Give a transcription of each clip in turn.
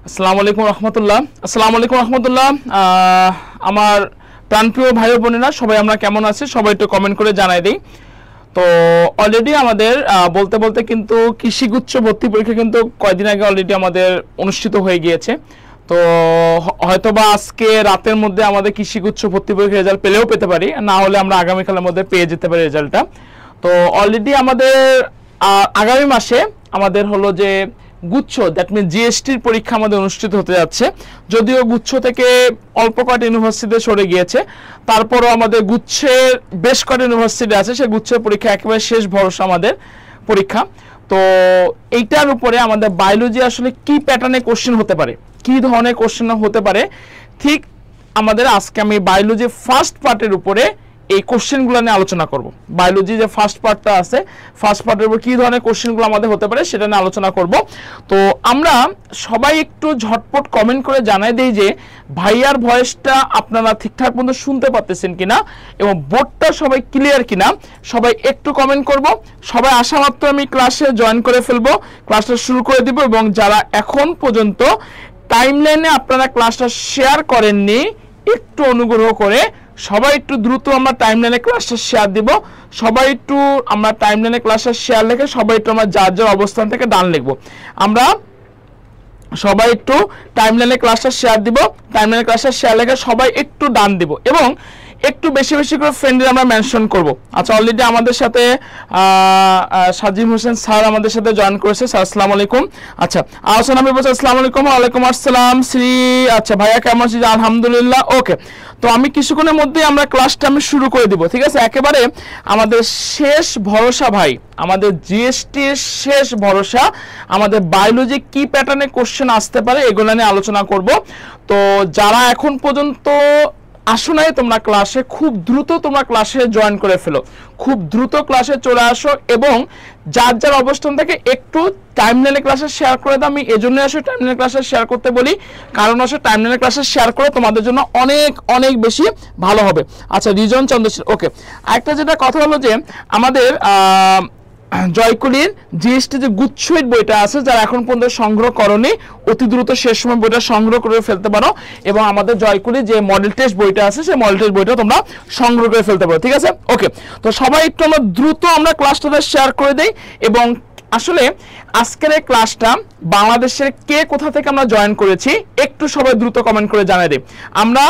আসসালামু আলাইকুম রহমতুল্লাহ। আসসালামু আলাইকুম রহমতুল্লাহ। আমার প্রাণপ্রিয় ভাই বোনেরা সবাই আমরা কেমন আছি সবাই একটু কমেন্ট করে জানাই দিই। তো অলরেডি আমাদের বলতে বলতে কিন্তু কৃষিগুচ্ছ ভর্তি পরীক্ষা কিন্তু কয়েকদিন আগে অলরেডি আমাদের অনুষ্ঠিত হয়ে গিয়েছে। তো হয়তোবা আজকে রাতের মধ্যে আমাদের কৃষিগুচ্ছ ভর্তি পরীক্ষার রেজাল্ট পেলেও পেতে পারি, না হলে আমরা আগামীকালের মধ্যে পেয়ে যেতে পারি রেজাল্টটা। তো অলরেডি আমাদের আগামী মাসে আমাদের হলো যে গুচ্ছ, দ্যাট মিন জিএসটির পরীক্ষা আমাদের অনুষ্ঠিত হতে যাচ্ছে। যদিও গুচ্ছ থেকে অল্প কয়েকটা ইউনিভার্সিটিতে সরে গিয়েছে, তারপরও আমাদের গুচ্ছের বেশ কয়েকটা ইউনিভার্সিটি আছে, সেই গুচ্ছের পরীক্ষা একেবারে শেষ ভরসা আমাদের পরীক্ষা। তো এইটার উপরে আমাদের বায়োলজি আসলে কি প্যাটার্নে কোশ্চেন হতে পারে, কি ধরনের কোশ্চেন হতে পারে, ঠিক আমাদের আজকে আমি বায়োলজি ফার্স্ট পার্টের উপরে এই কোশ্চেনগুলো নিয়ে আলোচনা করব। বায়োলজি যে ফার্স্ট পার্টটা আছে, ফার্স্ট পার্টের উপর কী ধরনের কোশ্চেনগুলো আমাদের হতে পারে সেটা নিয়ে আলোচনা করব। তো আমরা সবাই একটু ঝটপট কমেন্ট করে জানাই দিই যে ভাইয়ার ভয়েসটা আপনারা ঠিকঠাক মতো শুনতে পাচ্ছেন কিনা এবং বোর্ডটা সবাই ক্লিয়ার কিনা, সবাই একটু কমেন্ট করব। সবাই আসা মাত্র আমি ক্লাসে জয়েন করে ফেলবো, ক্লাসটা শুরু করে দিব। এবং যারা এখন পর্যন্ত টাইমলাইনে আপনারা ক্লাসটা শেয়ার করেননি, একটু অনুগ্রহ করে সবাই একটু দ্রুত আমরা টাইমলাইনে ক্লাসটা শেয়ার দিব। সবাই একটু আমরা টাইমলাইনে ক্লাসটা শেয়ার লিখে সবাই একটু আমরা যার যার অবস্থান থেকে ডান লিখবো। আমরা সবাই একটু টাইমলাইনে ক্লাসটা শেয়ার দিব, টাইমলাইনে ক্লাসটা শেয়ার লিখে সবাই একটু ডান দিব এবং একটু বেশি বেশি করে ফ্রেন্ডের আমরা মেনশন করব। আচ্ছা, অলরেডি আমাদের সাথে সাজিম হোসেন স্যার আমাদের সাথে জয়েন করেছে। স্যার আসসালামু আলাইকুম। আচ্ছা, আহসান আমি বলছি আসসালামু আলাইকুম। ওয়ালাইকুম আসসালাম শ্রী। আচ্ছা ভাইয়া কেমন আছি? আলহামদুলিল্লাহ। ওকে, তো আমি কিছুক্ষণের মধ্যে আমরা ক্লাসটা আমি শুরু করে দিব, ঠিক আছে? একেবারে আমাদের শেষ ভরসা ভাই, আমাদের জিএসটির শেষ ভরসা, আমাদের বায়োলজি কি প্যাটার্নে কোশ্চেন আসতে পারে এগুলো নিয়ে আলোচনা করব। তো যারা এখন পর্যন্ত আসো নাই তোমরা ক্লাসে, খুব দ্রুত তোমরা ক্লাসে জয়েন করে ফেলো, খুব দ্রুত ক্লাসে চলে আসো এবং যার যার অবস্থান থেকে একটু টাইমলাইনে ক্লাসে শেয়ার করে দাও। আমি এজন্য আসলে টাইমলাইনে ক্লাসে শেয়ার করতে বলি, কারণ আসলে টাইমলাইনে ক্লাসে শেয়ার করে তোমাদের জন্য অনেক অনেক বেশি ভালো হবে। আচ্ছা, রিজন চন্দ্রশীল। ওকে, আরেকটা যেটা কথা হলো যে আমাদের জয়কুলির জিএসটি যে গুচ্ছইট বইটা আছে, যারা এখন পর্যন্ত সংগ্রহ করনি অতি দ্রুত শেষ সময় বইটা সংগ্রহ করে ফেলতে পারো। এবং আমাদের জয়কুলির যে মডেল টেস্ট বইটা আছে সেই মডেল টেস্ট বইটা তোমরা সংগ্রহ করে ফেলতে পারো, ঠিক আছে? ওকে, তো সবাই একটু আমরা দ্রুত আমরা ক্লাসটা শেয়ার করে দেই। এবং আসলে আজকের এই ক্লাসটা বাংলাদেশের কে কোথা থেকে আমরা জয়েন করেছি একটু সবাই দ্রুত কমেন্ট করে জানিয়ে দিই। আমরা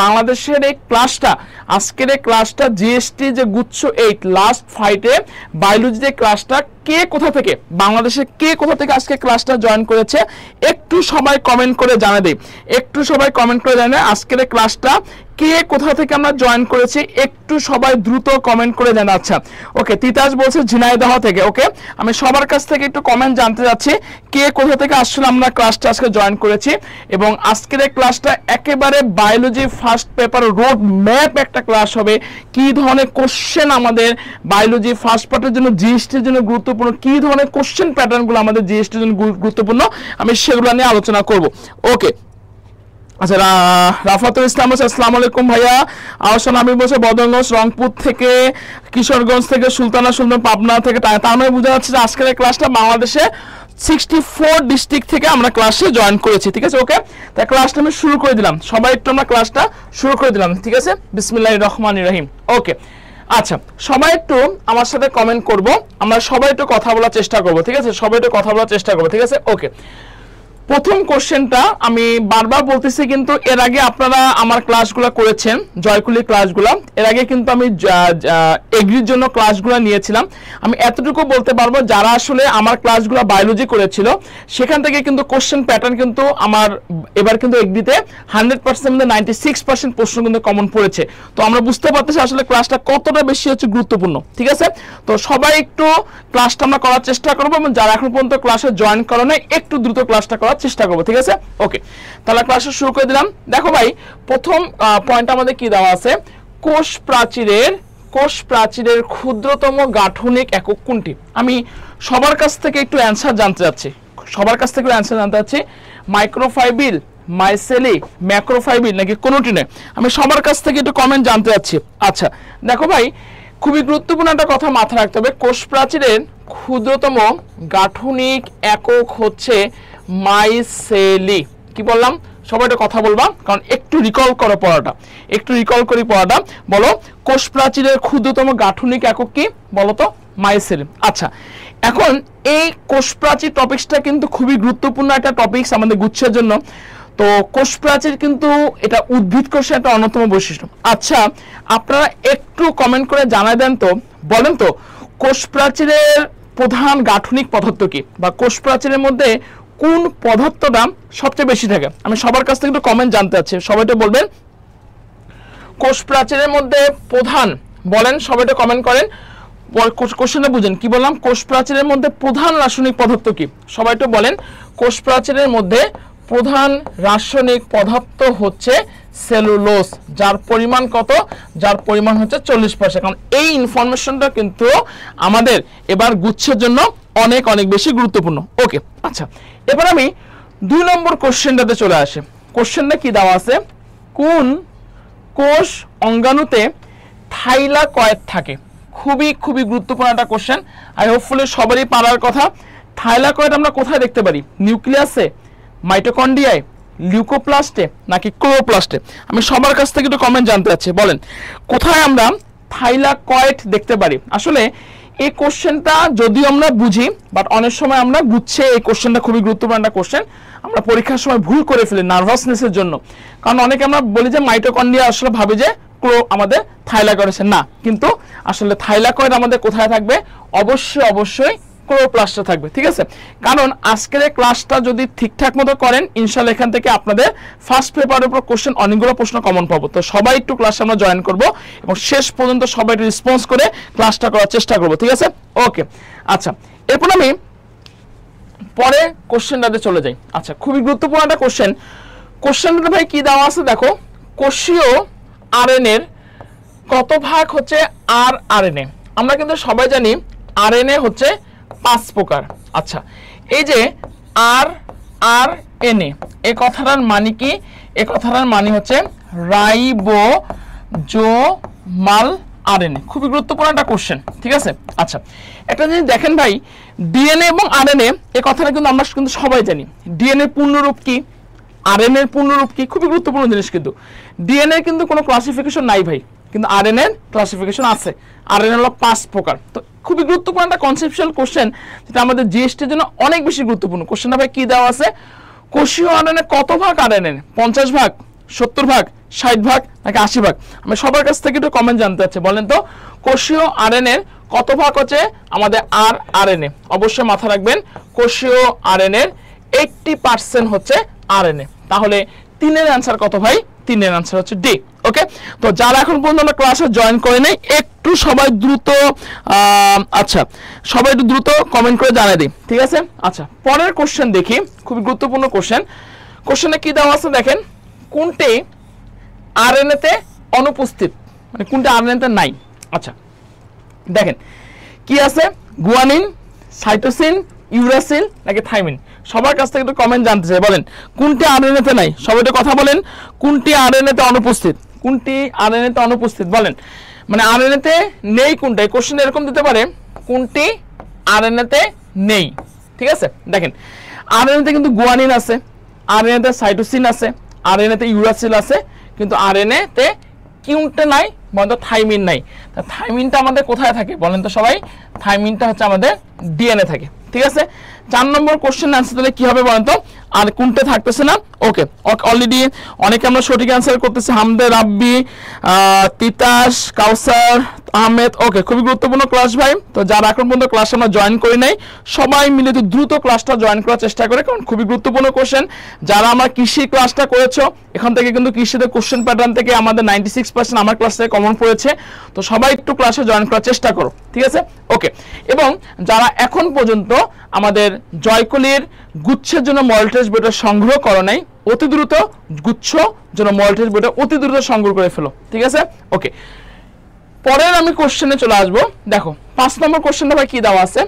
বাংলাদেশের এই ক্লাসটা, আজকের এই ক্লাসটা জিএসটি যে গুচ্ছ 8 লাস্ট ফাইটে বায়োলজি যে ক্লাসটা কে কোথা থেকে, বাংলাদেশের কে কোথা থেকে আজকে ক্লাসটা জয়েন করেছে একটু সবাই কমেন্ট করে জানিয়ে দিই। একটু সবাই কমেন্ট করে জানিয়ে আজকের এই ক্লাসটা কে কোথা থেকে আমরা জয়েন করেছি একটু সবাই দ্রুত কমেন্ট করে জানা। আচ্ছা, ওকে, তিতাস বলছে ঝিনাইদহ থেকে। ওকে, আমি সবার কাছ থেকে একটু কমেন্ট জানতে যাচ্ছি কে কোথা থেকে আসলে আমরা ক্লাসটা আজকে জয়েন করেছি। এবং আজকের এই ক্লাসটা একেবারে biology first paper road map একটা ক্লাস হবে। কি ধরনের কোশ্চেন আমাদের বায়োলজি ফার্স্ট পার্টের জন্য জিএসটির জন্য গুরুত্বপূর্ণ, কি ধরনের কোশ্চেন প্যাটার্নগুলো আমাদের জিএসটির জন্য গুরুত্বপূর্ণ, আমি সেগুলো নিয়ে আলোচনা করব। ওকে, আচ্ছা, রাফাতুল ইসলাম বলছে আসসালামু আলাইকুম ভাইয়া। আহসান আমি বলছে বদরগঞ্জ রংপুর থেকে, কিশোরগঞ্জ থেকে, সুলতানা পাবনা থেকে। তার মানে বোঝা যাচ্ছে যে আজকের এই ক্লাসটা বাংলাদেশে 64 ডিস্ট্রিক্ট থেকে আমরা ক্লাসে জয়েন করেছি, ঠিক আছে? ওকে, তাই ক্লাসটা আমি শুরু করে দিলাম, সবাই একটু আমরা ক্লাসটা শুরু করে দিলাম, ঠিক আছে? বিসমিল্লাহির রহমানির রহিম। ওকে, আচ্ছা, সবাই একটু আমার সাথে কমেন্ট করব, আমরা সবাই একটু কথা বলার চেষ্টা করব, ঠিক আছে? সবাই একটু কথা বলার চেষ্টা করব, ঠিক আছে? ওকে, প্রথম কোশ্চেনটা আমি বারবার বলতেছি, কিন্তু এর আগে আপনারা আমার ক্লাসগুলো করেছেন, জয়কুলির ক্লাসগুলো, এর আগে কিন্তু আমি এগ্রির জন্য ক্লাসগুলো নিয়েছিলাম। আমি এতটুকু বলতে পারবো যারা আসলে আমার ক্লাসগুলো বায়োলজি করেছিল সেখান থেকে কিন্তু কোশ্চেন প্যাটার্ন কিন্তু আমার এবার কিন্তু এগ্রিতে 100% 96% প্রশ্ন কিন্তু কমন পড়েছে। তো আমরা বুঝতে পারতেছি আসলে ক্লাসটা কতটা বেশি হচ্ছে গুরুত্বপূর্ণ, ঠিক আছে? তো সবাই একটু ক্লাসটা আমরা করার চেষ্টা করবো এবং যারা এখন পর্যন্ত ক্লাসে জয়েন করে নাই একটু দ্রুত ক্লাসটা করার চেষ্টা করবো, ঠিক আছে? ওকে, তাহলে ক্লাসটা শুরু করে দিলাম। দেখো ভাই, প্রথম পয়েন্ট আমাদের কি দেওয়া আছে, কোষ প্রাচীরের ক্ষুদ্রতম গাঠনিক একক কোনটি? আমি সবার কাছ থেকে একটু অ্যান্সার জানতে চাচ্ছি, মাইক্রোফাইবিল, মাইসেলি, ম্যাক্রোফাইবিল নাকি কোনোটি নেই? আমি সবার কাছ থেকে একটু কমেন্ট জানতে চাচ্ছি। আচ্ছা, দেখো ভাই, খুবই গুরুত্বপূর্ণ একটা কথা মাথায় রাখতে হবে, কোষ প্রাচীরের ক্ষুদ্রতম গাঠনিক একক হচ্ছে মাইসেলি। কি বললাম? সবাই একটা কথা বলবা, কারণ একটু রিকল করো পড়াটা, একটু রিকল করি পড়াটা। বলো কোষ প্রাচীরের ক্ষুদ্রতম গাঠনিক একক কি বলো তো? মাইসেলিয়াম। আচ্ছা, এখন এই কোষ প্রাচীর টপিকসটা কিন্তু খুবই গুরুত্বপূর্ণ একটা টপিকস আমাদের গুচ্ছের জন্য। তো কোষ প্রাচীর কিন্তু এটা উদ্ভিদ কোষের একটা অন্যতম বৈশিষ্ট্য। আচ্ছা, আপনারা একটু কমেন্ট করে জানাই দেন তো, বলেন তো কোষ প্রাচীরের প্রধান গাঠনিক পদার্থ কি, বা কোষ প্রাচীরের মধ্যে কোন পদার্থটা সবচেয়ে বেশি থাকে? আমি সবার কাছ থেকে একটু কমেন্ট জানতে চাচ্ছি, সবাই তো বলবেন কোষ প্রাচীরের মধ্যে প্রধান, বলেন সবাই তো কমেন্ট করেন, কোশ্চেনটা বুঝেন কি বললাম। কোষ প্রাচীরের মধ্যে প্রধান রাসায়নিক পদার্থ কি? সবাই তো বলেন কোষ প্রাচীরের মধ্যে প্রধান রাসায়নিক পদার্থ হচ্ছে সেলুলোজ, যার পরিমাণ কত? যার পরিমাণ হচ্ছে 40%। কারণ এই ইনফরমেশনটা কিন্তু আমাদের এবার গুচ্ছের জন্য অনেক অনেক বেশি গুরুত্বপূর্ণ। ওকে, আচ্ছা, এবার আমি 2 নম্বর কোশ্চেনটাতে চলে আসি। কোশ্চেনটা কি দেওয়া আছে? কোন কোষ অঙ্গাণুতে থাইলাকয়েড থাকে? খুবই খুবই গুরুত্বপূর্ণ একটা কোশ্চেন, আই হোপফুলি সবারই পারার কথা। থাইলাকয়েড আমরা কোথায় দেখতে পারি? নিউক্লিয়াসে, মাইটোকন্ড্রিয়ায়, লিউকোপ্লাস্টে নাকি ক্লোরোপ্লাস্টে? আমি সবার কাছ থেকে একটু কমেন্ট জানতে চাচ্ছি, বলেন কোথায় আমরা থাইলাকয়েড দেখতে পারি? আসলে এই কোশ্চেনটা যদিও আমরা বুঝি, বাট অনেক সময় আমরা গুচ্ছে এই কোশ্চেনটা খুবই গুরুত্বপূর্ণ একটা কোশ্চেন, আমরা পরীক্ষার সময় ভুল করে ফেলি নার্ভাসনেসের জন্য। কারণ অনেকে আমরা বলি যে মাইটোকন্ড্রিয়া, আসলে ভাবি যে আমাদের থাইলাকয়েড আছে না, কিন্তু আসলে থাইলাকয়েড আমাদের কোথায় থাকবে? অবশ্যই অবশ্যই ক্লোরোপ্লাস্টে থাকবে, ঠিক আছে? কারণ আজকের এই ক্লাসটা যদি ঠিকঠাক মতো করেন, ইনশাআল্লাহ এখান থেকে আপনাদের ফার্স্ট পেপারের উপর কোশ্চেন, অনেকগুলো প্রশ্ন কমন পাবো। তো সবাই একটু ক্লাসে আমরা জয়েন করব এবং শেষ পর্যন্ত সবাই রেসপন্স করে ক্লাসটা করার চেষ্টা করব, ঠিক আছে? ওকে, আচ্ছা, এরপর আমি পরে কোশ্চেনটাতে চলে যাই। আচ্ছা, খুবই গুরুত্বপূর্ণ একটা কোশ্চেন। কোশ্চেনটা ভাই কি দেওয়া আছে দেখো, কোষীয় আরএনএর কত ভাগ হচ্ছে আরএনএ? আমরা কিন্তু সবাই জানি আরএনএ হচ্ছে 5 প্রকার। আচ্ছা, এই যে আরএনএ, এই কথাটার মানে কি? এই কথাটার মানে হচ্ছে রাইবোজোমাল আরএনএ। খুবই গুরুত্বপূর্ণ একটা কোশ্চেন, ঠিক আছে? আচ্ছা, একটা জিনিস দেখেন ভাই, ডিএনএ এবং আরএনএ এই কথাটা কিন্তু আমরা কিন্তু সবাই জানি। ডিএনএ পূর্ণরূপ কি, আরএনএ এর পূর্ণরূপ কি? খুবই গুরুত্বপূর্ণ জিনিস। কিন্তু ডিএনএ কিন্তু কোনো ক্লাসিফিকেশন নাই ভাই, কিন্তু আরএনএ এর ক্লাসিফিকেশন আছে। আরএনএ হলো 5 প্রকার। তো খুবই গুরুত্বপূর্ণ একটা কনসেপচুয়াল কোশ্চেন, যেটা আমাদের জিএসটির জন্য অনেক বেশি গুরুত্বপূর্ণ। কোশ্চেনটা ভাই কি দেওয়া আছে? কোষীয় আরএনএ কত ভাগ আরএনএ? 50 ভাগ, 70 ভাগ, 60 ভাগ নাকি 80 ভাগ? আমি সবার কাছ থেকে একটু কমেন্ট জানতে চাচ্ছি, বলেন তো কোষীয় আরএনএ কত ভাগ হচ্ছে আমাদের আরএনএ? অবশ্যই মাথা রাখবেন, কোষীয় আরএনএ 80% হচ্ছে আরএনএ। তাহলে 3 এর आंसर কত ভাই? 3 এর आंसर হচ্ছে ডি। ওকে, তো যারা এখন পর্যন্ত ক্লাসে জয়েন করে নাই, একটু সবাই দ্রুত, আচ্ছা সবাই একটু দ্রুত কমেন্ট করে জানাই দিই, ঠিক আছে? আচ্ছা, পরের কোশ্চেন দেখি, খুবই গুরুত্বপূর্ণ কোশ্চেন। কোশ্চেনে কি দেওয়া আছে দেখেন, কোনটি আরএনএ তে অনুপস্থিত, মানে কোনটি আরএনএ তে নাই? আচ্ছা দেখেন কি আছে, গুয়ানিন, সাইটোসিন, ইউরাসিল নাকি থাইমিন? সবার কাছ থেকে একটু কমেন্ট জানতে চাই, বলেন কোনটি আরএনএ তে নাই? সবাই একটু কথা বলেন, কোনটি আরএনএ তে অনুপস্থিত? কোনটি আরএনএ তে অনুপস্থিত বলেন, মানে আরএনএ তে নেই কোনটা? এই কোশ্চেন এরকম দিতে পারে, কোনটি আরএনএ তে নেই, ঠিক আছে? দেখেন আরএনএ তে কিন্তু গুয়ানিন আছে, আরএনএ তে সাইটোসিন আছে, আরএনএ তে ইউরাসিল আছে, কিন্তু আরএনএ তে কোনটা নাই? বলেন থাইমিন নাই। তা থাইমিনটা আমাদের কোথায় থাকে বলেন তো সবাই? থাইমিনটা হচ্ছে আমাদের ডিএনএ থাকে, ঠিক আছে? 4 নম্বর কোশ্চেন आंसर দিলে কি হবে বলেন তো? আর কোনটা থাকতেছে না? ওকে, অলরেডি অনেকে আমরা সঠিক आंसर করতেছি, হামদে, রাব্বি, তিতাস, কাউসার, আহমেদ। ওকে, খুবই গুরুত্বপূর্ণ ক্লাস ভাই। তো যারা এখন পর্যন্ত ক্লাস আমরা জয়েন করি নাই, সবাই মিলে তো দ্রুত ক্লাসটা জয়েন করার চেষ্টা করে, কারণ খুবই গুরুত্বপূর্ণ কোশ্চেন। যারা আমার কৃষি ক্লাসটা করেছো, এখান থেকে কিন্তু কৃষিতে কোশ্চেন প্যাটার্ন থেকে আমাদের 96% আমার ক্লাস থেকে কমন পড়েছে। তো সবাই একটু ক্লাসে জয়েন করার চেষ্টা করো, ঠিক আছে? ওকে, এবং যারা এখন পর্যন্ত আমাদের জয়কলির গুচ্ছের জন্য মডেল টেস্ট বইটা সংগ্রহ করো নাই, অতি দ্রুত গুচ্ছ জন্য মডেল টেস্ট বইটা অতি দ্রুত সংগ্রহ করে ফেলো, ঠিক আছে? ওকে, পরের আমি কোশ্চেনে চলে আসবো। দেখো 5 নম্বর কোশ্চেনটা ভাই কি দেওয়া আছে,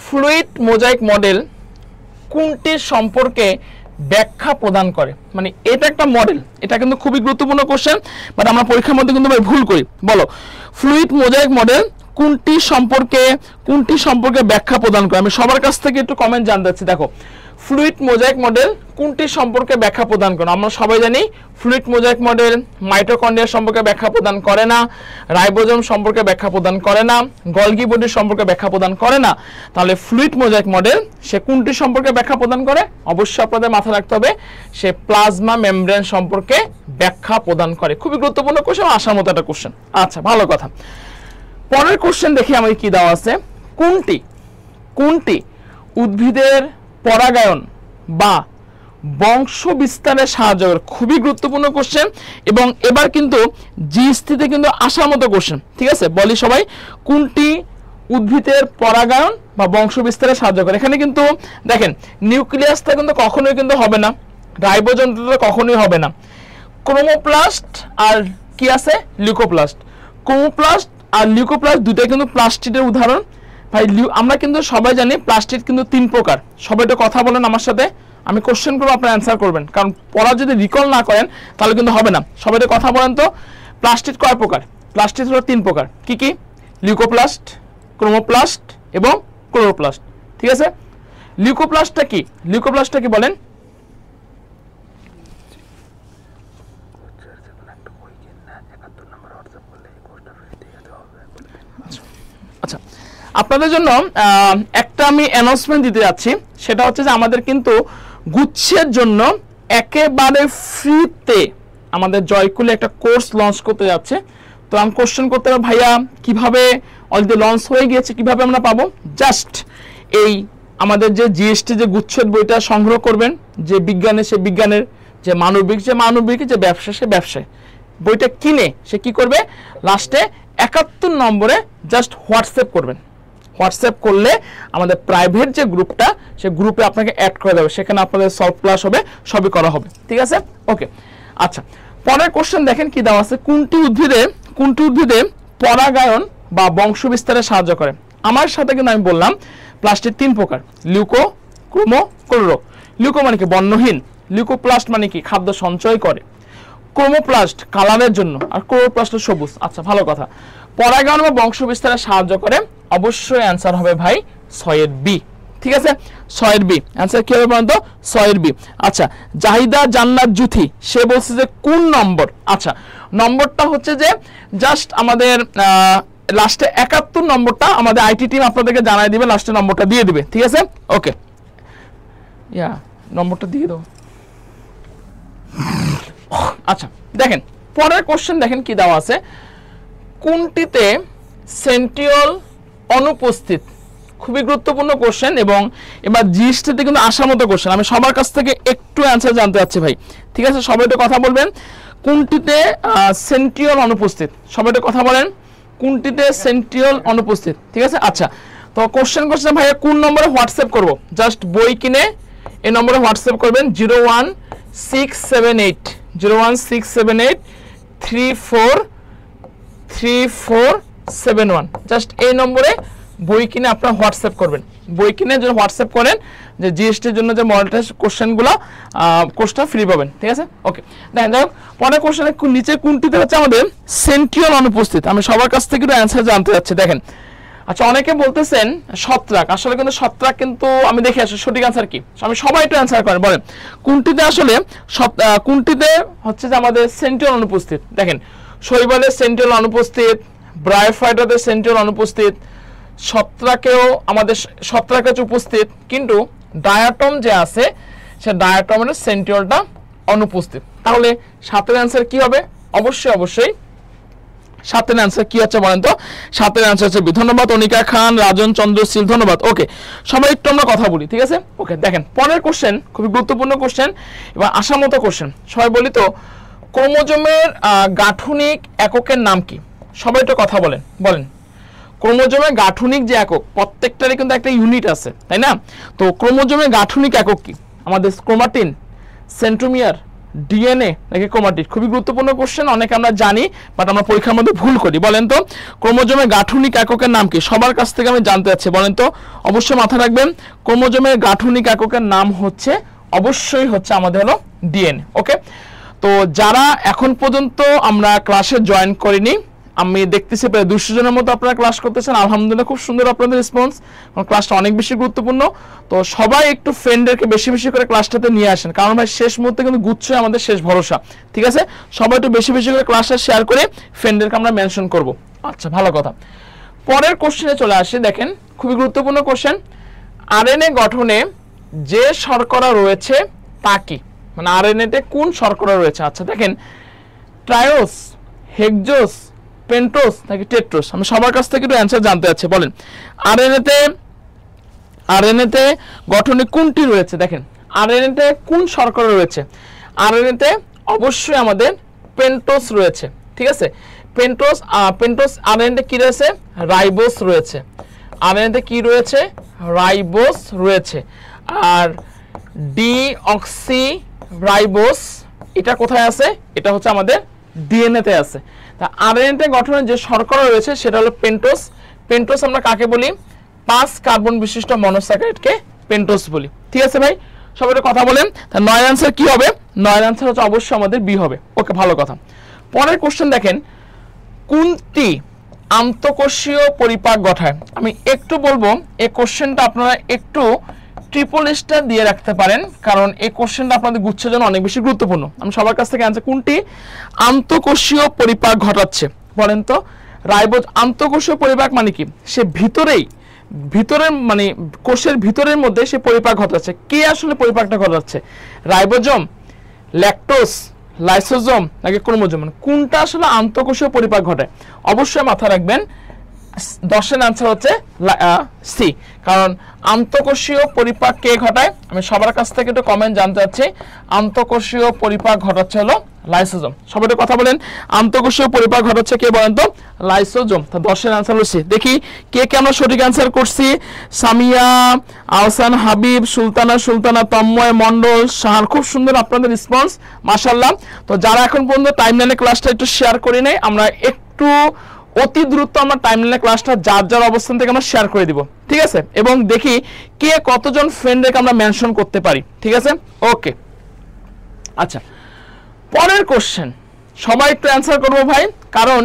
ফ্লুইড মোজাইক মডেল কোনটি সম্পর্কে ব্যাখ্যা প্রদান করে? মানে এটা একটা মডেল, এটা কিন্তু খুবই গুরুত্বপূর্ণ কোশ্চেন, বাট আমরা পরীক্ষার মধ্যে কিন্তু ভাই ভুল করি। বলো ফ্লুইড মোজাইক মডেল কোনটি সম্পর্কে ব্যাখ্যা প্রদান করে? আমি সবার কাছ থেকে একটু কমেন্ট জানতে চাচ্ছি। দেখো ফ্লুইড মোজাইক মডেল কোনটি সম্পর্কে ব্যাখ্যা প্রদান করে? আমরা সবাই জানি ফ্লুইড মোজাইক মডেল মাইটোকন্ড্রিয়া সম্পর্কে ব্যাখ্যা প্রদান করে না, রাইবোজোম সম্পর্কে ব্যাখ্যা প্রদান করে না, গলগি বডি সম্পর্কে ব্যাখ্যা প্রদান করে না। তাহলে ফ্লুইড মোজাইক মডেল সে কোনটি সম্পর্কে ব্যাখ্যা প্রদান করে? অবশ্যই আপনাদের মাথায় রাখতে হবে সে প্লাজমা মেমব্রেন সম্পর্কে ব্যাখ্যা প্রদান করে। খুবই গুরুত্বপূর্ণ কোশ্চেন, আসার মতো একটা কোশ্চেন। আচ্ছা, ভালো কথা। পরের কোশ্চেন দেখি আমাকে কি দেওয়া আছে। কোনটি উদ্ভিদের পরাগায়ন বা বংশ বিস্তারে সাহায্য করে? খুবই গুরুত্বপূর্ণ কোশ্চেন এবং এবার কিন্তু জিএসটিতে কিন্তু আসার মতো কোশ্চেন। ঠিক আছে, বলি সবাই, কোনটি উদ্ভিদের পরাগায়ন বা বংশ বিস্তারে সাহায্য করে? এখানে কিন্তু দেখেন নিউক্লিয়াসটা কিন্তু কখনোই কিন্তু হবে না, রাইবোজোমটা কখনোই হবে না। ক্রোমোপ্লাস্ট আর কি আছে? লিউকোপ্লাস্ট। ক্রোমোপ্লাস্ট আর লিউকোপ্লাস্ট দুটোই কিন্তু প্লাস্টিডের উদাহরণ। ভাই আমরা কিন্তু সবাই জানি প্লাস্টিড কিন্তু 3 প্রকার। সবাই একটু কথা বলেন আমার সাথে, আমি কোশ্চেন করবো, আপনারা অ্যান্সার করবেন, কারণ পড়া যদি রিকল না করেন তাহলে কিন্তু হবে না। সবাই একটু কথা বলেন তো, প্লাস্টিড কয় প্রকার? প্লাস্টিড হলো 3 প্রকার। কি কি? লিউকোপ্লাস্ট, ক্রোমোপ্লাস্ট এবং ক্লোরোপ্লাস্ট। ঠিক আছে, লিউকোপ্লাস্টটা কি? লিউকোপ্লাস্টটা কি বলেন? আচ্ছা, আপনাদের জন্য একটা আমি অ্যানাউন্সমেন্ট দিতে যাচ্ছি, সেটা হচ্ছে যে আমাদের কিন্তু গুচ্ছের জন্য একেবারে ফ্রিতে আমাদের জয়কুলে একটা কোর্স লঞ্চ করতে যাচ্ছে। তো আমি কোশ্চেন করতে হবে, ভাইয়া কিভাবে অলরেডি লঞ্চ হয়ে গিয়েছে, কিভাবে আমরা পাবো? জাস্ট এই আমাদের যে জিএসটি যে গুচ্ছের বইটা সংগ্রহ করবেন, যে বিজ্ঞানে সে বিজ্ঞানের, যে মানবিক যে মানবিক, যে ব্যবসা সে ব্যবসায়, বইটা কিনে সে কি করবে? লাস্টে 71 নম্বরে জাস্ট হোয়াটসঅ্যাপ করবেন। হোয়াটসঅ্যাপ করলে আমাদের প্রাইভেট যে গ্রুপটা, সে গ্রুপে আপনাকে অ্যাড করে দেবে, সেখানে আপনাদের সলভ ক্লাস হবে, সবই করা হবে। ঠিক আছে, ওকে। আচ্ছা, পরের কোশ্চেন দেখেন কি দেওয়া আছে। কোনটি উদ্ভিদে পরাগায়ন বা বংশ বিস্তারে সাহায্য করে? আমার সাথে কিন্তু আমি বললাম প্লাস্টিড 3 প্রকার, লিউকো, ক্রোমো, ক্লোরো। লিউকো মানে কি? বর্ণহীন। লিউকোপ্লাস্ট মানে কি? খাদ্য সঞ্চয় করে। ক্রোমোপ্লাস্ট কালারের জন্য, আর ক্লোরোপ্লাস্ট সবুজ। আচ্ছা, ভালো কথা। পরাগায়ন বা বংশ বিস্তারে সাহায্য করে, অবশ্যই অ্যান্সার হবে ভাই 6 বি। ঠিক আছে, 6 বি অ্যান্সার কি হবে বলুন তো? 6 বি। আচ্ছা, জাহিদা জান্নাত জুথি সে বলছে যে কোন নম্বর? আচ্ছা, নম্বরটা হচ্ছে যে জাস্ট আমাদের লাস্টে 71 নম্বরটা আমাদের আইটি টিম আপনাদেরকে জানাই দিবে, লাস্টে নম্বরটা দিয়ে দিবে। ঠিক আছে, ওকে, ইয়া নম্বরটা দিয়ে দাও। আচ্ছা, দেখেন পরের কোশ্চেন দেখেন কি দেওয়া আছে। কোনটিতে সেন্ট্রিওল অনুপস্থিত? খুবই গুরুত্বপূর্ণ কোশ্চেন এবং এবার জিএসটিতে কিন্তু আসার মতো কোশ্চেন। আমি সবার কাছ থেকে একটু অ্যান্সার জানতে চাচ্ছি ভাই। ঠিক আছে, সবাই একটু কথা বলবেন। কোনটিতে সেন্ট্রিওল অনুপস্থিত? সবাই একটু কথা বলেন, কোনটিতে সেন্ট্রিওল অনুপস্থিত? ঠিক আছে, আচ্ছা, তো কোশ্চেন ভাইয়া কোন নম্বরে হোয়াটসঅ্যাপ করব? জাস্ট বই কিনে এই নম্বরে হোয়াটসঅ্যাপ করবেন 01678 343471। জাস্ট এই নম্বরে বই কিনে আপনারা হোয়াটসঅ্যাপ করবেন। বই কিনে যদি হোয়াটসঅ্যাপ করেন যে জিএসটির জন্য যে মডেল টেস্ট কোশ্চেনগুলো, কোর্সটা ফ্রি পাবেন। ঠিক আছে, ওকে। দেখেন, যাই হোক, পরের কোশ্চেনের নিচে কোনটিতে হচ্ছে আমাদের সেন্ট্রিওল অনুপস্থিত? আমি সবার কাছ থেকে একটু অ্যান্সার জানতে চাচ্ছি। দেখেন, আচ্ছা, অনেকে বলতেছেন ছত্রাক। আসলে কিন্তু ছত্রাক কিন্তু আমি দেখে আসি সঠিক অ্যান্সার কি, আমি সবাই একটু অ্যান্সার করেন, বলেন কোনটিতে আসলে কোনটিতে হচ্ছে যে আমাদের সেন্ট্রিওল অনুপস্থিত? দেখেন, শৈবালের সেন্ট্রিওল অনুপস্থিত, ব্রায়োফাইটাদের সেন্ট্রিওল অনুপস্থিত, ছত্রাকেও আমাদের ছত্রাক হচ্ছে উপস্থিত, কিন্তু ডায়াটম যে আছে সে ডায়াটমের সেন্ট্রিওলটা অনুপস্থিত। তাহলে 7 অ্যান্সার কি হবে? অবশ্যই 7 অ্যান্সার কি আছে বলেন তো? 7 অ্যান্সার হচ্ছে বি। ধন্যবাদ অনিকা খান, রাজন চন্দ্র শীল, ধন্যবাদ। ওকে, সবাই একটু আমরা কথা বলি। ঠিক আছে, ওকে। দেখেন পরের কোশ্চেন খুবই গুরুত্বপূর্ণ কোশ্চেন এবং আসার মতো কোশ্চেন। সবাই বলি তো, ক্রোমোজোমের গাঠনিক এককের নাম কি? সবাই একটু কথা বলেন। ক্রোমোজোমের গাঠনিক যে একক, প্রত্যেকটারই কিন্তু একটা ইউনিট আছে, তাই না? তো ক্রোমোজোমের গাঠনিক একক কি? আমাদের ক্রোমাটিন, সেন্ট্রোমিয়ার, ডিএনএ নাকি ক্রোমাটিড? খুবই গুরুত্বপূর্ণ কোশ্চেন, অনেকে আমরা জানি বাট আমরা পরীক্ষার মধ্যে ভুল করি। বলেন তো ক্রোমোজোমের গাঠনিক এককের নাম কি? সবার কাছ থেকে আমি জানতে চাচ্ছি, বলেন তো। অবশ্যই মাথায় রাখবেন, ক্রোমোজোমের গাঠনিক এককের নাম হচ্ছে অবশ্যই হচ্ছে আমাদের হলো ডিএনএ। ওকে, তো যারা এখন পর্যন্ত আমরা ক্লাসে জয়েন করিনি, আমি দেখতেছি প্রায় 200 জনের মতো আপনারা ক্লাস করতেছেন, আলহামদুলিল্লাহ খুব সুন্দর আপনাদের রেসপন্স, ক্লাসটা অনেক বেশি গুরুত্বপূর্ণ। তো সবাই একটু ফ্রেন্ডদেরকে বেশি বেশি করে ক্লাসটাতে নিয়ে আসেন, কারণ ভাই শেষ মুহূর্তে কিন্তু গুচ্ছই আমাদের শেষ ভরসা, ঠিক আছে? সবাই একটু বেশি বেশি করে ক্লাসটা শেয়ার করে ফ্রেন্ডদেরকে আমরা মেনশন করব। আচ্ছা, ভালো কথা। পরের কোশ্চেনে চলে আসি, দেখেন খুবই গুরুত্বপূর্ণ কোশ্চেন। আরএনএ গঠনে যে শর্করা রয়েছে তা কি? মানে আরএনএতে কোন শর্করা রয়েছে? আচ্ছা দেখেন, ট্রায়োস, হেক্সোস, পেন্টোস নাকি টেট্রোস? আমি সবার কাছ থেকে একটু অ্যান্সার জানতে চাচ্ছি, বলেন আরএনএতে গঠনে কোনটি রয়েছে? দেখেন আরএনএতে কোন শর্করা রয়েছে? আরএনএতে অবশ্যই আমাদের পেন্টোস রয়েছে, ঠিক আছে? পেন্টোস আরএনএতে কি রয়েছে? রাইবোস রয়েছে। আরএনএতে কি রয়েছে? রাইবোস রয়েছে। আর ডিঅক্সি রাইবোস এটা কোথায় আছে? এটা হচ্ছে আমাদের ডিএনএ তে আছে। তা আরএনএ গঠনের যে শর্করা রয়েছে সেটা হলো পেন্টোস। পেন্টোস আমরা কাকে বলি? 5 কার্বন বিশিষ্ট মনোস্যাকারাইডকে পেন্টোস বলি, ঠিক আছে ভাই? সবাই কথা বলেন। তা 9 আনসার কি হবে? 9 আনসার হচ্ছে অবশ্যই আমাদের বি হবে। ওকে, ভালো কথা। পরের কোশ্চেন দেখেন, কোনটি আন্তঃকোষীয় পরিপাক ঘটায়? আমি একটু বলবো এই কোশ্চেনটা আপনারা একটু ট্রিপল স্টার দিয়ে রাখতে পারেন, কারণ এই কোশ্চেনটা আপনাদের গুচ্ছের জন্য অনেক বেশি গুরুত্বপূর্ণ। আমি সবার কাছ থেকে আনসার, কোনটি আন্তঃকোষীয় পরিপাক ঘটাচ্ছে বলেন তো? রাইবোজ। আন্তঃকোষীয় পরিপাক মানে কি? সে ভিতরের মানে কোষের ভিতরের মধ্যে সে পরিপাক ঘটাচ্ছে। কে আসলে পরিপাকটা ঘটাচ্ছে? রাইবোজোম, ল্যাকটোজ, লাইসোজোম নাকি ক্রোমোজোম? মানে কোনটা আসলে আন্তঃকোষীয় পরিপাক ঘটায়? অবশ্যই মাথায় রাখবেন 10 আনসার হচ্ছে সি, কারণ আন্তঃকোষীয় পরিপাক কে ঘটায়? আমি সবার কাছ থেকে একটু কমেন্ট জানতে চাচ্ছি। আন্তঃকোষীয় পরিপাক ঘটাচ্ছে হলো লাইসোজোম। সবাই কথা বলেন, আন্তঃকোষীয় পরিপাক ঘটাচ্ছে কে বলেন তো? লাইসোজোম। তা 10 আনসার হলো সি। দেখি কে কে আমরা সঠিক আনসার করছি। সামিয়া, আহসান, হাবিব, সুলতানা, তন্ময়, মন্ডল, শাহান, খুব সুন্দর আপনাদের রেসপন্স, মাশাআল্লাহ। তো যারা এখন পর্যন্ত টাইমলাইনে ক্লাসটা একটু শেয়ার করি নাই, আমরা একটু অতি দ্রুত আমরা টাইমলাইনে ক্লাসটা যার অবস্থান থেকে আমরা শেয়ার করে দিব, ঠিক আছে? এবং দেখি কে কতজন ফ্রেন্ডকে আমরা মেনশন করতে পারি, ঠিক আছে? ওকে, আচ্ছা পরের কোশ্চেন সবাই একটু অ্যান্সার করবো ভাই, কারণ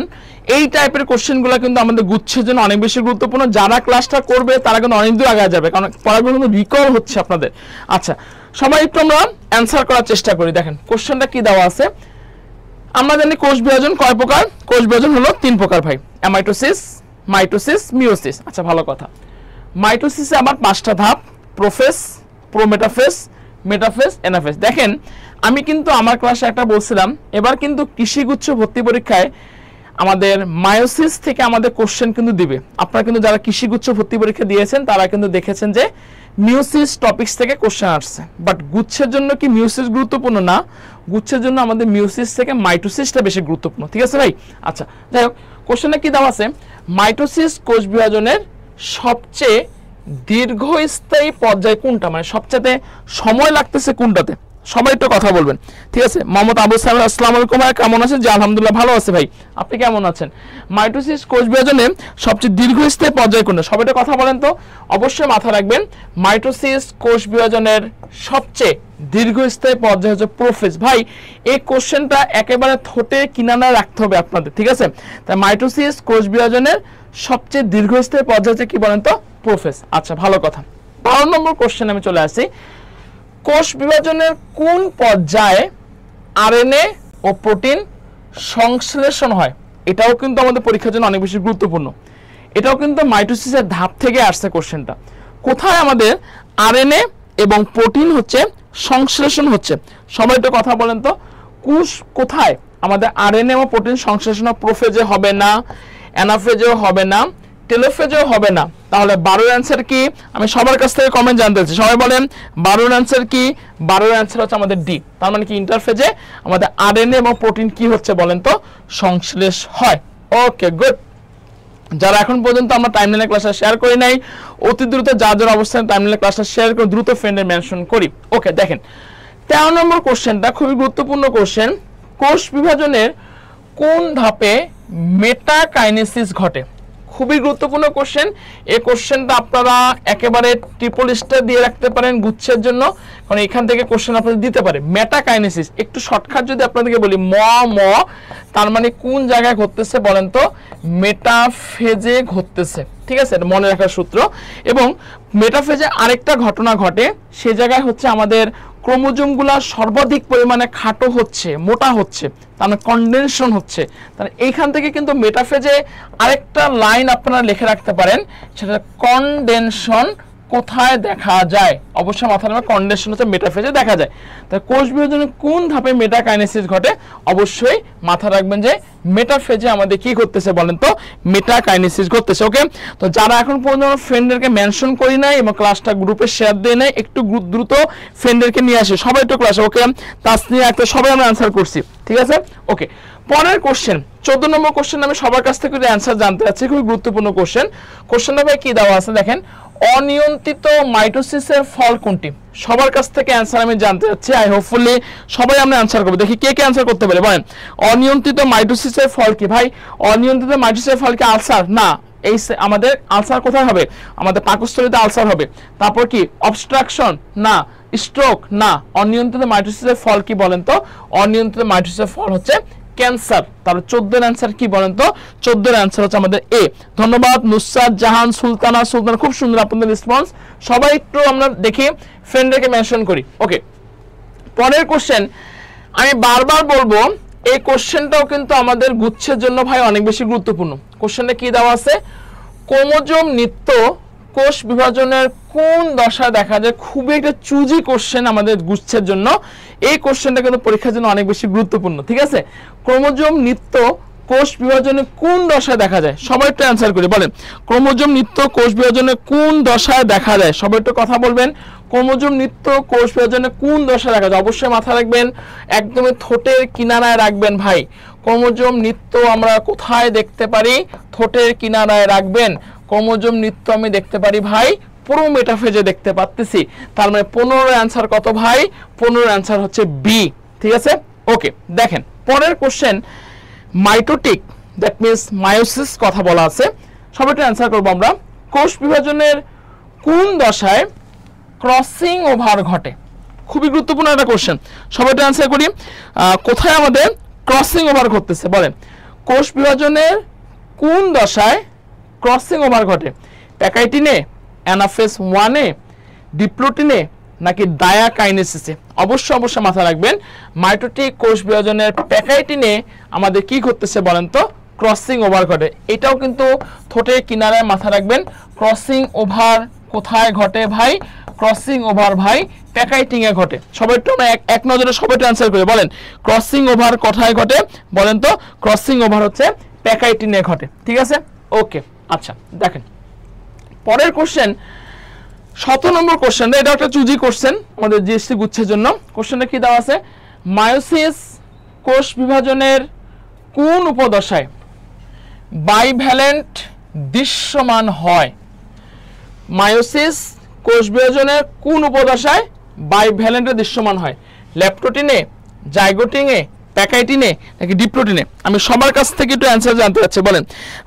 এই টাইপের কোশ্চেনগুলো কিন্তু আমাদের গুচ্ছের জন্য অনেক বেশি গুরুত্বপূর্ণ। যারা ক্লাসটা করবে তারা কিন্তু অনেক দূর আগে যাবে, কারণ পড়াগুলো কিন্তু রিকল হচ্ছে আপনাদের। আচ্ছা সবাই একটু আমরা অ্যান্সার করার চেষ্টা করি। দেখেন কোশ্চেনটা কি দেওয়া আছে। আমরা জানি কোষ বিভাজন কয় প্রকার? কোষ বিভাজন হলো 3 প্রকার ভাই, অ্যামাইটোসিস, মাইটোসিস, মিওসিস। আচ্ছা ভালো কথা। মাইটোসিসে আবার 5টা ধাপ, প্রোফেস, প্রোমেটাফেস, মেটাফেস, এনাফেস। দেখেন আমি কিন্তু আমার ক্লাসে একটা বলছিলাম, এবার কিন্তু কৃষিগুচ্ছ ভর্তি পরীক্ষায় আমাদের মায়োসিস থেকে আমাদের কোশ্চেন কিন্তু দিবে। আপনারা কিন্তু যারা কৃষিগুচ্ছ ভর্তি পরীক্ষা দিয়েছেন তারা কিন্তু দেখেছেন যে মিওসিস টপিকস থেকে কোশ্চেন আসছে, বাট গুচ্ছের জন্য কি মিওসিস গুরুত্বপূর্ণ না? গুচ্ছের জন্য আমাদের মিওসিস থেকে মাইটোসিসটা বেশি গুরুত্বপূর্ণ, ঠিক আছে ভাই? আচ্ছা যাই হোক, কোশ্চেনে কি দেওয়া আছে? মাইটোসিস কোষ বিভাজনের সবচেয়ে দীর্ঘস্থায়ী পর্যায় কোনটা? মানে সবচেয়ে সময় লাগতেছে কোনটাতে? সবাই একটু কথা বলবেন, ঠিক আছে? মোহাম্মদ আবু সাহেব, আসসালামু আলাইকুম ভাই, কেমন আছেন? জি আলহামদুলিল্লাহ ভালো আছে ভাই, আপনি কেমন আছেন? মাইটোসিস কোষ বিভাজনে সবচেয়ে দীর্ঘস্থায়ী পর্যায় কোনটা? সবাই একটু কথা বলেন তো। অবশ্যই মাথায় রাখবেন মাইটোসিস কোষ বিভাজনের সবচেয়ে দীর্ঘস্থায়ী পর্যায় হচ্ছে প্রোফেজ। ভাই এই কোশ্চেনটা একেবারে ঠোঁটে কিনারা রাখতে হবে আপনাদের, ঠিক আছে? তাই মাইটোসিস কোষ বিভাজনের সবচেয়ে দীর্ঘস্থায়ী পর্যায় হচ্ছে কি বলেন তো? প্রোফেজ। আচ্ছা ভালো কথা। 12 নম্বর কোশ্চেন আমি চলে আসি। কোষ বিভাজনের কোন পর্যায়ে আরএনএ ও প্রোটিন সংশ্লেষণ হয়? এটাও কিন্তু আমাদের পরীক্ষার জন্য অনেক বেশি গুরুত্বপূর্ণ। এটাও কিন্তু মাইটোসিসের ধাপ থেকে আসছে কোশ্চেনটা। কোথায় আমাদের আরএনএ এবং প্রোটিন হচ্ছে সংশ্লেষণ হচ্ছে? সবাই একটু কথা বলেন তো, কোষ কোথায় আমাদের আরএনএ এবং প্রোটিন সংশ্লেষণ? প্রোফেজে হবে না, অ্যানাফেজেও হবে না, টেলোফেজেও হবে না। তাহলে 12 অ্যান্সার কি? আমি সবার কাছ থেকে কমেন্ট জানতে চাচ্ছি, সবাই বলেন 12 অ্যান্সার কি? 12 অ্যান্সার হচ্ছে আমাদের ডি। তার মানে কি ইন্টারফেজে আমাদের আরএনএ এবং প্রোটিন কি হচ্ছে বলেন তো? সংশ্লেষ হয়। Okay good. যারা এখন পর্যন্ত আমরা টাইমলাইনে ক্লাসটা শেয়ার করি নাই, অতি দ্রুত যার অবস্থানে টাইমলাইনে ক্লাসটা শেয়ার করে দ্রুত ফ্রেন্ডে মেনশন করি। ওকে দেখেন 13 নম্বর কোশ্চেনটা খুবই গুরুত্বপূর্ণ কোশ্চেন। কোষ বিভাজনের কোন ধাপে মেটাকাইনেসিস ঘটে? খুবই গুরুত্বপূর্ণ কোশ্চেন। এই কোশ্চেনটা আপনারা একেবারে ট্রিপল স্টার দিয়ে রাখতে পারেন গুচ্ছের জন্য, কারণ এখান থেকে কোশ্চেন আপনাদের দিতে পারে। মেটাকাইনেসিস একটু শর্টকাট যদি আপনাদেরকে বলি, তার মানে কোন জায়গায় ঘটতেছে বলেন তো? মেটাফেজে ঘটতেছে, ঠিক আছে? এটা মনে রাখার সূত্র। এবং মেটাফেজে আরেকটা ঘটনা ঘটে, সে জায়গায় হচ্ছে আমাদের ক্রোমোজোমগুলা সর্বাধিক পরিমাণে খাটো হচ্ছে, মোটা হচ্ছে, তার মানে কনডেনশন হচ্ছে। তাহলে এইখান থেকে কিন্তু মেটাফেজে আরেকটা লাইন আপনারা লিখে রাখতে পারেন, সেটা কনডেনশন কোথায় দেখা যায়? অবশ্যই মাথায় রাখবেন, কনডেনশন হচ্ছে মেটাফেজে দেখা যায়। তাই কোষ বিভাজনের কোন ধাপে মেটাকাইনেসিস ঘটে? অবশ্যই মাথায় রাখবেন যে মেটাফেজে আমাদের কি করতেছে বলেন তো? মেটাকাইনেসিস ঘটতেছে। ওকে, তো যারা এখন পর্যন্ত ফ্রেন্ডদেরকে মেনশন করি নাই এবং ক্লাসটা গ্রুপে শেয়ার দিয়ে নাই, একটু দ্রুত ফ্রেন্ডদেরকে নিয়ে আসে, সবাই একটু ক্লাসে। ওকে, তাসনিয়া একটা, সবাই আমরা অ্যান্সার করছি, ঠিক আছে? ওকে, পরের কোশ্চেন 14 নম্বর কোশ্চেন আমি সবার কাছ থেকে অ্যান্সার জানতে চাচ্ছি, খুবই গুরুত্বপূর্ণ কোশ্চেন। কোশ্চেনটা ভাই কি দেওয়া আছে দেখেন, অনিয়ন্ত্রিত মাইটোসিসের ফল কোনটি? সবার কাছ থেকে অ্যান্সার আমি জানতে চাচ্ছি। আই হোপফুলি সবাই আমরা অ্যান্সার করব, দেখি কে কে অ্যান্সার করতে পারে। বলেন, অনিয়ন্ত্রিত মাইটোসিসের ফল কি? ভাই অনিয়ন্ত্রিত মাইটোসিসের ফল কি আলসার? না, এই আমাদের আলসার কোথায় হবে? আমাদের পাকস্থলীতে আলসার হবে। তারপর কি অবস্ট্রাকশন? না। স্ট্রোক? না। অনিয়ন্ত্রিত মাইটোসিসের ফল কি বলেন তো? অনিয়ন্ত্রিত মাইটোসিসের ফল হচ্ছে ক্যান্সার। তাহলে 14 এর অ্যান্সার কি বলেন তো? 14 এর অ্যান্সার হচ্ছে আমাদের এ। ধন্যবাদ নুসরাত জাহান, সুলতানা, খুব সুন্দর আপনাদের রেসপন্স। সবাই একটু আমরা দেখি ফ্রেন্ডদেরকে মেনশন করি। ওকে, পরের কোশ্চেন আমি বারবার বলবো, এই কোশ্চেনটাও কিন্তু আমাদের গুচ্ছের জন্য ভাই অনেক বেশি গুরুত্বপূর্ণ। কোশ্চেনটা কি দেওয়া আছে? ক্রোমোজোম নৃত্য কোষ বিভাজনের কোন দশায় দেখা যায়? খুবই একটা চুজি কোশ্চেন আমাদের গুচ্ছের জন্য। এই কোশ্চেনটা কিন্তু পরীক্ষার জন্য অনেক বেশি গুরুত্বপূর্ণ, ঠিক আছে? ক্রোমোজোম নৃত্য কোষ বিভাজনে কোন দশায় দেখা যায়? সবাই একটু অ্যান্সার করি, বলেন ক্রোমোজোম নৃত্য কোষ বিভাজনে কোন দশায় দেখা যায়? সবাই একটু কথা বলবেন, ক্রোমোজোম নৃত্য কোষ বিভাজনে কোন দশায় দেখা যায়? অবশ্যই মাথায় রাখবেন, একদমই ঠোঁটের কিনারায় রাখবেন ভাই। ক্রোমোজোম নৃত্য আমরা কোথায় দেখতে পারি? ঠোঁটের কিনারায় রাখবেন। ক্রোমোজোম নৃত্য আমি দেখতে পারি ভাই পুরো মেটাফেজে দেখতে পাচ্ছি। তার মানে 15 অ্যান্সার কত ভাই? 15 অ্যান্সার হচ্ছে বি, ঠিক আছে? ওকে, দেখেন পরের question, mitotic that means meiosis কথা বলা আছে, সবাই অ্যান্সার করবো আমরা। কোষ বিভাজনের কোন দশায় ক্রসিং ওভার ঘটে? খুবই গুরুত্বপূর্ণ একটা কোশ্চেন, সবাই অ্যান্সার করি। কোথায় আমাদের ক্রসিং ওভার ঘটতেছে বলেন? কোষ বিভাজনের কোন দশায় ক্রসিং ওভার ঘটে? প্যাকাইটিনে, অ্যানাফেজ 1-এ, ডিপ্লোটিনে, নাকি ডায়াকাইনেসিসে? অবশ্যই মাথা রাখবেন, মাইটোটিক কোষ বিভাজনের প্যাকাইটিনে আমাদের কি ঘটতেছে বলেন তো? ক্রসিং ওভার ঘটে। এটাও কিন্তু ঠোঁটের কিনারায় মাথা রাখবেন। ক্রসিং ওভার কোথায় ঘটে ভাই? ক্রসিং ওভার ভাই প্যাকাইটিং এ ঘটে। সবাই একটু এক নজরে সবাই অ্যান্সার করে বলেন, ক্রসিং ওভার কোথায় ঘটে বলেন তো? ক্রসিং ওভার হচ্ছে প্যাকাইটিনে ঘটে, ঠিক আছে? ওকে, আচ্ছা দেখেন পরের কোশ্চেন 17 নম্বর কোশ্চেন, এটা একটা চুজি কোশ্চেন আমাদের জিএসটি গুচ্ছের জন্য। কোশ্চেনটা কি দেওয়া আছে? মায়োসিস কোষ বিভাজনের কোন উপদশায় বাইভ্যালেন্ট দৃশ্যমান হয়? মায়োসিস কোষ বিভাজনের কোন উপদশায় বাইভ্যালেন্টে দৃশ্যমান হয়? ল্যাপ্টোটিনে, জাইগোটিনে, প্যাকাইটিনে, নাকি ডিপ্লোটিনে? আমি সবার কাছ থেকে একটু অ্যান্সার জানতে চাচ্ছি, বলেন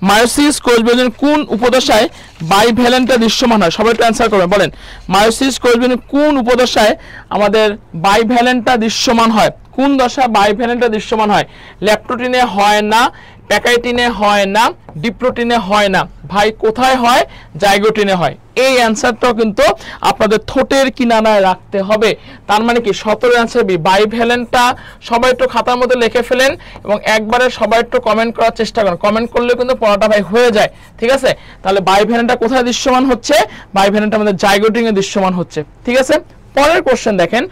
মায়োসিস কোষ বিভাজনের কোন উপদশায় বাইভ্যালেন্টটা দৃশ্যমান হয়? সবাই একটু অ্যান্সার করবেন, বলেন মায়োসিস কোষ বিভাজনের কোন উপদশায় আমাদের বাইভ্যালেন্টটা দৃশ্যমান হয়? কোন দশায় বাইভ্যালেন্টটা দৃশ্যমান হয়? ল্যাপ্টোটিনে হয় না, প্যাকাইটিনে হয় না, ডিপ্লোটিনে হয় না, ভাই কোথায় হয়? জাইগোটিনে হয়। এই অ্যান্সারটাও কিন্তু আপনাদের ঠোঁটের কিনারায় রাখতে হবে। তার মানে কি 17 অ্যান্সার বি, বাইভ্যালেন্টটা সবাই একটু খাতার মধ্যে লিখে ফেলেন এবং একবারে সবাই একটু কমেন্ট করার চেষ্টা করেন। কমেন্ট করলে কিন্তু পড়াটা ভাই হয়ে যায়, ঠিক আছে? তাহলে বাইভ্যালেন্টটা কোথায় দৃশ্যমান হচ্ছে? বাইভ্যালেন্টটা আমাদের জাইগোটিনে দৃশ্যমান হচ্ছে, ঠিক আছে? পরের কোশ্চেন দেখেন,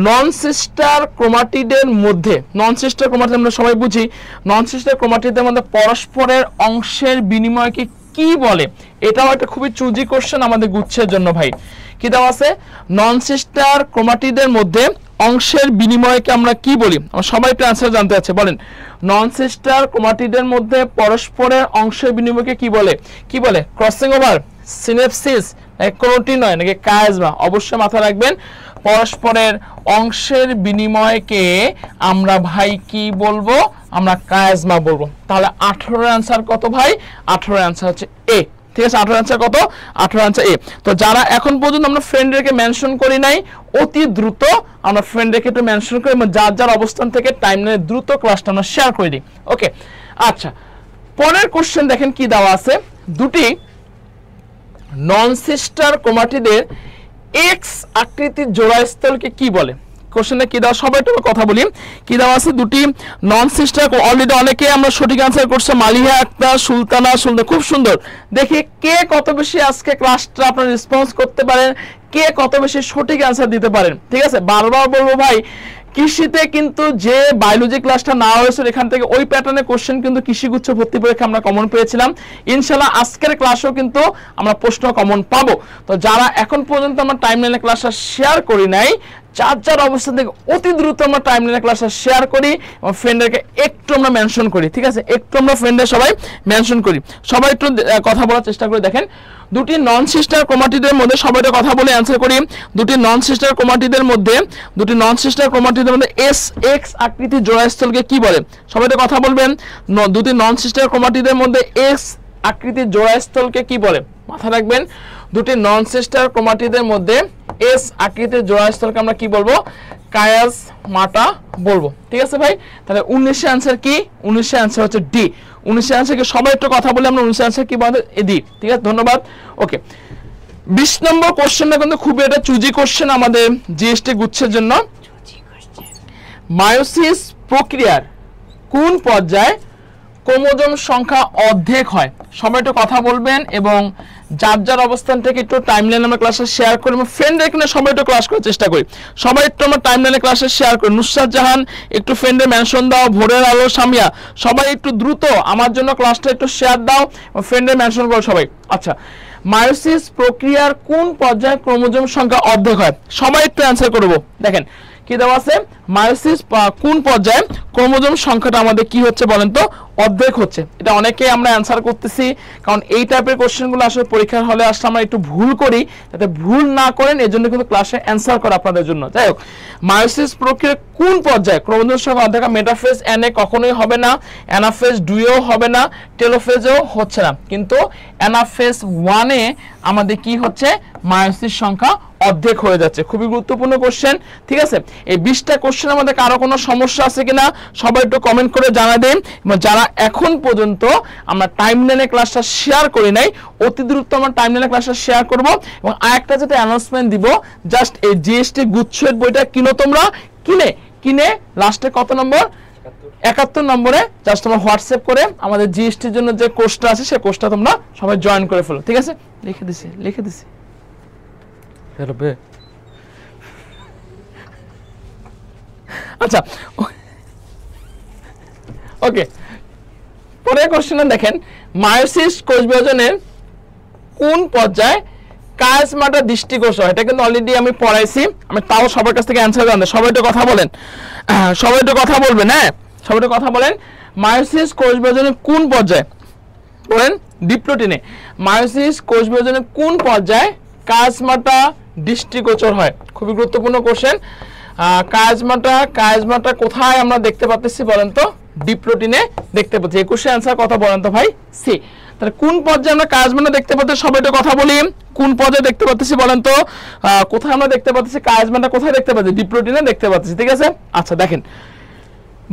নন সিস্টার ক্রোমাটিডের মধ্যে, নন সিস্টার ক্রোমাটিড আমরা সবাই বুঝি, নন সিস্টার ক্রোমাটিডের মধ্যে পরস্পরের অংশের বিনিময়কে কি বলে? এটাও একটা খুবই চুজি কোশ্চেন আমাদের গুচ্ছের জন্য ভাই। কি দেওয়া আছে? নন সিস্টার ক্রোমাটিডের মধ্যে অংশের বিনিময়কে আমরা কি বলি? আমরা সবাই একটু অ্যান্সার জানতে চাচ্ছি, বলেন নন সিস্টার ক্রোমাটিডের মধ্যে পরস্পরের অংশের বিনিময়কে কি বলে? কি বলে? ক্রসিং ওভার, সিনেপসিস, কোনটি নয়, নাকি কায়াজমা? অবশ্যই মাথায় রাখবেন, পরস্পরের অংশের বিনিময়কে আমরা ভাই কি বলবো? আমরা কায়াজমা বলবো। তাহলে 18 এর आंसर কত ভাই? 18 এর आंसर হচ্ছে এ। ঠিক আছে, 18 এর आंसर কত? 18 এর आंसर এ। তো যারা এখন পর্যন্ত আমরা ফ্রেন্ড রেখে মেনশন করি নাই, অতি দ্রুত আমরা ফ্রেন্ড রেখে একটু মেনশন করি এবং যার যার অবস্থান থেকে টাইমলাইনে দ্রুত ক্লাসটা আমরা শেয়ার করে দিই। ওকে, আচ্ছা, পরের কোশ্চেন দেখেন কি দেওয়া আছে। দুটি নন সিস্টার ক্রোমাটিডের এক্স আকৃতির জোড়াস্থলকে কি বলে? কোশ্চেনে কি দেওয়া, সবাই একটু কথা বলি। কি দেওয়া আছে? দুটি নন সিস্টার, অলরেডি অনেকে আমরা সঠিক আনসার করছে, মালিহা আক্তার, সুলতানা, খুব সুন্দর। দেখি কে কত বেশি আজকে ক্লাসটা আপনারা রেসপন্স করতে পারেন, কে কত বেশি সঠিক আনসার দিতে পারেন। ঠিক আছে, বারবার বলবো ভাই, কৃষিতে কিন্তু যে বায়োলজি ক্লাসটা নেওয়া হয়েছিল এখান থেকে ওই প্যাটার্নের কোশ্চেন কিন্তু কৃষিগুচ্ছ ভর্তি পরীক্ষা আমরা কমন পেয়েছিলাম। ইনশাআল্লাহ আজকের ক্লাসেও কিন্তু আমরা প্রশ্ন কমন পাবো। তো যারা এখন পর্যন্ত আমরা টাইমলাইনে ক্লাসটা শেয়ার করি নাই, যার যার অবস্থান থেকে অতি দ্রুত আমরা টাইমলাইনে ক্লাসটা শেয়ার করি এবং ফ্রেন্ডদেরকে একটু আমরা মেনশন করি। ঠিক আছে, একটু আমরা ফ্রেন্ডদের সবাই মেনশন করি। সবাই একটু কথা বলার চেষ্টা করে দেখেন। দুটি নন সিস্টার ক্রোমাটিডের মধ্যে, সবাই একটু কথা বলে অ্যান্সার করি। দুটি নন সিস্টার ক্রোমাটিডের মধ্যে এস এক্স আকৃতির জোড়াস্থলকে কি বলে? সবাই একটু কথা বলবেন। দুটি নন সিস্টার ক্রোমাটিডের মধ্যে এস আকৃতির জোড়াস্থলকে কি বলে? মাথা রাখবেন, দুটি নন সিস্টার ক্রোমাটিডের মধ্যে এস আকৃতির জোড়াস্থলকে আমরা কি বলবো? কায়াজমাটা বলবো। ঠিক আছে ভাই, তাহলে 19 এর आंसर কি? 19 এর आंसर হচ্ছে ডি। 19 এর आंसर কি? সবাই একটু কথা বলে আমরা 19 এর आंसर কি বলতে ডি। ঠিক আছে, ধন্যবাদ। ওকে, 20 নম্বর কোশ্চেনটা কিন্তু খুবই একটা চুজি কোশ্চেন আমাদের জিএসটি গুচ্ছের জন্য। মায়োসিস প্রক্রিয়ার কোন পর্যায়ে ক্রোমোজোম সংখ্যা অর্ধেক হয়? সবাই একটু কথা বলবেন এবং যার যার অবস্থান থেকে একটু টাইমলাইন আমরা ক্লাসে শেয়ার করি এবং ফ্রেন্ড রেখে সবাই একটু ক্লাস করার চেষ্টা করি। সবাই একটু আমরা টাইমলাইনে ক্লাসে শেয়ার করি। নুসরাত জাহান একটু ফ্রেন্ডে মেনশন দাও, ভোরের আলো, সামিয়া, সবাই একটু দ্রুত আমার জন্য ক্লাসটা একটু শেয়ার দাও এবং ফ্রেন্ডে মেনশন করো সবাই। আচ্ছা, মায়োসিস প্রক্রিয়ার কোন পর্যায়ে ক্রোমোজোম সংখ্যা অর্ধেক হয়? সবাই একটু অ্যান্সার করব। দেখেন কি দেওয়া আছে, মায়োসিস কোন পর্যায়ে ক্রোমোজোম সংখ্যাটা আমাদের কি হচ্ছে বলেন তো? অর্ধেক হচ্ছে। এটা অনেকে আমরা অ্যান্সার করতেছি, কারণ এই টাইপের কোশ্চেনগুলো আসলে পরীক্ষার হলে আসলে আমরা একটু ভুল করি, যাতে ভুল না করেন এজন্য কিন্তু ক্লাসে অ্যান্সার করা আপনাদের জন্য। যাই হোক, মায়োসিস প্রক্রিয়ার কোন পর্যায়ে ক্রোমোজোম সংখ্যা অর্ধেক? মেটাফেজ এনএ কখনোই হবে না, অ্যানাফেজ 2এও হবে না, টেলোফেজেও হচ্ছে না, কিন্তু অ্যানাফেজ 1-এ আমাদের কি হচ্ছে? মায়োসিস সংখ্যা অর্ধেক হয়ে যাচ্ছে। খুবই গুরুত্বপূর্ণ কোশ্চেন। ঠিক আছে, এই 20টা কোশ্চেন আমাদের কারো কোনো সমস্যা আছে কিনা সবাই একটু কমেন্ট করে জানা দেন। এবং যারা এখন পর্যন্ত আমরা টাইমলাইনে ক্লাসটা শেয়ার করি নাই, অতি দ্রুত আমরা টাইমলাইনে ক্লাসটা শেয়ার করব। এবং আরেকটা যেটা অ্যানাউন্সমেন্ট দিব, জাস্ট এই জিএসটি গুচ্ছের বইটা কিনো তোমরা, কিনে লাস্টে কত নম্বর? 71 নম্বরে জাস্ট তোমরা হোয়াটসঅ্যাপ করে আমাদের জিএসটির জন্য যে কোর্সটা আছে সেই কোর্সটা তোমরা সবাই জয়েন করে ফেলো। ঠিক আছে, লিখে দিছি আচ্ছা, ওকে, পরের কোশ্চেনে দেখেন, মায়োসিস কোষ বিভাজনের কোন পর্যায়ে কায়াজমাটা দৃষ্টিকোষ হয়? এটা কিন্তু অলরেডি আমি পড়াইছি, আমি তাও সবার কাছ থেকে অ্যান্সার জানতে। সবাই একটু কথা বলেন, সবাই একটু কথা বলবেন। হ্যাঁ, সবাই একটু কথা বলেন। মায়োসিস কোষ বিভাজনের কোন পর্যায়ে? বলেন, ডিপ্লোটিনে। মায়োসিস কোষ বিভাজনের কোন পর্যায়ে কায়াজমাটা দৃষ্টিগোচর হয়? খুবই গুরুত্বপূর্ণ কোশ্চেন। কায়াজমাটা কোথায় আমরা দেখতে পাচ্ছি বলেন তো? ডিপ্লোটিনে দেখতে পাচ্ছি। 21 অ্যান্সার কথা বলেন তো ভাই? সি। তাহলে কোন পর্যায়ে আমরা কায়াজমাটা দেখতে পাচ্ছি? সবাই একটু কথা বলি, কোন পর্যায়ে দেখতে পাচ্ছি বলেন তো? কোথায় আমরা দেখতে পাচ্ছি কায়াজমাটা? কোথায় দেখতে পাচ্ছি? ডিপ্লোটিনে দেখতে পাচ্ছি। ঠিক আছে, আচ্ছা দেখেন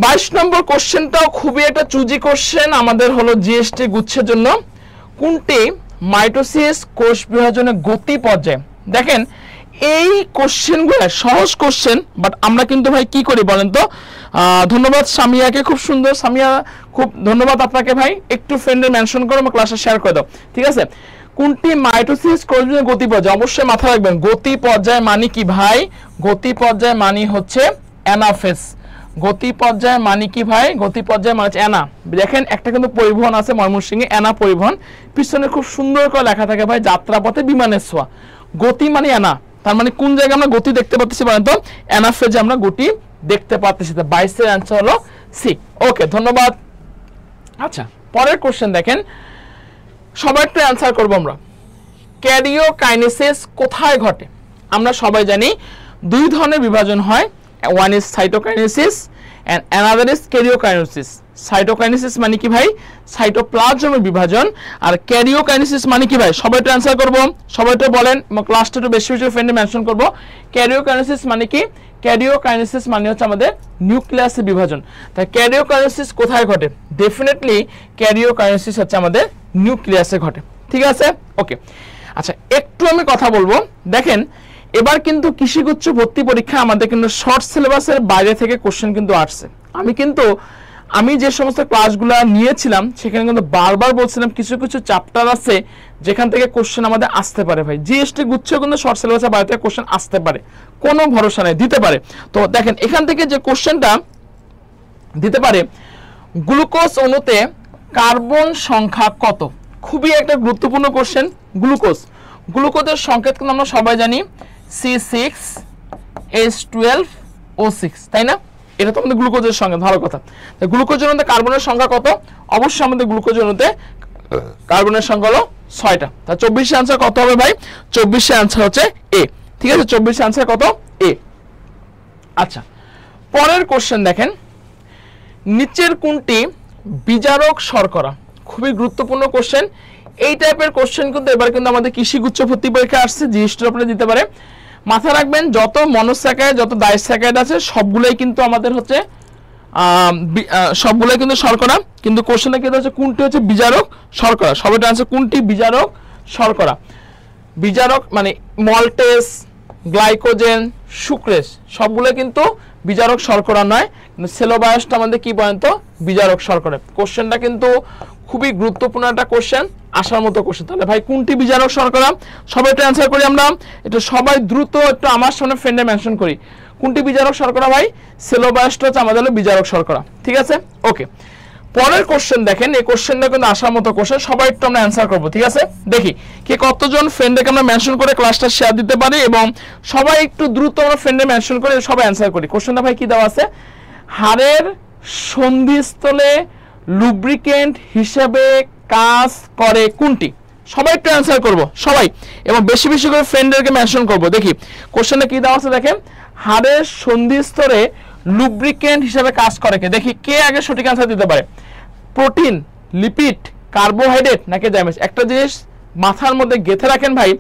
22 নম্বর কোশ্চেনটাও খুবই একটা চুজি কোশ্চেন আমাদের হলো জিএসটি গুচ্ছের জন্য। কোনটি মাইটোসিস কোষ বিভাজনের গতি পর্যায়ে? দেখেন এই কোশ্চেনগুলো সহজ কোশ্চেন, বাট আমরা কিন্তু ভাই কি করি বলেন তো? ধন্যবাদ সামিয়াকে, খুব সুন্দর সামিয়া, খুব ধন্যবাদ আপনাকে ভাই। একটু ফ্রেন্ডে মেনশন করো, আমার ক্লাসে শেয়ার করে দাও। ঠিক আছে, কোনটি মাইটোসিস কোষ বিভাজনের গতি পর্যায়ে? অবশ্যই মাথায় রাখবেন, গতি পর্যায়ে মানে কি ভাই? গতি পর্যায়ে মানে হচ্ছে অ্যানাফেজ। গতি পর্যায়ে মানে কি ভাই? গতি পর্যায়ে মানে অ্যানা। দেখেন একটা কিন্তু পরিবহন আছে ময়মনসিংহে, অ্যানা পরিবহন, পিছনে খুব সুন্দর করে লেখা থাকে ভাই, যাত্রাপথে বিমানের ছোঁয়া। গতি মানে অ্যানা, তার মানে কোন জায়গায় আমরা গতি দেখতে পাচ্ছি বলেন তো? অ্যানাফেজে আমরা গতি দেখতে পাচ্ছি। 22 এর অ্যান্সার হলো সি। ওকে, ধন্যবাদ। আচ্ছা, পরের কোশ্চেন দেখেন, সবাই একটু অ্যান্সার করবো আমরা। ক্যারিওকাইনেসিস কোথায় ঘটে? আমরা সবাই জানি দুই ধরনের বিভাজন হয়, one is cytokinesis and another is karyokinesis. Cytokinesis মানে কি ভাই? সাইটোপ্লাজমের বিভাজন। আর ক্যারিওকাইনেসিস মানে কি ভাই? সবাই তো অ্যানসার করব, সবাই তো বলেন, ক্লাসটা একটু বেশি বেশি ফ্রেন্ডে মেনশন করব। ক্যারিওকাইনেসিস মানে কি? ক্যারিওকাইনেসিস মানে হচ্ছে আমাদের নিউক্লিয়াসের বিভাজন। তাই ক্যারিওকাইনেসিস কোথায় ঘটে? ডেফিনেটলি ক্যারিওকাইনেসিস হচ্ছে আমাদের নিউক্লিয়াসে ঘটে। ঠিক আছে, ওকে। আচ্ছা, একটু আমি কথা বলবো। দেখেন, এবার কিন্তু কৃষিগুচ্ছ ভর্তি পরীক্ষা আমাদের কিন্তু শর্ট সিলেবাসের বাইরে থেকে কোশ্চেন কিন্তু আসছে। আমি যে সমস্ত ক্লাসগুলো নিয়েছিলাম সেখানে কিন্তু বারবার বলছিলাম কিছু কিছু চ্যাপ্টার আছে যেখান থেকে কোশ্চেন আমাদের আসতে পারে ভাই। জিএসটি গুচ্ছ কিন্তু শর্ট সিলেবাসের বাইরে থেকে কোশ্চেন আসতে পারে, কোনো ভরসা নেই, দিতে পারে। তো দেখেন এখান থেকে যে কোশ্চেনটা দিতে পারে, গ্লুকোজ অণুতে কার্বন সংখ্যা কত? খুবই একটা গুরুত্বপূর্ণ কোশ্চেন। গ্লুকোজের সংকেত কিন্তু আমরা সবাই জানি C6H12O6, তাই না? এটা তো আমাদের গ্লুকোজের সংকেত, ভালো কথা। গ্লুকোজের অণুতে কার্বনের সংখ্যা কত? অবশ্যই আমাদের গ্লুকোজের অণুতে কার্বনের সংখ্যা হলো 6টা। তা 24 আনসার কত হবে ভাই? 24 আনসার হচ্ছে এ। ঠিক আছে, 24 আনসার কত? এ। আচ্ছা, পরের কোশ্চেন দেখেন, নিচের কোনটি বিজারক শর্করা? খুবই গুরুত্বপূর্ণ কোশ্চেন। এই টাইপের কোশ্চেন কিন্তু এবার কিন্তু আমাদের কৃষিগুচ্ছ ভর্তি পরীক্ষা আসছে, জিএসটির উপরে দিতে পারে। মাথায় রাখবেন, যত মনোস্যাকারাইড যত ডাইস্যাকারাইড আছে সবগুলোই কিন্তু আমাদের হচ্ছে সবগুলোই কিন্তু শর্করা। কিন্তু কোশ্চেনটা কি হচ্ছে, কোনটি হচ্ছে বিজারক শর্করা? সবাইটা আনসার, কোনটি বিজারক শর্করা? বিজারক মানে মল্টেস, গ্লাইকোজেন, সুক্রেস সবগুলো কিন্তু বিজারক শর্করা নয়। কিন্তু সেলোবায়াসটা আমাদের কি বলেন তো? বিজারক শর্করা। কোশ্চেনটা কিন্তু খুবই গুরুত্বপূর্ণ একটা কোশ্চেন, আসার মতো কোশ্চেন। তাহলে ভাই কোনটি বিজারক শর্করা? সবাই একটু অ্যান্সার করি আমরা, একটু সবাই দ্রুত একটু আমার সামনে ফ্রেন্ডে মেনশন করি। কোনটি বিজারক শর্করা ভাই? সেলোবায়াসটা হচ্ছে আমাদের হলো বিজারক শর্করা। ঠিক আছে, ওকে। পরের কোশ্চেন দেখেন, এই কোশ্চেনটা কিন্তু আসার মতো কোশ্চেন, সবাই একটু আমরা অ্যান্সার করবো। ঠিক আছে, দেখি কে কতজন ফ্রেন্ডকে আমরা মেনশন করে ক্লাসটা শেয়ার দিতে পারি, এবং সবাই একটু দ্রুত আমরা ফ্রেন্ডে মেনশন করে সবাই অ্যান্সার করি। কোশ্চেনটা ভাই কি দেওয়া আছে? হাড়ের সন্ধিস্থলে লুব্রিকেন্ট হিসেবে কাজ করে কোনটি? সবাই একটু অ্যান্সার করব, সবাই, এবং বেশি বেশি করে ফ্রেন্ডদেরকে মেনশন করব। দেখি কোশ্চেনটা কি দেওয়া আছে, দেখেন হাড়ের সন্ধিস্থলে লুব্রিকেন্ট হিসেবে কাজ করে কে? দেখি কে আগে সঠিক অ্যান্সার দিতে পারে। প্রোটিন, লিপিড, কার্বোহাইড্রেট নাকি জ্যামেজ? একটা জিনিস মাথার মধ্যে গেঁথে রাখেন ভাই,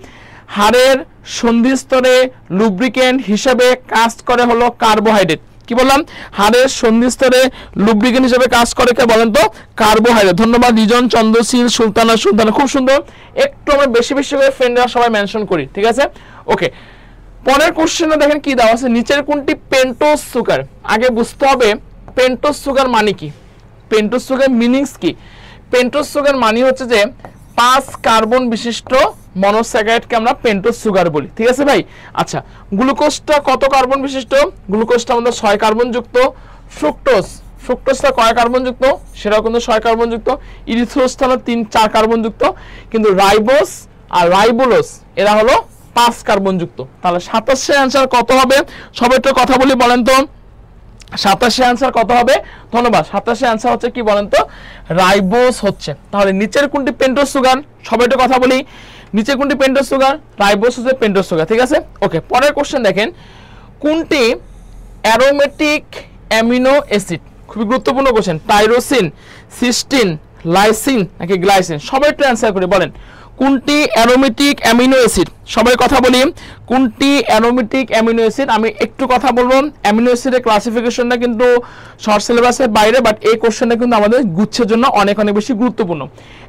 হাড়ের সন্ধিস্থলে লুব্রিকেন্ট হিসেবে কাজ করে হলো কার্বোহাইড্রেট। কি বললাম? হাড়ের সন্ধিস্থলে লুব্রিকেন্ট হিসেবে কাজ করে কে বলেন তো? কার্বোহাইড্রেট। ধন্যবাদ রিজন, চন্দ্রশীল, সুলতানা, খুব সুন্দর। একটু আমরা বেশি বেশি করে ফ্রেন্ডরা সবাই মেনশন করি। ঠিক আছে, ওকে। পরের কোশ্চেনে দেখেন কি দেওয়া আছে, নিচের কোনটি পেন্টোজ সুগার? আগে বুঝতে হবে পেন্টোজ সুগার মানে কি, পেন্টোজ সুগার মিনিংস কি। পেন্টোজ সুগার মানে হচ্ছে যে 5 কার্বন বিশিষ্ট মনোস্যাকারাইডকে আমরা পেন্টোজ সুগার বলি। ঠিক আছে ভাই। আচ্ছা, গ্লুকোজটা কত কার্বন বিশিষ্ট? গ্লুকোজটা আমাদের 6 কার্বন যুক্ত। ফ্রুক্টোজটা কয় কার্বন যুক্ত? সেটাও কিন্তু 6 কার্বন যুক্ত। ইরিথ্রোজটা হলো 3-4 কার্বন যুক্ত। কিন্তু রাইবোজ আর রাইবোলোজ এরা হলো 5 কার্বন যুক্ত। তাহলে 27 অ্যান্সার কত হবে? সবাই একটু কথা বলি, বলেন তো 27 অ্যান্সার কত হবে? ধন্যবাদ। 27 অ্যান্সার হচ্ছে কি বলেন তো? রাইবোজ হচ্ছে। তাহলে নিচের কোনটি পেন্টোজ সুগার? সবাই একটু কথা বলি, নিচের কোনটি পেন্টোজ সুগার? রাইবোজ হচ্ছে পেন্টোজ সুগার। ঠিক আছে, ওকে। পরের কোশ্চেন দেখেন, কোনটি অ্যারোমেটিক অ্যামিনো অ্যাসিড? খুবই গুরুত্বপূর্ণ কোশ্চেন। টাইরোসিন, সিস্টিন, লাইসিন নাকি গ্লাইসিন? সবাই একটু অ্যান্সার করে বলেন কোনটি অ্যারোমেটিক অ্যামিনো অ্যাসিড? সবাই কথা বলি, কোনটি অ্যারোমেটিক অ্যামিনো অ্যাসিড? আমি একটু কথা বলবো, অ্যামিনো অ্যাসিডের ক্লাসিফিকেশনটা কিন্তু শর্ট সিলেবাসের বাইরে, বাট এই কোশ্চেনটা কিন্তু আমাদের গুচ্ছের জন্য অনেক অনেক বেশি গুরুত্বপূর্ণ।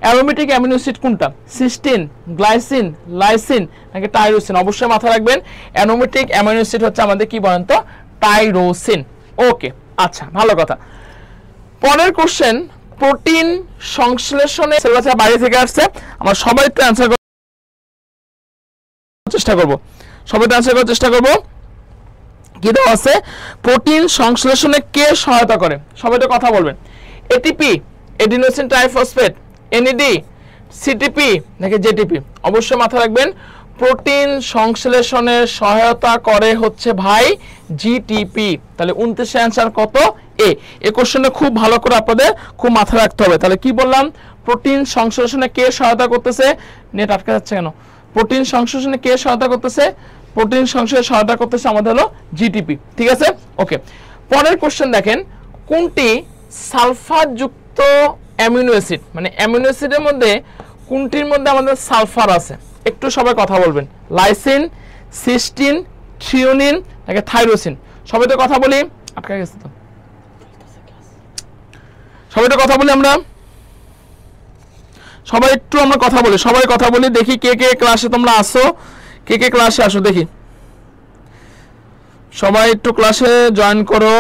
অ্যারোমেটিক অ্যামিনো অ্যাসিড কোনটা? সিস্টিন, গ্লাইসিন, লাইসিন নাকি টাইরোসিন? অবশ্যই মাথায় রাখবেন, অ্যারোমেটিক অ্যামিনো অ্যাসিড হচ্ছে আমাদের কি বলেন তো? টাইরোসিন। ওকে, আচ্ছা, ভালো কথা। পরের কোশ্চেন, প্রোটিন সংশ্লেষণে সিলেবাসের বাইরে থেকে আসছে, আমরা সবাই একটু অ্যান্সার করার চেষ্টা করব। সবাই অ্যান্সার করার চেষ্টা করব। কি দেওয়া আছে? প্রোটিন সংশ্লেষণে কে সহায়তা করে? সবাই তো কথা বলবেন। ATP, adenosine triphosphate, NAD, CTP নাকি জেটিপি? অবশ্যই মাথায় রাখবেন, প্রোটিন সংশ্লেষণে সহায়তা করে হচ্ছে ভাই জিটিপি। তাহলে 29 অ্যান্সার কত? এ। এই কোশ্চেনটা খুব ভালো করে আপনাদের খুব মাথায় রাখতে হবে। তাহলে কি বললাম? প্রোটিন সংশ্লেষণে কে সহায়তা করতেছে? নেট আটকে যাচ্ছে কেন? প্রোটিন সংশ্লেষণে কে সহায়তা করতেছে? প্রোটিন সংশ্লেষণে সহায়তা করতেছে আমাদের হলো জিটিপি। ঠিক আছে, ওকে। পরের কোশ্চেন দেখেন, কোনটি সালফার যুক্ত অ্যামিনো অ্যাসিড, মানে অ্যামিনো অ্যাসিডের মধ্যে কোনটির মধ্যে আমাদের সালফার আছে? একটু সবাই কথা বলবেন। লাইসিন, সিস্টিন, থ্রিওনিন নাকি থাইরোসিন? সবাই তো কথা বলি। আটকা গেছে তো, সবাই তো কথা বলি আমরা, সবাই একটু আমরা কথা বলি, সবাই কথা বলি। দেখি কে কে ক্লাসে তোমরা আসো, কে কে ক্লাসে আসো দেখি। সবাই একটু ক্লাসে জয়েন করো।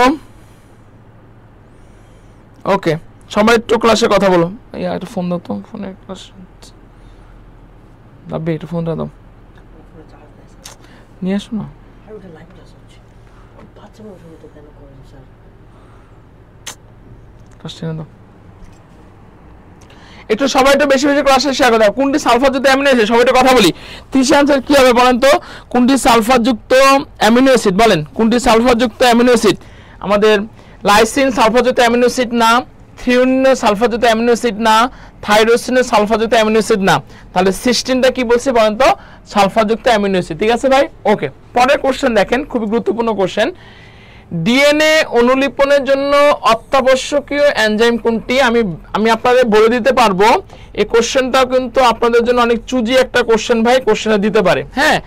ওকে, সবাই একটু ক্লাসে কথা বলো। একটা ফোন দাও তো, ফোনে ক্লাস দাবি, একটু ফোনটা দাও, নিয়ে আসো না। একটু সবাই একটু বেশি বেশি ক্লাসে শেয়ার করে দাও। কোনটি সালফার যুক্ত অ্যামিনো অ্যাসিড? সবাই একটু কথা বলি। 30 আনসার কি হবে বলেন তো? কোনটি সালফার যুক্ত অ্যামিনো অ্যাসিড? বলেন কোনটি সালফার যুক্ত অ্যামিনো অ্যাসিড? আমাদের লাইসিন সালফার যুক্ত অ্যামিনো অ্যাসিড না, থ্রিওনিন সালফার যুক্ত অ্যামিনো অ্যাসিড না, থাইরোসিন সালফার যুক্ত অ্যামিনো অ্যাসিড না, তাহলে সিস্টিনটা কি বলছি বলেন তো? সালফার যুক্ত অ্যামিনো অ্যাসিড। ঠিক আছে ভাই, ওকে। পরের কোশ্চেন দেখেন, খুবই গুরুত্বপূর্ণ কোশ্চেন। ডিএনএ অনুলিপনের জন্য অত্যাবশ্যকীয় এনজাইম কোনটি? আমি আপনাদের বলে দিতে পারবো। এই কোশ্চেনটাও কিন্তু আপনাদের জন্য অনেক চুজি একটা কোশ্চেন ভাই, কোশ্চেনটা দিতে পারে। হ্যাঁ,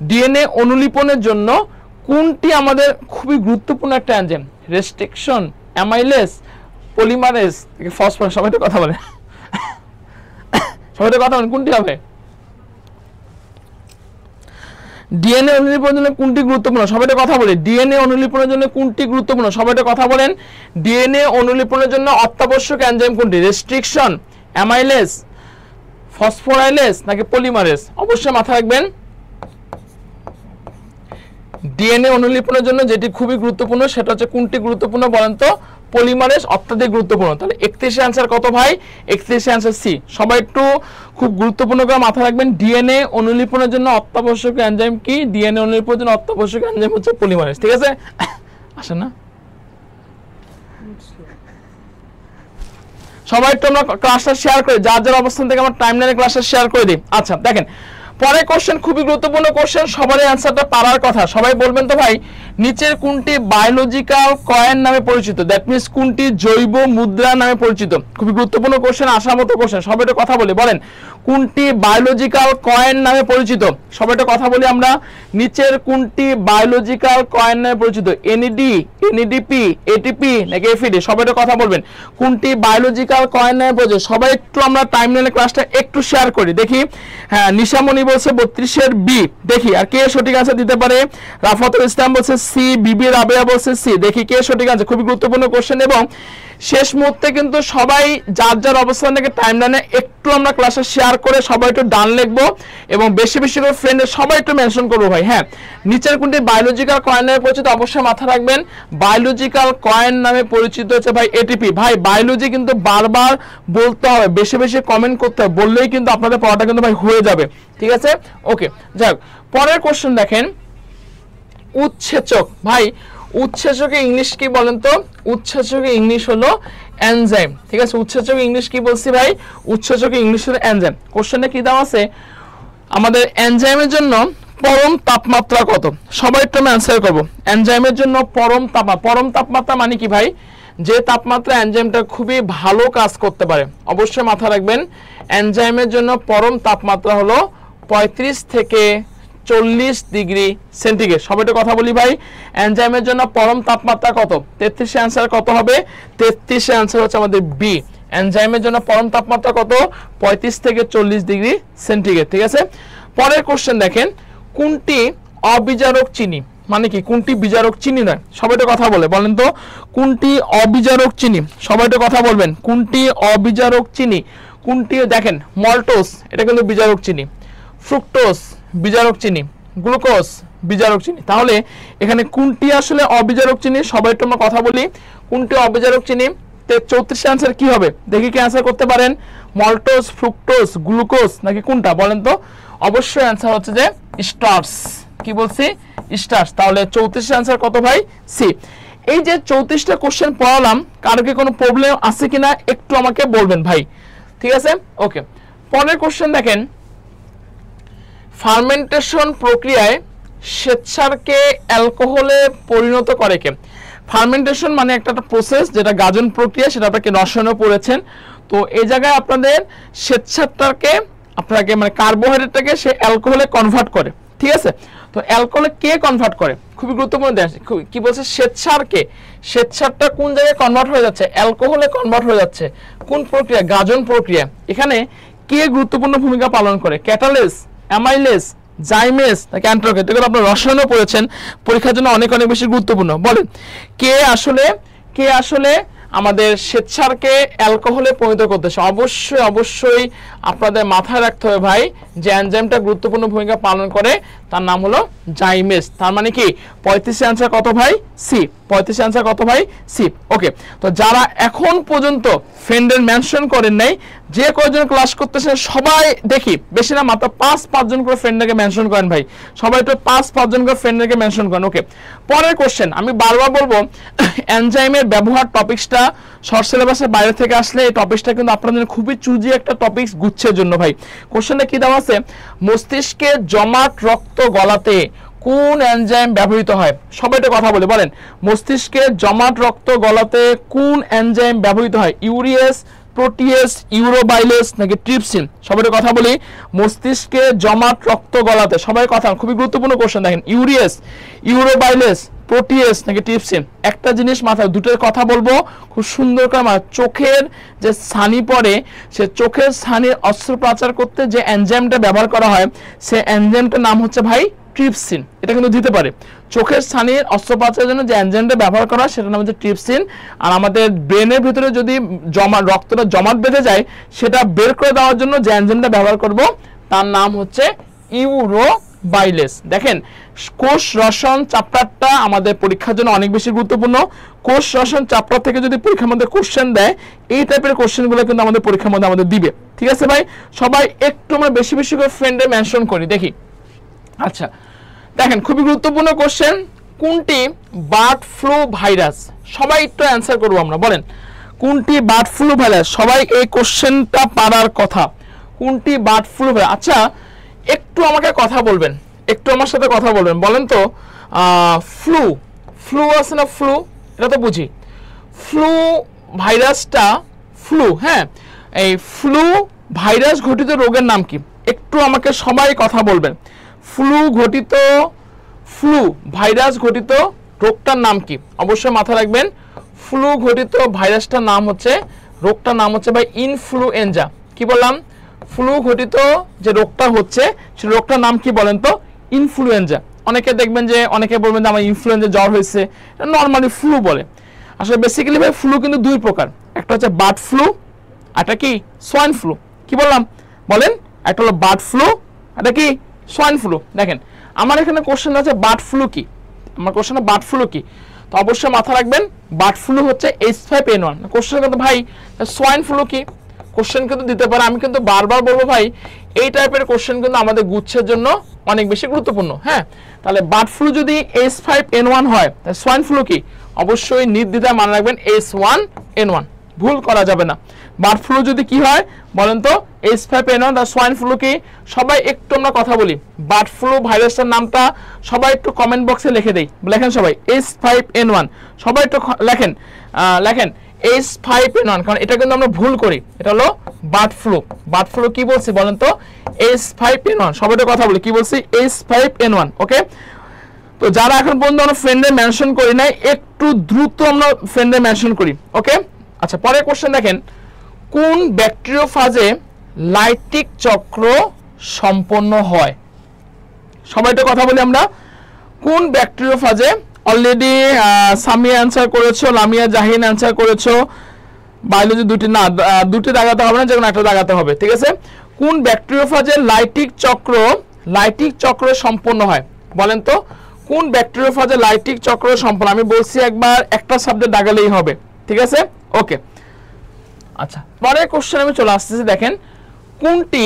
ডিএনএ অনুলিপনের জন্য কোনটি আমাদের খুবই গুরুত্বপূর্ণ একটা enzyme? Restriction, amylase, polymerase, phosphorus? সবাই তো কথা বলে, সবাই তো কথা বলেন, কোনটি হবে? ডিএনএ অনুলিপনের জন্য কোনটি গুরুত্বপূর্ণ? সবাইটা কথা বলে। ডিএনএ অনুলিপনের জন্য কোনটি গুরুত্বপূর্ণ? সবাইটা কথা বলেন। ডিএনএ অনুলিপনের জন্য অত্যাবশ্যক এনজাইম কোনটি? রেস্ট্রিকশন, অ্যামাইলেজ, ফসফোরাইলেজ নাকি পলিমারেজ? অবশ্যই মাথায় রাখবেন, ডিএনএ অনুলিপনের জন্য যেটি খুবই গুরুত্বপূর্ণ সেটা হচ্ছে কোনটি গুরুত্বপূর্ণ বলেন তো? পলিমারেজ অত্যাধিক গুরুত্বপূর্ণ। তাহলে 31 আনসার কত ভাই? 31 আনসার সি। সবাই একটু খুব গুরুত্বপূর্ণ করে মাথায় রাখবেন, ডিএনএ অনুলিপনের জন্য অত্যাবশ্যক এনজাইম কি? ডিএনএ অনুলিপনের জন্য অত্যাবশ্যক এনজাইম হচ্ছে পলিমারেজ। ঠিক আছে, আসেন না সবাই একটু আমরা ক্লাসটা শেয়ার করি, যার যার অবস্থান থেকে আমরা টাইমলাইনে ক্লাসটা শেয়ার করে দিই। আচ্ছা দেখেন, পরের কোশ্চেন খুবই গুরুত্বপূর্ণ কোশ্চেন, সবারই অ্যানসারটা পারার কথা। সবাই বলবেন তো ভাই, নিচের কোনটি বায়োলজিক্যাল কয়েন নামে পরিচিত? দ্যাট মিন্স কোনটি জৈব মুদ্রা নামে পরিচিত? খুবই গুরুত্বপূর্ণ কোশ্চেন, আসার মতো কোশ্চেন। সবাই একটু কথা বলি, বলেন কোনটি বায়োলজিক্যাল কয়েন নামে পরিচিত? সবাই একটু কথা বলি আমরা, নিচের কোনটি বায়োলজিক্যাল কয়েন নামে পরিচিত? এনএডি, এনএডিপি, এটিপি নাকি এফইডি? সবাই একটু কথা বলবেন, কোনটি বায়োলজিক্যাল কয়েন নামে পরিচিত? সবাই একটু আমরা টাইমলাইনে ক্লাসটা একটু শেয়ার করি দেখি। হ্যাঁ, নিশামণি বলছে 32 বি। দেখি আর কে সঠিক আনসার দিতে পারে। রাফাতুল ইসলাম বলছে সি, বিবি রাবেয়া বলছে সি। দেখি কে সঠিক আনসার। খুবই গুরুত্বপূর্ণ কোশ্চেন, এবং শেষ মুহূর্তে কিন্তু সবাই যার যার অবস্থান থেকে টাইমলাইনে একটু আমরা ক্লাসে শেয়ার করে সবাই একটু ডান লিখবো, এবং বেশি বেশি করে ফ্রেন্ডের সবাই একটু মেনশন করবো ভাই। হ্যাঁ, নিচের কোনটি বায়োলজিক্যাল কয়েন নামে পরিচিত? অবশ্যই মাথা রাখবেন, বায়োলজিক্যাল কয়েন নামে পরিচিত হচ্ছে ভাই এটিপি। ভাই বায়োলজি কিন্তু বারবার বলতে হবে, বেশি বেশি কমেন্ট করতে হবে, বললেই কিন্তু আপনাদের পড়াটা কিন্তু ভাই হয়ে যাবে। ঠিক আছে, ওকে। যাক, পরের কোশ্চেন দেখেন, উৎসেচক। ভাই উৎসেচকে ইংলিশ কি বলেন তো? উৎসেচকে ইংলিশ হলো এনজাইম। ঠিক আছে, উৎসেচকে ইংলিশ কি বলছি ভাই? উৎসেচকে ইংলিশ হলো এনজাইম। কোশ্চেনে কি দেওয়া আছে? আমাদের এনজাইমের জন্য পরম তাপমাত্রা কত? সবাই একটু আমি অ্যান্সার করবো। এনজাইমের জন্য পরম তাপমাত্রা, পরম তাপমাত্রা মানে কি ভাই? যে তাপমাত্রা এনজাইমটা খুবই ভালো কাজ করতে পারে। অবশ্যই মাথা রাখবেন, এনজাইমের জন্য পরম তাপমাত্রা হলো 35 থেকে 40 ডিগ্রি সেন্টিগ্রেড। সবাই একটু কথা বলি ভাই, এনজাইমের জন্য পরম তাপমাত্রা কত? 33 অ্যান্সার কত হবে? 33 অ্যান্সার হচ্ছে আমাদের বি। এনজাইমের জন্য পরম তাপমাত্রা কত? 35 থেকে 40 ডিগ্রি সেন্টিগ্রেড। ঠিক আছে, পরের কোশ্চেন দেখেন, কোনটি অবিজারক চিনি? মানে কি? কোনটি বিজারক চিনি নয়? সবাই একটু কথা বলেন তো, কোনটি অবিজারক চিনি? সবাই একটু কথা বলবেন, কোনটি অবিজারক চিনি? কোনটি? দেখেন, মল্টোস এটা কিন্তু বিজারক চিনি, ফ্রুক্টোজ বিজারক চিনি, গ্লুকোজ বিজারক চিনি। তাহলে এখানে কোনটি আসলে অবিজারক চিনি? সবাই একটু আমরা কথা বলি, কোনটি অবিজারক চিনি? 34 অ্যান্সার কি হবে? দেখি কি অ্যান্সার করতে পারেন। মল্টোজ, ফ্রুক্টোজ, গ্লুকোজ নাকি কোনটা বলেন তো? অবশ্যই অ্যান্সার হচ্ছে যে স্টার্চ। কি বলছি? স্টার্চ। তাহলে 34 অ্যান্সার কত ভাই? সি। এই যে 34টা কোশ্চেন পড়ালাম, কারো কি কোনো প্রবলেম আছে কিনা একটু আমাকে বলবেন ভাই। ঠিক আছে, ওকে। পরের কোশ্চেন দেখেন, ফার্মেন্টেশন প্রক্রিয়ায় শ্বেতসারকে অ্যালকোহলে পরিণত করে কে? ফার্মেন্টেশন মানে একটা প্রসেস, যেটা গাজন প্রক্রিয়া, সেটা আপনাকে রসায়নে পড়েছেন। তো এই জায়গায় আপনাদের শ্বেতসারটাকে আপনাকে মানে কার্বোহাইড্রেটটাকে সে অ্যালকোহলে কনভার্ট করে, ঠিক আছে? তো অ্যালকোহলে কে কনভার্ট করে? খুবই গুরুত্বপূর্ণ দেশ কি বলছে, শ্বেতসারকে। শ্বেতসারটা কোন জায়গায় কনভার্ট হয়ে যাচ্ছে? অ্যালকোহলে কনভার্ট হয়ে যাচ্ছে। কোন প্রক্রিয়া? গাজন প্রক্রিয়া। এখানে কে গুরুত্বপূর্ণ ভূমিকা পালন করে? ক্যাটালেস, অ্যামাইলেস, জাইমেস নাকি অ্যান্ট্রোকেট? এগুলো আপনারা রসায়নও পড়েছেন, পরীক্ষার জন্য অনেক অনেক বেশি গুরুত্বপূর্ণ। বলেন কে আসলে আমাদের শ্বেতসারকে অ্যালকোহলে পরিণত করতেছে? অবশ্যই অবশ্যই আপনাদের মাথায় রাখতে হবে ভাই, যে এনজাইমটা গুরুত্বপূর্ণ ভূমিকা পালন করে তার নাম হলো জাইমেস। তার মানে কি 35 আনসার কত ভাই? সি। 35 আনসার কত ভাই? সি। ওকে, তো যারা এখন পর্যন্ত ফ্রেন্ডের মেনশন করেন নাই, যে কয়জন ক্লাস করতেছেন সবাই দেখি, বেশি না মাত্র 5 জন করে ফ্রেন্ডকে মেনশন করেন ভাই, সবাই তো 5 জন করে ফ্রেন্ডকে মেনশন করেন। ওকে, পরের কোশ্চেন আমি বারবার বলবো, এনজাইমের ব্যবহার টপিকসটা শর্ট সিলেবাসের বাইরে থেকে আসলে এই টপিকসটা কিন্তু আপনাদের খুবই চুজি একটা টপিকস গুচ্ছের জন্য ভাই। কোশ্চেনটা কি দেওয়া আছে? মস্তিষ্কে জমাট রক্ত গলাতে কোন এনজাইম ব্যবহৃত হয়? সবাই তো কথা বলে বলেন, মস্তিষ্কে জমাট রক্ত গলাতে কোন এনজাইম ব্যবহৃত হয়? ইউরিয়াস, প্রোটিয়াস, ইউরোবাইলেস নাকি ট্রিপসিন? সবাই কথা বলি, মস্তিষ্কে জমাট রক্ত গলাতে, সবাই কথা, খুবই গুরুত্বপূর্ণ কোশ্চেন দেখেন, ইউরিয়াস, ইউরোবাইলেস, প্রোটিয়াস নাকি ট্রিপসিন? একটা জিনিস মাথায়, দুটোর কথা বলবো খুব সুন্দর করে। চোখের যে ছানি পড়ে, সে চোখের ছানির অস্ত্রোপচার করতে যে এনজাইমটা ব্যবহার করা হয়, সে এনজাইমটার নাম হচ্ছে ভাই ট্রিপসিন। এটা কিন্তু দিতে পারে। চোখের ছানির অস্ত্রোপচারের জন্য যে এনজাইমটা ব্যবহার করা হয় সেটার নাম হচ্ছে ট্রিপসিন। আর আমাদের ব্রেনের ভিতরে যদি রক্তটা জমাট বেঁধে যায়, সেটা বের করে দেওয়ার জন্য যে এনজাইমটা ব্যবহার করব তার নাম হচ্ছে ইউরোবাইলেস। দেখেন, কোষ রসায়ন চ্যাপ্টারটা আমাদের পরীক্ষার জন্য অনেক বেশি গুরুত্বপূর্ণ। কোষ রসায়ন চ্যাপ্টার থেকে যদি পরীক্ষার মধ্যে কোশ্চেন দেয়, এই টাইপের কোশ্চেনগুলো কিন্তু আমাদের পরীক্ষার মধ্যে আমাদের দিবে, ঠিক আছে ভাই? সবাই একটু আমরা বেশি বেশি করে ফ্রেন্ডে মেনশন করি দেখি। আচ্ছা দেখেন, খুবই গুরুত্বপূর্ণ কোশ্চেন, কোনটি বার্ড ফ্লু ভাইরাস? সবাই একটু অ্যান্সার করবো আমরা, বলেন কোনটি বার্ড ফ্লু ভাইরাস? সবাই এই কোশ্চেনটা পারার কথা, কোনটি বার্ড ফ্লু ভাইরাস? আচ্ছা একটু আমাকে কথা বলবেন, একটু আমার সাথে কথা বলবেন, বলেন তো ফ্লু, ফ্লু আছে না? ফ্লু, এটা তো বুঝি। ফ্লু ভাইরাসটা, ফ্লু, হ্যাঁ, এই ফ্লু ভাইরাস ঘটিত রোগের নাম কি? একটু আমাকে সবাই কথা বলবেন। ফ্লু ভাইরাস ঘটিত রোগটার নাম কি? অবশ্যই মাথা রাখবেন, ফ্লু ঘটিত ভাইরাসটার নাম হচ্ছে, রোগটার নাম হচ্ছে ভাই ইনফ্লুয়েঞ্জা। কি বললাম? ফ্লু ঘটিত যে রোগটা হচ্ছে, সেই রোগটার নাম কি বলেন তো? ইনফ্লুয়েঞ্জা। অনেকে দেখবেন যে অনেকে বলবেন যে আমার ইনফ্লুয়েঞ্জা জ্বর হয়েছে, নর্মালি ফ্লু বলে। আসলে বেসিক্যালি ভাই ফ্লু কিন্তু দুই প্রকার, একটা হচ্ছে বার্ড ফ্লু, একটা কি সোয়াইন ফ্লু। কি বললাম বলেন? একটা হলো বার্ড ফ্লু, এটা কি সোয়াইন ফ্লু। দেখেন আমার এখানে কোশ্চেন আছে বার্ড ফ্লু কি, আমার কোশ্চেনে বার্ড ফ্লু কি, তো অবশ্যই মাথা রাখবেন বার্ড ফ্লু হচ্ছে H5N1। কোশ্চেন কিন্তু ভাই সোয়াইন ফ্লু কি, কোশ্চেন কিন্তু দিতে পারে। আমি কিন্তু বারবার বলবো ভাই, এই টাইপের কোশ্চেন কিন্তু আমাদের গুচ্ছের জন্য অনেক বেশি গুরুত্বপূর্ণ। হ্যাঁ, তাহলে বার্ড ফ্লু যদি H5N1 হয়, তাহলে সোয়াইন ফ্লু কি? অবশ্যই নির্দ্বিধায় মনে রাখবেন H1N1, ভুল করা যাবে না। বার্ড ফ্লু যদি কি হয় বলেন তো? H5N1। তার সোয়াইন ফ্লু কি? সবাই একটু আমরা কথা বলি, বার্ড ফ্লু ভাইরাসের নামটা সবাই একটু কমেন্ট বক্সে লিখে দেই, লেখেন সবাই H5N1, সবাই একটু লেখেন, লেখেন H5N1, কারণ এটা কিন্তু আমরা ভুল করি। এটা হলো বার্ড ফ্লু। বার্ড ফ্লু কি বলছি বলেন তো? H5N1। সবাই একটু কথা বলি, কি বলছি? H5N1। ওকে, তো যারা এখন পর্যন্ত আমরা ফ্রেন্ডে মেনশন করি নাই, একটু দ্রুত আমরা ফ্রেন্ডে মেনশন করি। ওকে, আচ্ছা পরের কোশ্চেন দেখেন, কোন ব্যাকটেরিওফাজে লাইটিক চক্র সম্পন্ন হয়? সবাই একটু কথা বলি আমরা, কোন ব্যাকটেরিওফাজে? অলরেডি সামিয়া অ্যান্সার করেছো, লামিয়া জাহিন অ্যান্সার করেছো, বায়োলজি দুটি না, দুটি দাগাতে হবে না, যেকোনো একটা দাগাতে হবে, ঠিক আছে? কোন ব্যাকটেরিওফাজে লাইটিক চক্র সম্পন্ন হয় বলেন তো? কোন ব্যাকটেরিওফাজে লাইটিক চক্র সম্পন্ন? আমি বলছি একবার, একটা সাবজেক্ট দাগালেই হবে, ঠিক আছে? ওকে, আচ্ছা পরের কোশ্চেন আমি চলে আসতেছি। দেখেন, কোনটি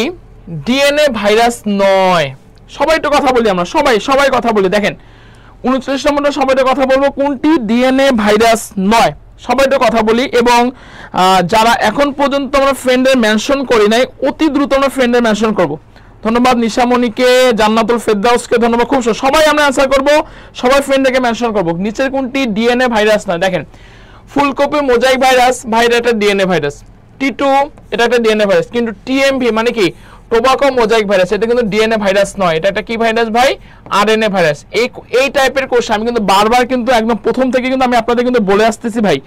ডিএনএ ভাইরাস নয়? সবাই একটু কথা বলি আমরা, সবাই কথা বলি। দেখেন 39 নম্বরটা সবাই একটু কথা বলবো, কোনটি ডিএনএ ভাইরাস নয়? সবাই একটু কথা বলি। এবং যারা এখন পর্যন্ত আমরা ফ্রেন্ডের মেনশন করি নাই, অতি দ্রুত আমরা ফ্রেন্ডের মেনশন করব। তো ধন্যবাদ নিশামণিকে, জান্নাতুল ফেরদাউসকে ধন্যবাদ। খুব সবাই আমরা অ্যান্সার করব, সবাই ফ্রেন্ডকে মেনশন করব। নিচের কোনটি ডিএনএ ভাইরাস না? দেখেন ফুলকপি মোজাইক ভাইরাস, ভাইরাস এটা ডিএনএ ভাইরাস। T2 এটা একটা ডিএনএ ভাইরাস, কিন্তু টিএমভি মানে কি টোবাকো মোজাইক ভাইরাস, এটা কিন্তু ডিএনএ ভাইরাস নয়, এটা একটা কি ভাইরাস ভাই? RNA virus. এই টাইপের কোশ্চেন আমি কিন্তু বারবার কিন্তু একদম প্রথম থেকে কিন্তু আমি আপনাদের কিন্তু বলে আসতেছি ভাই,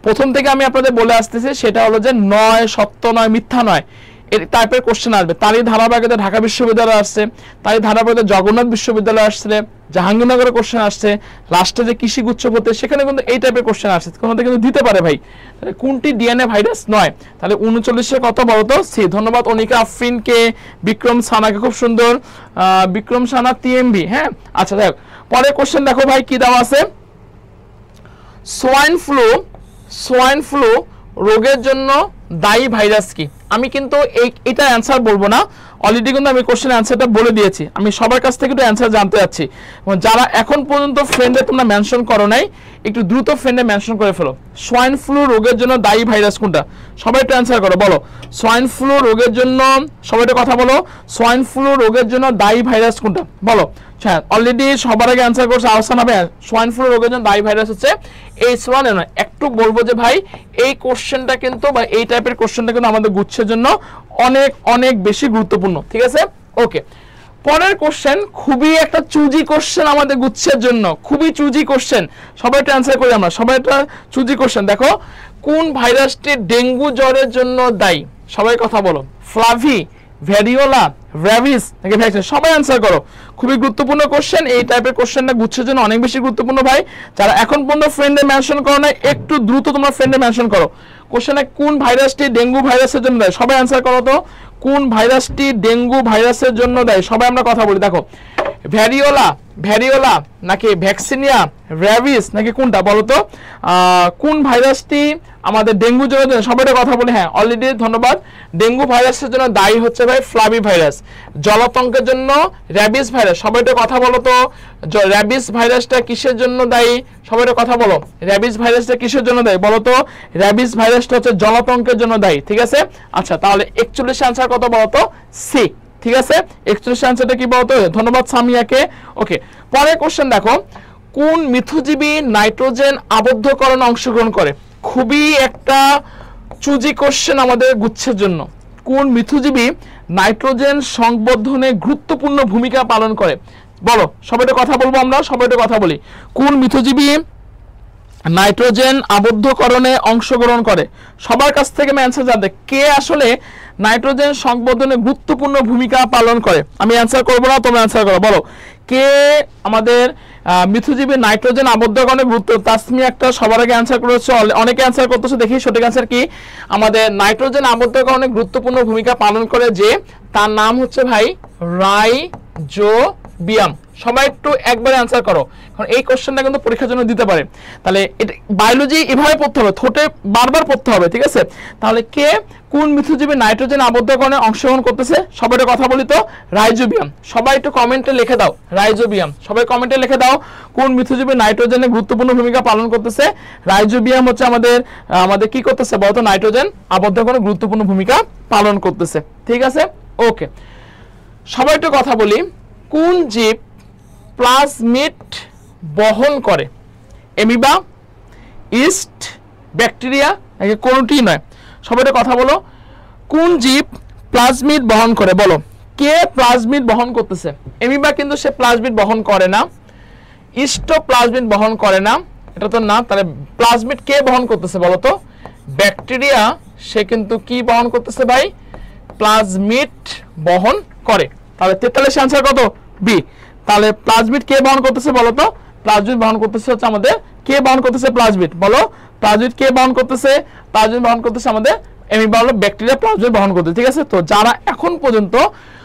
প্রথম থেকে আমি আপনাদের বলে আসতেছি, সেটা হলো যে নয়, সত্য নয়, মিথ্যা নয়, এই টাইপের কোশ্চেন আসবে। তারই ধারাবাহিকতা ঢাকা বিশ্ববিদ্যালয় আসছে, তারই ধারাবাহিকতা জগন্নাথ বিশ্ববিদ্যালয় আসছে, জাহাঙ্গীরনগরের কোশ্চেন আসছে, লাস্টে যে কৃষি গুচ্ছ পড়তে সেখানে কিন্তু এই টাইপের কোশ্চেন আসছে, কোনোটা কিন্তু দিতে পারে ভাই। তাহলে কোনটি ডিএনএ ভাইরাস নয়? তাহলে 39 কত বলতো? সি। ধন্যবাদ অনিকা আফরিনকে, বিক্রম সানাকে, খুব সুন্দর বিক্রম সানা টিএমভি। হ্যাঁ আচ্ছা দেখ পরের কোশ্চেন দেখো ভাই কি দেওয়া আছে। সোয়াইন ফ্লু রোগের জন্য দায়ী ভাইরাস কি? আমি কিন্তু এটা অ্যান্সার বলবো না, অলরেডি কিন্তু আমি কোশ্চেন অ্যান্সারটা বলে দিয়েছি। আমি সবার কাছ থেকে একটু অ্যান্সার জানতে চাচ্ছি, যারা এখন পর্যন্ত ফ্রেন্ডে তোমরা মেনশন করো নাই একটু দ্রুত ফ্রেন্ডে মেনশন করে ফেলো। সোয়াইন ফ্লু রোগের জন্য দায়ী ভাইরাস কোনটা? সবাই একটু অ্যান্সার করো, বলো সোয়াইন ফ্লু রোগের জন্য, সবাই একটু কথা বলো, সোয়াইন ফ্লু রোগের জন্য দায়ী ভাইরাস কোনটা বলো। হ্যাঁ অলরেডি সবার আগে অ্যান্সার করছে আহসান হবে। সোয়াইন ফ্লু রোগের জন্য দায়ী ভাইরাস হচ্ছে H1N1। একটু বলবো যে ভাই এই কোশ্চেনটা কিন্তু বা এই টাইপের কোশ্চেনটা কিন্তু আমাদের গুচ্ছের জন্য অনেক অনেক বেশি গুরুত্বপূর্ণ, ঠিক আছে? ওকে পরের কোশ্চেন খুবই একটা চুজি কোশ্চেন আমাদের গুচ্ছের জন্য, খুবই চুজি কোশ্চেন, সবাই একটা অ্যান্সার করি আমরা, সবাই একটা চুজি কোশ্চেন। দেখো কোন ভাইরাসটি ডেঙ্গু জ্বরের জন্য দায়ী? সবাই কথা বলো, ফ্লাভি, ভ্যারিওলা, র্যাবিস নাকি ভ্যাকসিন? সবাই অ্যান্সার করো, খুবই গুরুত্বপূর্ণ কোশ্চেন। এই টাইপের কোশ্চেনটা গুচ্ছের জন্য অনেক বেশি গুরুত্বপূর্ণ ভাই। যারা এখন পর্যন্ত ফ্রেন্ডে মেনশন করো না একটু দ্রুত তোমরা ফ্রেন্ডে মেনশন করো। কোশ্চেনে কোন ভাইরাসটি ডেঙ্গু ভাইরাসের জন্য দেয়? সবাই অ্যান্সার করো তো, কোন ভাইরাসটি ডেঙ্গু ভাইরাসের জন্য দেয়? সবাই আমরা কথা বলি। দেখো ভ্যারিওলা নাকি ভ্যাকসিনিয়া, র্যাবিস নাকি কোনটা বলো তো? কোন ভাইরাসটি আমাদের ডেঙ্গু জ্বরের জন্য? সবাই কথা বলি। হ্যাঁ অলরেডি ধন্যবাদ। ডেঙ্গু ভাইরাসের জন্য দায়ী হচ্ছে ভাই ফ্লাভি ভাইরাস। জলাতঙ্কের জন্য র্যাবিস ভাইরাস। সবাই কথা বলো তো, র্যাবিস ভাইরাসটা কিসের জন্য দায়ী? সবাই কথা বলো, র্যাবিস ভাইরাসটা কিসের জন্য দায়ী বলো তো? র্যাবিস ভাইরাসটা হচ্ছে জলাতঙ্কের জন্য দায়ী, ঠিক আছে? আচ্ছা তাহলে 41 আনসার কত বলো তো? সি, ঠিক আছে? 41 আনসারটা কি বলতো? ধন্যবাদ সামিয়াকে। ওকে পরের কোশ্চেন দেখো, কোন মিথুজীবী নাইট্রোজেন আবদ্ধকরণে অংশগ্রহণ করে? খুবই একটা চুজি কোশ্চেন আমাদের গুচ্ছের জন্য। কোন মিথুজীবী নাইট্রোজেন সংবর্ধনে গুরুত্বপূর্ণ ভূমিকা পালন করে বলো। সবাই কথা বলবো আমরা, সবাই কথা বলি। কোন মিথুজীবী নাইট্রোজেন আবদ্ধকরণে অংশগ্রহণ করে? সবার কাছ থেকে আমি অ্যান্সার জানতে, কে আসলে নাইট্রোজেন সংবর্ধনে গুরুত্বপূর্ণ ভূমিকা পালন করে? আমি অ্যান্সার করবো না, তোমরা অ্যান্সার করো, বলো কে আমাদের মিথুজীবী নাইট্রোজেন আবদ্ধকরণে গুরুত্ব? তাসমি একটা সবার আগে অ্যান্সার করেছে, অনেকে অ্যান্সার করতেছে, দেখি সঠিক অ্যান্সার কি। আমাদের নাইট্রোজেন আবদ্ধকরণে গুরুত্বপূর্ণ ভূমিকা পালন করে যে, তার নাম হচ্ছে ভাই রাইজোবিয়াম। সবাই একটু একবারে অ্যান্সার করো, কারণ এই কোশ্চেনটা কিন্তু পরীক্ষার জন্য দিতে পারে। তাহলে এটা বায়োলজি এভাবে পড়তে হবে, ঠোঁটে বারবার পড়তে হবে, ঠিক আছে? তাহলে কে কোন মিথুজীবী নাইট্রোজেন আবদ্ধকরণে অংশগ্রহণ করতেছে? সবাই কথা বলি তো, রাইজোবিয়াম। সবাই একটু কমেন্টে লিখে দাও রাইজোবিয়াম, সবাই কমেন্টে লিখে দাও কোন মিথুজীবী নাইট্রোজেনে গুরুত্বপূর্ণ ভূমিকা পালন করতেছে? রাইজোবিয়াম হচ্ছে আমাদের কি করতেছে বলতো? নাইট্রোজেন আবদ্ধকরণে গুরুত্বপূর্ণ ভূমিকা পালন করতেছে, ঠিক আছে? ওকে সবাই একটু কথা বলি, কোন জীব প্লাজমিড বহন করে? অ্যামিবা, ইস্ট, ব্যাকটেরিয়া নাকি কোনটি নয়? সবাই কথা বলো, কোন জীব প্লাজমিড বহন করে? বলো কে প্লাজমিড বহন করতেছে? অ্যামিবা কিন্তু সে প্লাজমিড বহন করে না, ইস্ট প্লাজমিড বহন করে না, এটা তো না। তাহলে প্লাজমিড কে বহন করতেছে বলো তো? ব্যাকটেরিয়া, সে কিন্তু কি বহন করতেছে ভাই? প্লাজমিড বহন করে। তাহলে 43 আনসার কত? বি। তাহলে প্লাজমিড কে বহন করতেছে বলো তো? প্লাজমিড বহন করতেছে হচ্ছে আমাদের, কে বহন করতেছে প্লাজমিড বলো? প্লাজমিড কে বহন করতেছে? প্লাজমিড বহন করতেছে আমাদের অ্যামিবা হলো ব্যাকটেরিয়া প্লাজমিড বহন করতেছে, ঠিক আছে? তো যারা এখন পর্যন্ত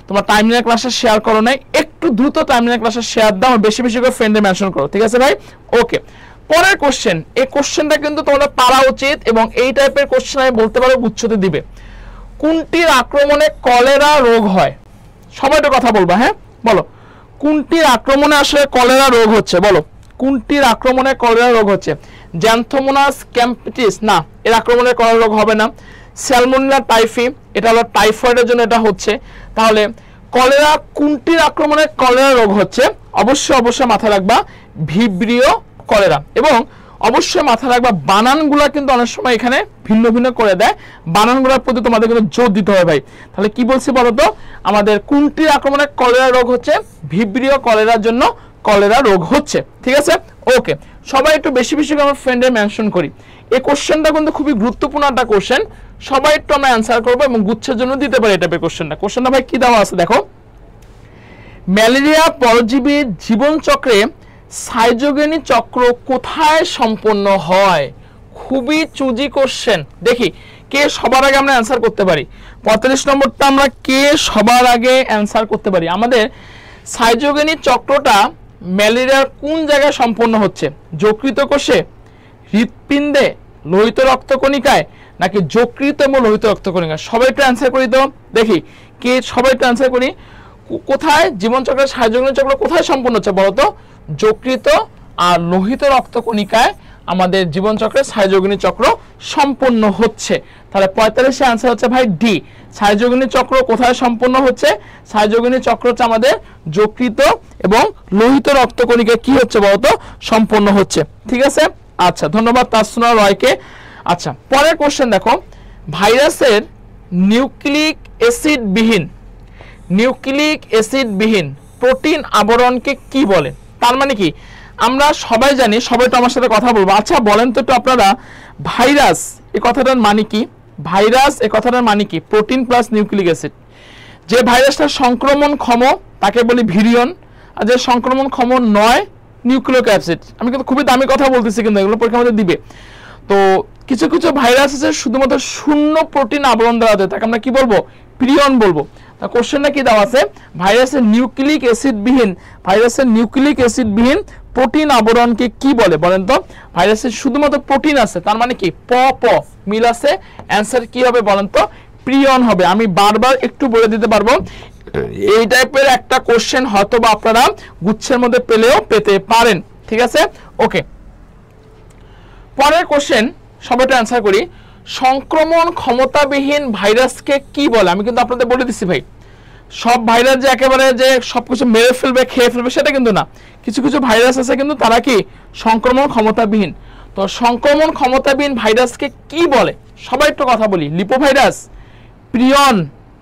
তোমার টাইমলাইন ক্লাসে শেয়ার করো নাই একটু দ্রুত টাইমলাইন ক্লাসে শেয়ার দাও, বেশি বেশি করে ফ্রেন্ডে মেনশন করো, ঠিক আছে ভাই? ওকে পরের কোশ্চেন, এই কোশ্চেনটা কিন্তু তোমাদের পারা উচিত এবং এই টাইপের কোশ্চেন আমি বলতে পারো গুচ্ছতে দিবে। কোনটির আক্রমণে কলেরা রোগ হয়? সবাই তো কথা বলবা, হ্যাঁ বলো কোনটির আক্রমণে আসলে কলেরা রোগ হচ্ছে? বলো কোনটির আক্রমণে কলেরা রোগ হচ্ছে? জ্যান্থোমোনাস ক্যাম্পিটিস, না এর আক্রমণে কলেরা রোগ হবে না। স্যালমোনেলা টাইফি, এটা হলো টাইফয়েডের জন্য এটা হচ্ছে। তাহলে কলেরা কোনটির আক্রমণে কলেরা রোগ হচ্ছে? অবশ্যই মাথায় রাখবা ভিব্রিও কলেরা। এবং অবশ্যই মাথায় রাখবা বানানগুলা কিন্তু অনেক সময় এখানে ভিন্ন ভিন্ন করে দেয়, বানানগুলোর প্রতি তোমাদের কিন্তু জোর দিতে হবে ভাই। তাহলে কি বলছি বলো তো, আমাদের কোনটির আক্রমণে কলেরা রোগ হচ্ছে? ভিব্রিও কলেরার জন্য কলেরা রোগ হচ্ছে। ঠিক আছে, ওকে। সবাই একটু বেশি বেশি করে আমার ফ্রেন্ডে মেনশন করি। এই কোশ্চেনটা কিন্তু খুবই গুরুত্বপূর্ণ একটা কোশ্চেন, সবাই একটু আমরা অ্যান্সার করবো এবং গুচ্ছের জন্য দিতে পারি এটা কোশ্চেনটা ভাই কি দেওয়া আছে দেখো। ম্যালেরিয়া পরজীবীর জীবন চক্রে সাইটোজেনি চক্র কোথায় সম্পন্ন হয়? খুবই চুজি কোশ্চেন। দেখি কে সবার আগে আমরা অ্যান্সার করতে পারি। 45 নম্বরটা আমরা কে সবার আগে অ্যান্সার করতে পারি? আমাদের সাইটোজেনি চক্রটা ম্যালেরিয়ার কোন জায়গায় সম্পন্ন হচ্ছে? যকৃত কোষে, হৃৎপিণ্ডে, লোহিত রক্তকণিকায়, নাকি যকৃত এবং লোহিত রক্তকণিকায়? সবাই একটু অ্যান্সার করি তো দেখি কে, সবাই একটু অ্যান্সার করি। কোথায় জীবন চক্রের সাইটোজেনি চক্র কোথায় সম্পন্ন হচ্ছে বলতো? যকৃত আর লোহিত রক্তকণিকায় আমাদের জীবন চক্রের সাইটোজেনি চক্র সম্পন্ন হচ্ছে। তাহলে 45 আনসার হচ্ছে ভাই ডি। সাইটোজেনি চক্র কোথায় সম্পন্ন হচ্ছে? সাইটোজেনি চক্র হচ্ছে আমাদের যকৃত এবং লোহিত রক্তকণিকায় কি হচ্ছে বলতো? সম্পন্ন হচ্ছে। ঠিক আছে, আচ্ছা ধন্যবাদ তাসসুনা রয়কে। আচ্ছা পরের কোশ্চেন দেখো, ভাইরাসের নিউক্লিক অ্যাসিড বিহীন প্রোটিন আবরণকে কি বলে? তার মানে কি আমরা সবাই জানি, সবাই তো আমার সাথে কথা বলবো। আচ্ছা বলেন তো একটু আপনারা, ভাইরাস এই কথাটার মানে কি? ভাইরাস এই কথাটার মানে কি? Protein plus nucleic acid. যে ভাইরাসটা সংক্রমণ ক্ষম তাকে বলি ভিরিয়ন, আর যে সংক্রমণ ক্ষম নয় নিউক্লিক অ্যাসিড। আমি কিন্তু খুবই দামি কথা বলতেছি, কিন্তু এগুলো পরীক্ষা মধ্যে দিবে। তো কিছু কিছু ভাইরাস আছে শুধুমাত্র শূন্য প্রোটিন আবরণ দেওয়া যায়, তাকে আমরা কি বলবো? প্রিয়ন বলবো। তা কোশ্চেনটা কি দেওয়া আছে? ভাইরাসের নিউক্লিক অ্যাসিড বিহীন প্রোটিন আবরণকে কি বলে বলেন তো? ভাইরাসের শুধুমাত্র প্রোটিন আছে, তার মানে কি প মিল আছে, অ্যান্সার কি হবে বলেন তো? প্রিয়ন হবে। আমি বারবার একটু বলে দিতে পারবো, এই টাইপের একটা কোশ্চেন হয়তো বা আপনারা গুচ্ছের মধ্যে পেলেও পেতে পারেন। ঠিক আছে, ওকে। পরের কোশ্চেন সবাইটা অ্যান্সার করি। সংক্রমণ ক্ষমতাবিহীন ভাইরাসকে কি বলে? আমি কিন্তু আপনাদের বলে দিচ্ছি ভাই, সব ভাইরাস যে একেবারে যে সবকিছু মেরে ফেলবে খেয়ে ফেলবে সেটা কিন্তু না। কিছু কিছু ভাইরাস আছে কিন্তু তারা কি সংক্রমণ ক্ষমতাবিহীন। তো সংক্রমণ ক্ষমতাবিহীন ভাইরাসকে কি বলে? সবাই একটু কথা বলি। লিপোভাইরাস, প্রিয়ন,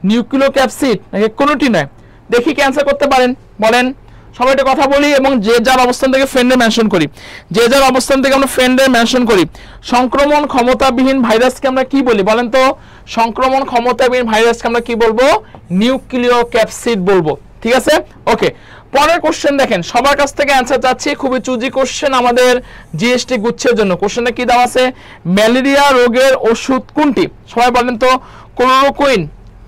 নিউক্লিওক্যাপসিড নাকি কোনোটি নয়? দেখি কি অ্যান্সার করতে পারেন বলেন। সবাই একটু কথা বলি এবং যে যার অবস্থান থেকে ফ্রেন্ডে মেনশন করি, আমরা ফ্রেন্ডে মেনশন করি। সংক্রমণ ক্ষমতাবিহীন ভাইরাসকে আমরা কি বলি বলেন তো? সংক্রমণ ক্ষমতাবিহীন ভাইরাসকে আমরা কি বলবো? নিউক্লিওক্যাপসিড বলবো। ঠিক আছে, ওকে। পরের কোশ্চেন দেখেন, সবার কাছ থেকে অ্যান্সার চাচ্ছি, খুবই চুজি কোশ্চেন আমাদের জিএসটি গুচ্ছের জন্য। কোশ্চেনটা কি দেওয়া আছে? ম্যালেরিয়া রোগের ওষুধ কোনটি? সবাই বলেন তো। ক্লোরোকুইন,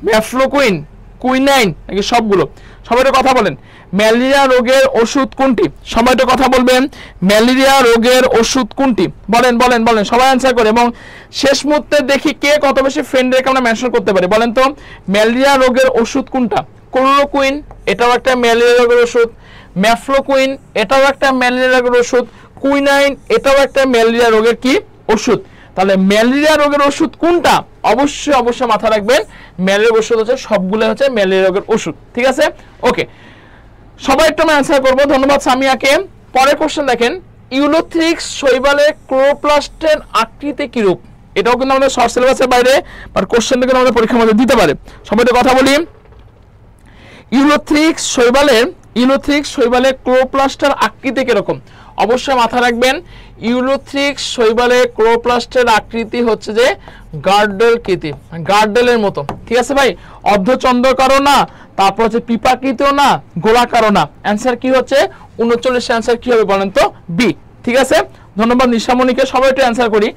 ম্যাফ্লোকুইন, কুইনাইন নাকি সবগুলো? সবাই একটু কথা বলেন। ম্যালেরিয়া রোগের ওষুধ কোনটি? সবাই একটু কথা বলবেন। ম্যালেরিয়া রোগের ওষুধ কোনটি? বলেন বলেন বলেন, সবাই অ্যান্সার করে। এবং শেষ মুহূর্তে দেখি কে কত বেশি ফ্রেন্ড রেখে আমরা মেনশন করতে পারি। বলেন তো ম্যালেরিয়া রোগের ওষুধ কোনটা? ক্লোরোকুইন এটাও একটা ম্যালেরিয়া রোগের ওষুধ, ম্যাফ্লোকুইন এটাও একটা ম্যালেরিয়া রোগের ওষুধ, কুইনাইন এটাও একটা ম্যালেরিয়া রোগের কি ওষুধ। তাহলে ম্যালেরিয়া রোগের ওষুধ কোনটা? অবশ্যই মাথায় রাখবেন, ম্যালেরিয়া ওষুধ হচ্ছে সবগুলো হচ্ছে ম্যালেরিয়া রোগের ওষুধ। ঠিক আছে, ওকে। সবাই একটু আমি অ্যান্সার করবো, ধন্যবাদ সামিয়াকে। পরের কোশ্চেন দেখেন, ইউলোথ্রিক্স শৈবালে ক্লোরোপ্লাস্টের আকৃতি কিরূপ? এটাও কিন্তু আমাদের শর্ট সিলেবাসের বাইরে, বাট কোশ্চেনটা কিন্তু আমাদের পরীক্ষার মধ্যে দিতে পারে। সবাই একটু কথা বলি। ইউলোথ্রিক্স শৈবালে ক্লোরোপ্লাস্টের আকৃতি কিরকম? অবশ্যই মাথায় রাখবেন, ইউলোথ্রিক্স শৈবালে ক্লোরোপ্লাস্টের আকৃতি হচ্ছে যে গার্ডেলের মতো। ঠিক আছে ভাই, অর্ধচন্দ্রাকারও না, তারপর হচ্ছে পিপাকৃতিও না, গোলাকারও না। অ্যান্সার কি হচ্ছে 39? অ্যান্সার কি হবে বলেন তো? বি। ঠিক আছে, ধন্যবাদ নিশামণিকে। সবাই একটু অ্যান্সার করি।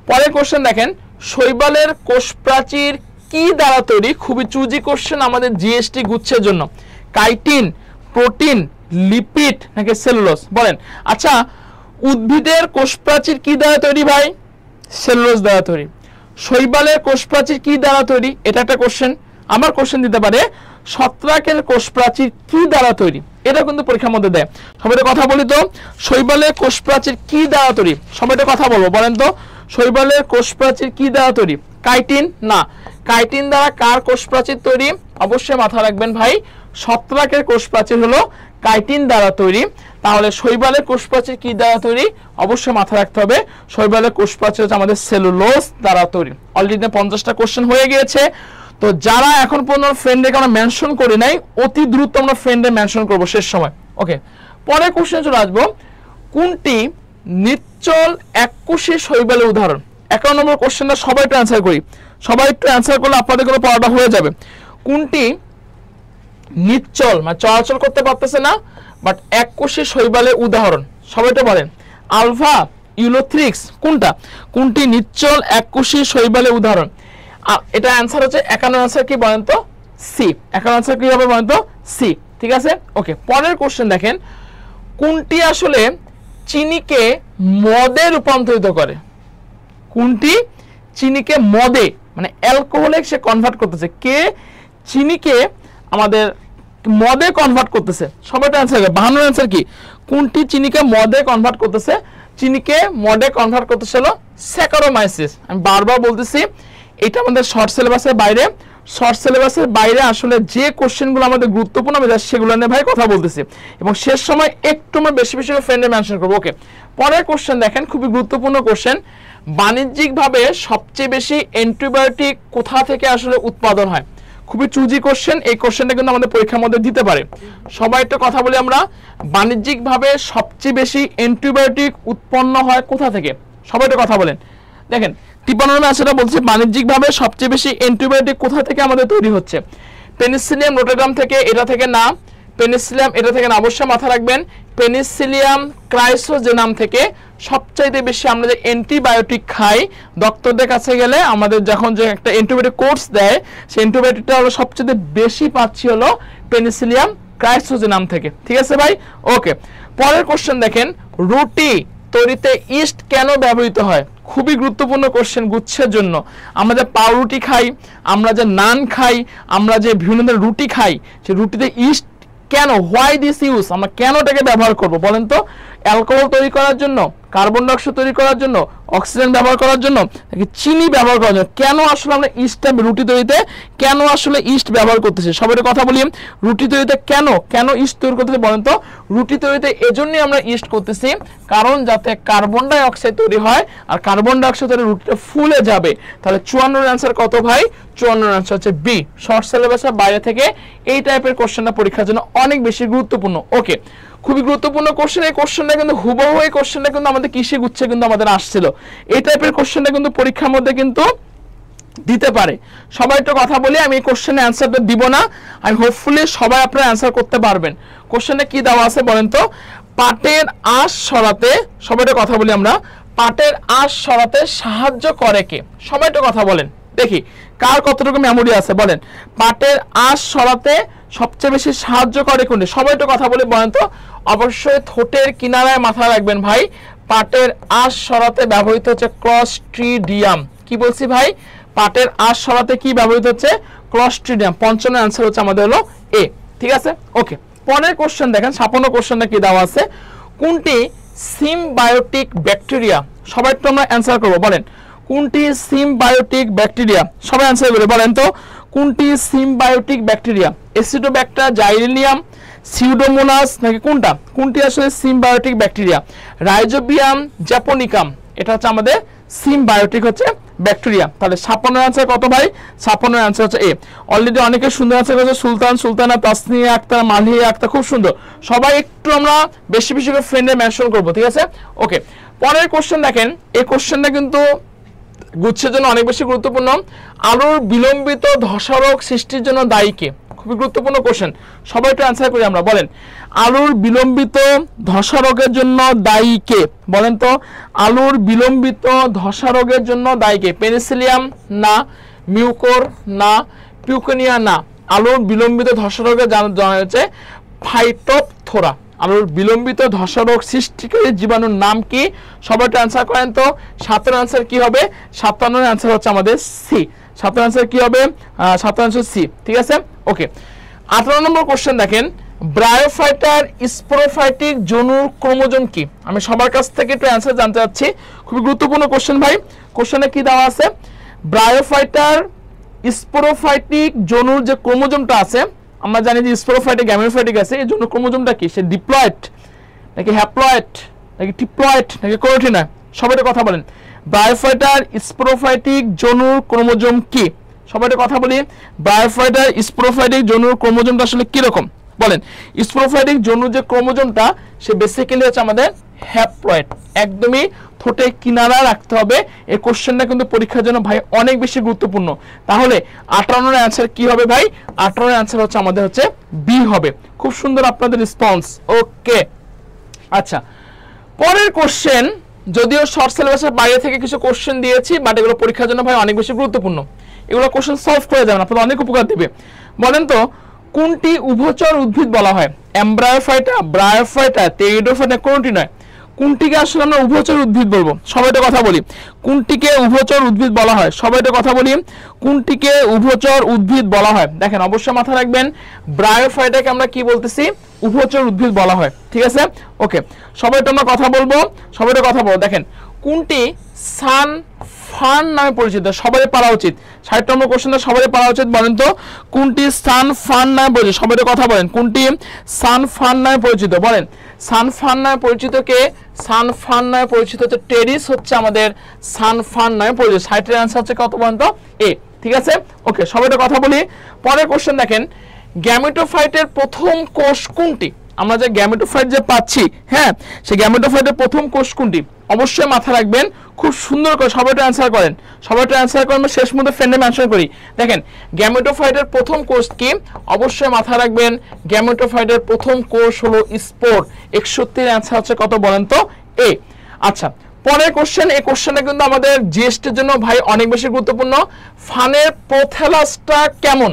পরের কোশ্চেন দেখেন, শৈবালের কোষ প্রাচীর কি দ্বারা তৈরি? খুবই চুজি কোশ্চেন আমাদের জিএসটি গুচ্ছের জন্য। কাইটিন, প্রোটিন, লিপিড নাকি সেলুলোজ? বলেন। আচ্ছা উদ্ভিদের কোষ প্রাচীর কি দ্বারা তৈরি ভাই? সেলুলোজ দ্বারা তৈরি। শৈবালের কোষ প্রাচীর কি দ্বারা তৈরি? এটা একটা কোশ্চেন। আমার কোশ্চেন দিতে পারে, ছত্রাকের কোষ প্রাচীর কি দ্বারা তৈরি? এটা কিন্তু পরীক্ষার মধ্যে দেয়। সবাই কথা বলি তো, শৈবালের কোষ প্রাচীর কি দ্বারা তৈরি? সবাই কথা বলবো, বলেন তো শৈবালের কোষ প্রাচীর কি দ্বারা তৈরি? কাইটিন না। কাইটিন দ্বারা কার কোষ প্রাচীর তৈরি? অবশ্যই মাথা রাখবেন ভাই, ছত্রাকের কোষ প্রাচীর হলো কাইটিন দ্বারা তৈরি। তাহলে শৈবালের কোষ প্রাচীর কি দ্বারা তৈরি? অবশ্যই মাথায় রাখতে হবে শৈবালের কোষ প্রাচীর হচ্ছে আমাদের সেলুলোজ দ্বারা তৈরি। অলরেডি 50টা কোশ্চেন হয়ে গিয়েছে। তো যারা এখন পর্যন্ত ফ্রেন্ডকে আমরা মেনশন করি নাই, অতি দ্রুত আমরা ফ্রেন্ডে মেনশন করব শেষ সময়। ওকে, পরের কোশ্চেন চলে আসবো, কোনটি নিশ্চল এককোষী শৈবালের উদাহরণ? 51 নম্বর কোশ্চেনটা সবাই একটু অ্যান্সার করি, সবাই একটু অ্যান্সার করলে আপনাদের কোনো পড়াটা হয়ে যাবে। কোনটি নিশ্চল মানে চলাচল করতে পারতেছে না বাট এককোষী শৈবালের উদাহরণ? সবাই তো বলেন আলফা ইউলোথ্রিক্স। কোনটা? কোনটি নিশ্চল এককোষী শৈবালের উদাহরণ? এটা অ্যান্সার হচ্ছে 51 অ্যান্সার কি বলেন তো? সি। 51 অ্যান্সার কি হবে বলেন তো? সি। ঠিক আছে, ওকে। পরের কোশ্চেন দেখেন, কোনটি আসলে চিনিকে মদে রূপান্তরিত করে? কোনটি চিনিকে মদে মানে অ্যালকোহলে সে কনভার্ট করতেছে? কে চিনিকে আমাদের মদে কনভার্ট করতেছে? সবাইটা অ্যান্সার হবে। 52 অ্যান্সার কি? কোনটি চিনিকে মদে কনভার্ট করতেছে? চিনিকে মদে কনভার্ট করতেছে হলো স্যাকারোমাইসিস। আমি বারবার বলতেছি এটা আমাদের শর্ট সিলেবাসের বাইরে। শর্ট সিলেবাসের বাইরে আসলে যে কোশ্চেনগুলো আমাদের গুরুত্বপূর্ণ আমি সেগুলো নিয়ে ভাই কথা বলতেছি, এবং শেষ সময় একটু আমরা বেশি বেশি ফ্রেন্ডে মেনশন করবো। ওকে, পরের কোশ্চেন দেখেন, খুবই গুরুত্বপূর্ণ কোশ্চেন। বাণিজ্যিকভাবে সবচেয়ে বেশি অ্যান্টিবায়োটিক কোথা থেকে আসলে উৎপাদন হয়? খুবই চুজি কোশ্চেন, এই কোশ্চেনটা কিন্তু আমাদের পরীক্ষার মধ্যে দিতে পারে। সবাই একটা কথা বলি আমরা, বাণিজ্যিকভাবে সবচেয়ে বেশি অ্যান্টিবায়োটিক উৎপন্ন হয় কোথা থেকে? সবাই একটা কথা বলেন। দেখেন 53 নম্বর সেটা বলছি, বাণিজ্যিকভাবে সবচেয়ে বেশি অ্যান্টিবায়োটিক কোথা থেকে আমাদের তৈরি হচ্ছে? পেনিসিলিয়াম রোটাগ্রাম থেকে, এটা থেকে না। পেনিসিলিয়াম এটা থেকে না, অবশ্যই মাথা রাখবেন। পেনিসিলিয়াম ক্রাইসোজেনাম থেকে সবচাইতে বেশি আমরা যে অ্যান্টিবায়োটিক খাই, ডক্টরদের কাছে গেলে আমাদের যখন যে একটা অ্যান্টিবায়োটিক কোর্স দেয়, সেই অ্যান্টিবায়োটিকটা হলো সবচেয়ে বেশি পাচ্ছি হলো পেনিসিলিয়াম ক্রাইসোজেনাম থেকে। ঠিক আছে ভাই, ওকে। পরের কোশ্চেন দেখেন, রুটি তৈরিতে ইস্ট কেন ব্যবহৃত হয়? খুবই গুরুত্বপূর্ণ কোশ্চেন গুচ্ছের জন্য। আমরা যে পাউরুটি খাই, আমরা যে নান খাই, আমরা যে বিভিন্ন ধরনের রুটি খাই, সেই রুটিতে ইস্ট কেন? Why this use? আমরা কেন এটাকে ব্যবহার করব বলেন তো? অ্যালকোহল তৈরি করার জন্য, কার্বন ডাইঅক্সাইড তৈরি করার জন্য, অক্সিজেন ব্যবহার করার জন্য, নাকি চিনি ব্যবহার করার জন্য? কেন আসলে আমরা ইস্টটা রুটি তৈরিতে কেন আসলে ইস্ট ব্যবহার করতেছি? সবাই কথা বলি, রুটি তৈরিতে কেন কেন ইস্ট তৈরি করতেছি বলেন তো? রুটি তৈরিতে এজন্যই আমরা ইস্ট করতেছি কারণ যাতে কার্বন ডাই অক্সাইড তৈরি হয়, আর কার্বন ডাই অক্সাইড তৈরি রুটিটা ফুলে যাবে। তাহলে 54 এর অ্যান্সার কত ভাই? 54 এর অ্যান্সার হচ্ছে বি। শর্ট সিলেবাসের বাইরে থেকে এই টাইপের কোশ্চেনটা পরীক্ষার জন্য অনেক বেশি গুরুত্বপূর্ণ। ওকে, খুবই গুরুত্বপূর্ণ কোশ্চেন। এই কোশ্চেনটা কিন্তু হুবহু এই কোশ্চেনটা কিন্তু আমাদের কৃষি গুচ্ছে কিন্তু আমাদের আসছিল। এই টাইপের কোশ্চেনটা কিন্তু পরীক্ষার মধ্যে কিন্তু দিতে পারে। সবাই একটু কথা বলি, আমি এই কোশ্চেনের অ্যান্সারটা দিব না, আমি হোপফুলি সবাই আপনারা অ্যান্সার করতে পারবেন। কোশ্চেনে কি দেওয়া আছে বলেন তো? পাটের আঁশ সরাতে, সবাই একটু কথা বলি আমরা, পাটের আঁশ সরাতে সাহায্য করে কে? সবাই একটু কথা বলেন, দেখি কার কতটুকু মেমোরি আছে বলেন। পাটের আঁশ সরাতে সবচেয়ে বেশি সাহায্য করে কোনটি? সবাই একটু কথা বলে বলেন তো। অবশ্যই ঠোঁটের কিনারায় মাথা রাখবেন ভাই, পাটের আঁশ সরাতে ব্যবহৃত হচ্ছে ক্লস্ট্রিডিয়াম। কি বলছি ভাই? পাটের আঁশ সরাতে কি ব্যবহৃত হচ্ছে? ক্লস্ট্রিডিয়াম। 55 অ্যান্সার হচ্ছে আমাদের হলো এ। ঠিক আছে, ওকে। পরের কোশ্চেন দেখেন, 56 কোশ্চেনটা কি দেওয়া আছে? কোনটি সিমবায়োটিক ব্যাকটেরিয়া? সবাই একটু আমরা অ্যান্সার করবো, বলেন কোনটি সিমবায়োটিক ব্যাকটেরিয়া? সবাই অ্যান্সার করে বলেন তো, কোনটি সিমবায়োটিক ব্যাকটেরিয়া? এসিডোব্যাক্টার, জাইলিনিয়াম, সিউডোমোনাস, নাকি কোনটা? কোনটি আসলে সিমবায়োটিক ব্যাকটেরিয়া? রাইজোবিয়াম জ্যাপোনিকাম, এটা হচ্ছে আমাদের সিমবায়োটিক হচ্ছে ব্যাকটেরিয়া। তাহলে 56 অ্যান্সার কত ভাই? 56 অ্যান্সার হচ্ছে এ। অলরেডি অনেকে সুন্দর অ্যান্সার করেছে, সুলতান, সুলতানা, তাসনিয়া আক্তার, মালিয়া আক্তার, খুব সুন্দর। সবাই একটু আমরা বেশি বেশি করে ফ্রেন্ডে মেনশন করবো, ঠিক আছে, ওকে। পরের কোশ্চেন দেখেন, এই কোশ্চেনটা কিন্তু গুচ্ছের জন্য অনেক বেশি গুরুত্বপূর্ণ। আলুর বিলম্বিত ধসা রোগ সৃষ্টির জন্য দায়ী কে? খুবই গুরুত্বপূর্ণ কোশ্চেন, সবাই একটু অ্যান্সার করি আমরা, বলেন আলুর বিলম্বিত ধসা রোগের জন্য দায়ী কে? বলেন তো, আলুর বিলম্বিত ধসা রোগের জন্য দায়ী কে? পেনিসিলিয়াম না, মিউকোর না, পিউকোনিয়া না। আলুর বিলম্বিত ধসা রোগের জানা যাচ্ছে ফাইটোপথোরা। আলুর বিলম্বিত ধসা রোগ সৃষ্টিকারী জীবাণুর নাম কি? সবাই একটু অ্যান্সার করেন তো। 57 অ্যান্সার কি হবে? 57 অ্যান্সার হচ্ছে আমাদের সি। 57 অ্যান্সার কি হবে? 57 অ্যান্সার সি, ঠিক আছে, ওকে। 18 নম্বর কোশ্চেন দেখেন, ব্রায়োফাইটার স্পোরোফাইটিক জনুর ক্রোমোজোম কি? আমি সবার কাছ থেকে একটু অ্যান্সার জানতে চাচ্ছি, খুবই গুরুত্বপূর্ণ কোশ্চেন ভাই। কোশ্চেনে কি দেওয়া আছে? ব্রায়োফাইটার স্পোরোফাইটিক জনুর যে ক্রোমোজোমটা আছে, আমরা জানি যে স্পোরোফাইটিক গ্যামেটোফাইটিক আছে, এর জন্য ক্রোমোজোমটা কি, সে ডিপ্লয়েড নাকি হ্যাপ্লয়েড নাকি ট্রিপ্লয়েড নাকি কোয়ার্টিনা, সবাই কথা বলেন। ব্রায়োফাইটার স্পোরোফাইটিক জনুর ক্রোমোজোম কি, সবাই কথা বলি। ব্রায়োফাইটার স্পোরোফাইটিক জনুর ক্রোমোজোমটা আসলে কি রকম বলেন। স্পোরোফাইটিক জনুর যে ক্রোমোজোমটা সে বেসিক্যালি হচ্ছে আমাদের হ্যাপ্লয়েড, একদমই ঠোঁটে কিনারা রাখতে হবে। এই কোশ্চেনটা কিন্তু পরীক্ষার জন্য ভাই অনেক বেশি গুরুত্বপূর্ণ। তাহলে 58 এর অ্যান্সার কি হবে ভাই, 58 এর অ্যান্সার হচ্ছে আমাদের হচ্ছে বি হবে। খুব সুন্দর আপনাদের রেসপন্স, ওকে। আচ্ছা, পরের কোশ্চেন, যদিও শর্ট সিলেবাসের বাইরে থেকে কিছু কোশ্চেন দিয়েছি, বাট এগুলো পরীক্ষার জন্য ভাই অনেক বেশি গুরুত্বপূর্ণ। এগুলো কোশ্চেন সলভ করে যাবেন, আপনাদের অনেক উপকার দিবে। বলেন তো কোনটি উভচর উদ্ভিদ বলা হয়, এমব্রায়োফাইটা, ব্রায়োফাইটা, টেরিডোফাইটা, কোনটি নয়। কোনটিকে আসলে আমরা উভচর উদ্ভিদ বলবো, সবাইটা কথা বলি। কোনটিকে উভচর উদ্ভিদ বলা হয়, সবাইটা কথা বলি। কোনটিকে উভচর উদ্ভিদ বলা হয়, দেখেন অবশ্যই মাথায় রাখবেন, ব্রায়োফাইটাকে আমরা কি বলতেছি, উভচর উদ্ভিদ বলা হয়, ঠিক আছে, ওকে। সবাইটা আমরা কথা বলবো, সবাইটা কথা বলবো। দেখেন কোনটি সান ফান নামে পরিচিত, সবাই পারা উচিত। 60 নম্বর কোশ্চেনটা সবাই পারা উচিত। বলেন তো কোনটি সান ফান নামে পরিচিত, সবাই কথা বলেন। কোনটি সান ফান নামে পরিচিত, বলেন। সান ফান নামে পরিচিত কে, সান ফান নামে পরিচিত হচ্ছে টেরিস, হচ্ছে আমাদের সান ফান নামে পরিচিত। 60 এর অ্যান্সার হচ্ছে কত বলেন তো, এ, ঠিক আছে, ওকে। সবাইটা কথা বলি। পরের কোশ্চেন দেখেন, গ্যামেটোফাইটের প্রথম কোষ কোনটি, আমরা যে গ্যামেটোফাইট যে পাচ্ছি, হ্যাঁ, সেই গ্যামেটোফাইটের প্রথম কোষ কোনটি, অবশ্যই মাথায় রাখবেন। খুব সুন্দর করে সবাইটা অ্যান্সার করেন, সবাইটা অ্যান্সার করেন, শেষ মধ্যে ফ্রেন্ডে মেনশন করি। দেখেন গ্যামেটোফাইটের প্রথম কোষ কি, অবশ্যই মাথায় রাখবেন, গ্যামেটোফাইটের প্রথম কোষ হলো স্পোর। 61 এর অ্যান্সার হচ্ছে কত বলেন তো, এ। আচ্ছা, পরের কোশ্চেন, এই কোশ্চেনটা কিন্তু আমাদের জিএসটির জন্য ভাই অনেক বেশি গুরুত্বপূর্ণ। ফানের প্রোথ্যালাসটা কেমন,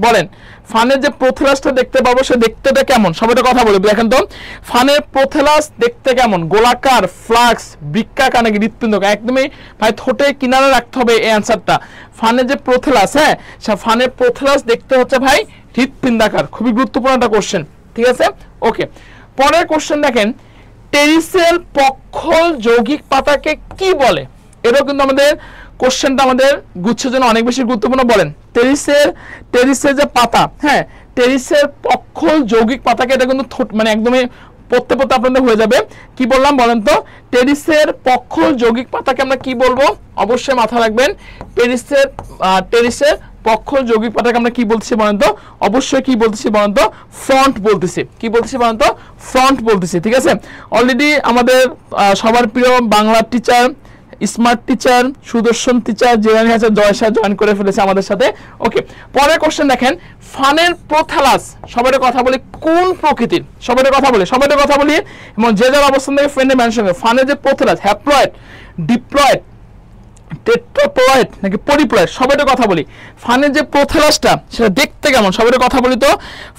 বলেন। ফানের যে প্রোথ্যালাসটা দেখতে পাবো সে দেখতেটা কেমন, সবাইটা কথা বলি। দেখেন তো ফানের প্রোথ্যালাস দেখতে কেমন, গোলাকার, ফ্লাক্স, বৃক্কাকার নাকি হৃৎপিণ্ডকার, একদমই ভাই ঠোঁটে কিনারে রাখতে হবে এই অ্যান্সারটা। ফানের যে প্রোথ্যালাস, হ্যাঁ, ফানের প্রোথ্যালাস দেখতে হচ্ছে ভাই হৃৎপিণ্ডাকার, খুবই গুরুত্বপূর্ণ একটা কোশ্চেন, ঠিক আছে, ওকে। পরের কোশ্চেন দেখেন, টেরিসের পক্ষল যৌগিক পাতাকে কি বলে, এটাও কিন্তু আমাদের কোশ্চেনটা আমাদের গুচ্ছের জন্য অনেক বেশি গুরুত্বপূর্ণ। বলেন টেরিসের যে পাতা, হ্যাঁ, টেরিসের পক্ষল যৌগিক পাতাকে, এটা কিন্তু মানে একদমই পড়তে পড়তে আপনাদের হয়ে যাবে। কি বললাম বলেন তো, টেরিসের পক্ষল যৌগিক পাতাকে আমরা কি বলবো, অবশ্যই মাথা রাখবেন। টেরিসের পক্ষল যৌগিক পাতাকে আমরা কি বলতেছি বলেন তো, অবশ্যই কি বলতেছি বলেন তো, ফ্রন্ট বলতেছি। কি বলতেছি বলেন তো, ফ্রন্ট বলতেছি, ঠিক আছে। অলরেডি আমাদের সবার প্রিয় বাংলা টিচার, স্মার্ট টিচার, সুদর্শন টিচার, জেরানি হাসান জয়সা জয়েন করে ফেলেছে আমাদের সাথে, ওকে। পরের কোশ্চেন দেখেন, ফানের প্রোথ্যালাস, সবাইটা কথা বলি, কোন প্রকৃতির, সবাইটা কথা বলি, সবাইটা কথা বলি, এবং যে যার অবস্থান থেকে ফ্রেন্ডে মেনশন করে। ফানের যে প্রোথ্যালাস, হ্যাপ্লয়েড, ডিপ্লয়েড, টেট্রাপ্লয়েড নাকি পলিপ্লয়েড, সবাইটা কথা বলি। ফানের যে প্রোথ্যালাসটা সেটা দেখতে কেমন, সবাইটা কথা বলি তো,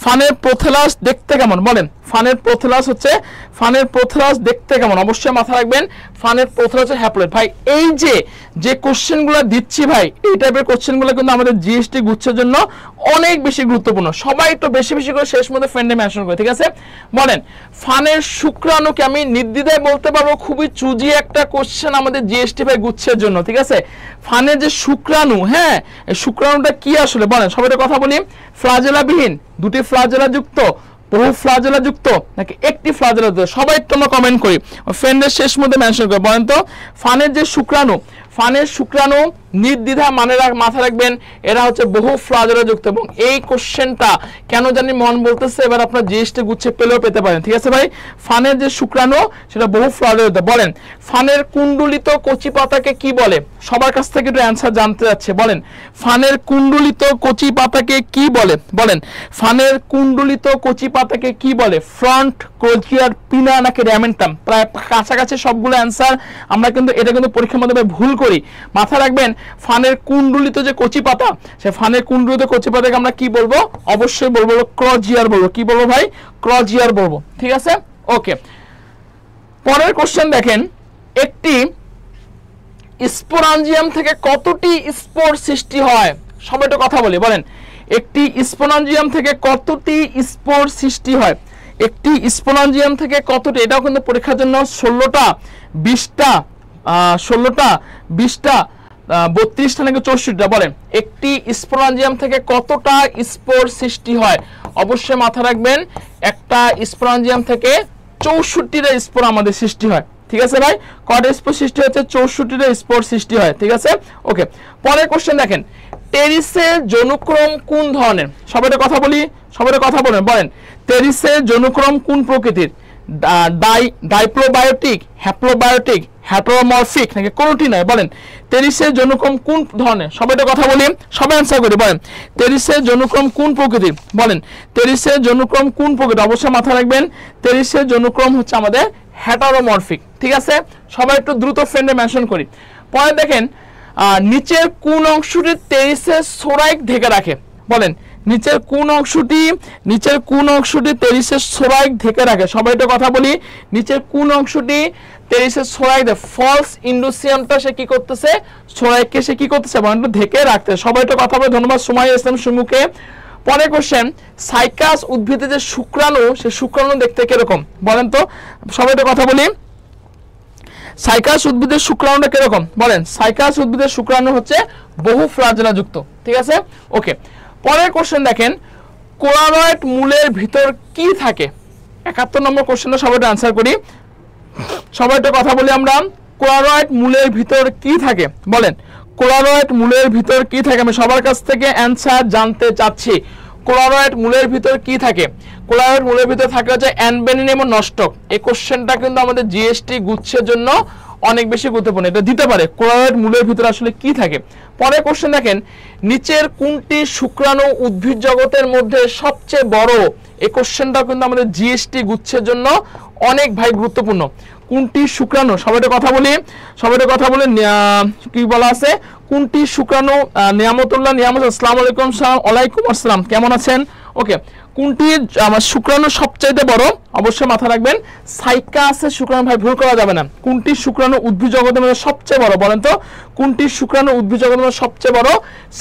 ফানের প্রোথ্যালাস দেখতে কেমন, বলেন। ফানের প্রোথ্যালাস হচ্ছে, ফানের প্রোথ্যালাস দেখতে কেমন, অবশ্যই মাথা রাখবেন। ফানের প্রোথ্যালাস হ্যাপ্লয়েড। ভাই এই যে কোশ্চেনগুলো দিচ্ছি ভাই, এই টাইপের কোশ্চেনগুলো কিন্তু আমাদের জিএসটি গুচ্ছের জন্য অনেক বেশি গুরুত্বপূর্ণ। সবাই একটু বেশি বেশি করে শেষ মধ্যে ফ্রেন্ডে মেনশন করে, ঠিক আছে। বলেন ফানের শুক্রাণুকে, আমি নির্দ্বিধায় বলতে পারবো খুবই চুজি একটা কোশ্চেন আমাদের জিএসটি ভাই গুচ্ছের জন্য, ঠিক আছে। ফানের যে শুক্রাণু, হ্যাঁ, এই শুক্রাণুটা কি আসলে, বলেন। সবাই কথা বলি, ফ্লাজেলাবিহীন, দুটি ফ্লাজেলা যুক্ত, বহু ফ্লাজেলা যুক্ত নাকি একটি ফ্লাজেলা যুক্ত, সবাই একটু আমরা কমেন্ট করি, ফ্রেন্ডের শেষ মধ্যে মেনশন করে। বলেন তো ফানের যে শুক্রাণু, ফানের শুক্রাণু নির্দ্বিধা মাথা রাখবেন, এরা হচ্ছে বহু ফ্লাজেলা যুক্ত। এবং এই কোশ্চেনটা কেন জানি মন বলতেছে, এবার আপনার জিএসটি গুচ্ছে পেলেও পেতে পারেন, ঠিক আছে ভাই। ফানের যে শুক্রাণু সেটা বহু ফ্লাজেলা যুক্ত। বলেন ফানের কুণ্ডলিত কচি পাতাকে কি বলে, সবার কাছ থেকে একটু অ্যান্সার জানতে যাচ্ছে। বলেন ফানের কুণ্ডলিত কচি পাতাকে কি বলে, বলেন। ফানের কুণ্ডলিত কচি পাতাকে কি বলে, ফ্রন্ট, ক্রোজিয়ার, পিনা নাকি র্যামেন্টাম, প্রায় কাছাকাছি সবগুলো অ্যান্সার। আমরা কিন্তু এটা কিন্তু পরীক্ষার মধ্যে ভুল করি, মাথা রাখবেন। ফানের কুণ্ডলিত যে কচি পাতা, সে ফানের কুণ্ডলিত কচি পাতাকে আমরা কি বলবো, অবশ্যই বলবো ক্রোজিয়ার বলবো। কি বলবো ভাই, ক্রোজিয়ার বলবো, ঠিক আছে, ওকে। পরের কোশ্চেন দেখেন, একটি স্পোরাঞ্জিয়াম থেকে কতটি স্পোর সৃষ্টি হয়, সবাই একটু কথা বলি, বলেন। একটি স্পোরাঞ্জিয়াম থেকে কতটি স্পোর সৃষ্টি হয়, একটি স্পোরাঞ্জিয়াম থেকে কতটি, এটাও কিন্তু পরীক্ষার জন্য 16টা 20টা 16টা 20টা 32টা নাকি 64টা বলেন একটি স্পোরাঞ্জিয়াম থেকে কতটা স্পোর সৃষ্টি হয় অবশ্যই মাথা রাখবেন একটা স্পোরাঞ্জিয়াম থেকে 64টা স্পোর আমাদের সৃষ্টি হয় ঠিক আছে ভাই কয়টা স্পোর সৃষ্টি হচ্ছে 64টা স্পোর সৃষ্টি হয় ঠিক আছে ওকে পরের কোশ্চেন দেখেন টেরিসের জনুক্রম কোন ধরনের সবাইটা কথা বলেন বলেন টেরিসের জনুক্রম কোন প্রকৃতির ডাইপ্লোবায়োটিক হ্যাপ্লোবায়োটিক হেটারোমরফিক নাকি কোনটি নয় বলেন টেরিসের জনুক্রম কোন ধরনের সবাইটা কথা বলি সবাই অ্যানসার করি বলেন টেরিসের জনুক্রম কোন প্রকৃতির বলেন টেরিসের জনুক্রম কোন প্রকৃতির অবশ্যই মাথা রাখবেন টেরিসের জনুক্রম হচ্ছে আমাদের হেটারোমরফিক ঠিক আছে সবাই একটু দ্রুত ফ্রেন্ডে মেনশন করি পরে দেখেন নিচের কোন অংশটি টেরিসের সোরাইক ঢেকে রাখে বলেন নিচের কোন অংশটি টেরিসের সোরাইক ঢেকে রাখে সবাই একটু কথা বলি নিচের কোন অংশটি টেরিসের সোরাইক ফলস ইন্ডোসিয়ামটা সে কি করতেছে সোরাইককে সে কি করতেছে বলেন একটু ঢেকে রাখতে সবাই একটু কথা বলে ধন্যবাদ সুমাইয়া ইসলাম সুমুখে পরের কোশ্চেন সাইকাস উদ্ভিদের যে শুক্রাণু সে শুক্রাণু দেখতে কিরকম বলেন তো সবাই একটু কথা বলি সাইকাস উদ্ভিদের শুক্রাণুটা কিরকম বলেন সাইকাস উদ্ভিদের শুক্রাণু হচ্ছে বহু ফ্লাজেলা যুক্ত ঠিক আছে ওকে পরের কোশ্চেন দেখেন কোরারয়েড মূলের ভিতর কি থাকে 71 নম্বর কোশ্চেনটা সবাই আনসার করি সবাই একটু কথা বলি আমরা কোরারয়েড মূলের ভিতর কি থাকে বলেন কোরারয়েড মূলের ভিতর কি থাকে আমি সবার কাছ থেকে অ্যানসার জানতে চাচ্ছি কোরারয়েড মূলের ভিতর কি থাকে কোরারয়েড মূলের ভিতর থাকে হচ্ছে অ্যানবেনিন এবং নষ্টক এই কোশ্চেনটা কিন্তু আমাদের জিএসটি গুচ্ছের জন্য অনেক বেশি গুরুত্বপূর্ণ এটা দিতে পারে কোরারয়েড মূলের ভিতর আসলে কি থাকে পরের কোশ্চেন দেখেন নিচের কোনটি শুক্রাণু উদ্ভিদ জগতের মধ্যে সবচেয়ে বড় এই কোশ্চেনটা কিন্তু আমাদের জিএসটি গুচ্ছের জন্য অনেক ভাই গুরুত্বপূর্ণ কোনটি শুক্রাণু সবাই কথা বলি কি বলা আছে কোনটি শুক্রাণু নিয়ামতুল্লাহ আসসালামু আলাইকুম ওয়ালাইকুম আসসালাম কেমন আছেন ওকে কোনটি আমার শুক্রাণু সবচাইতে বড় অবশ্যই মাথা রাখবেন সাইকাসের শুক্রাণু ভাই ভুল করা যাবে না কোনটি শুক্রাণু উদ্ভিদ জগতের মধ্যে সবচেয়ে বড় বলেন তো কোনটি শুক্রাণু উদ্ভিদ জগতের মধ্যে সবচেয়ে বড়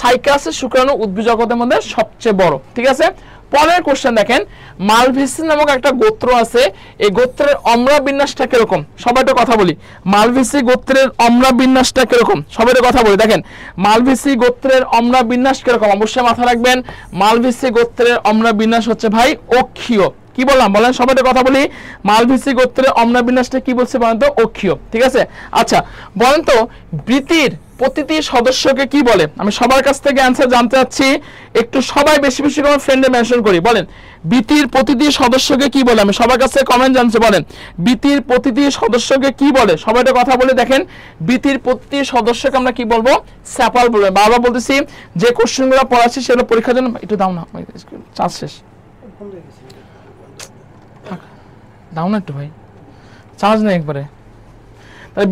সাইকাসের শুক্রাণু উদ্ভিদ জগতের মধ্যে সবচেয়ে বড় ঠিক আছে পরের কোশ্চেন দেখেন মালভেসি নামক একটা গোত্র আছে এই গোত্রের অম্লা বিন্যাসটা কিরকম সবাই একটু কথা বলি মালভেসি গোত্রের অম্লা বিন্যাসটা কিরকম সবাই একটু কথা বলি দেখেন মালভেসি গোত্রের অম্লা বিন্যাস কিরকম অবশ্যই মাথা রাখবেন মালভেসি গোত্রের অম্লা বিন্যাস হচ্ছে ভাই অক্ষীয় কি বললাম বলেন সবাই কথা বলি মালভেসি গোত্রের অম্লা বিন্যাসটা কি বলছে বলেন তো অক্ষীয় ঠিক আছে আচ্ছা বলেন তো বৃত্তির প্রতিটি সদস্যকে কি বলে আমি সবার কাছ থেকে অ্যানসার জানতে চাচ্ছি একটু সবাই বেশি বেশি করে ফ্রেন্ডে মেনশন করি বলেন বৃত্তির প্রতিটি সদস্যকে কি বলে আমি সবার কাছে কমেন্ট জানতে বলেন বৃত্তির প্রতিটি সদস্যকে কি বলে সবাই একটা কথা বলে দেখেন বৃত্তির প্রতিটি সদস্যকে আমরা কি বলবো স্যাপাল বলবো বারবার বলতেছি যে কোশ্চেনগুলো পড়াচ্ছি সেগুলো পরীক্ষার জন্য একটু দাও না চার্জ শেষ দাও না একটু ভাই চার্জ নেই একবারে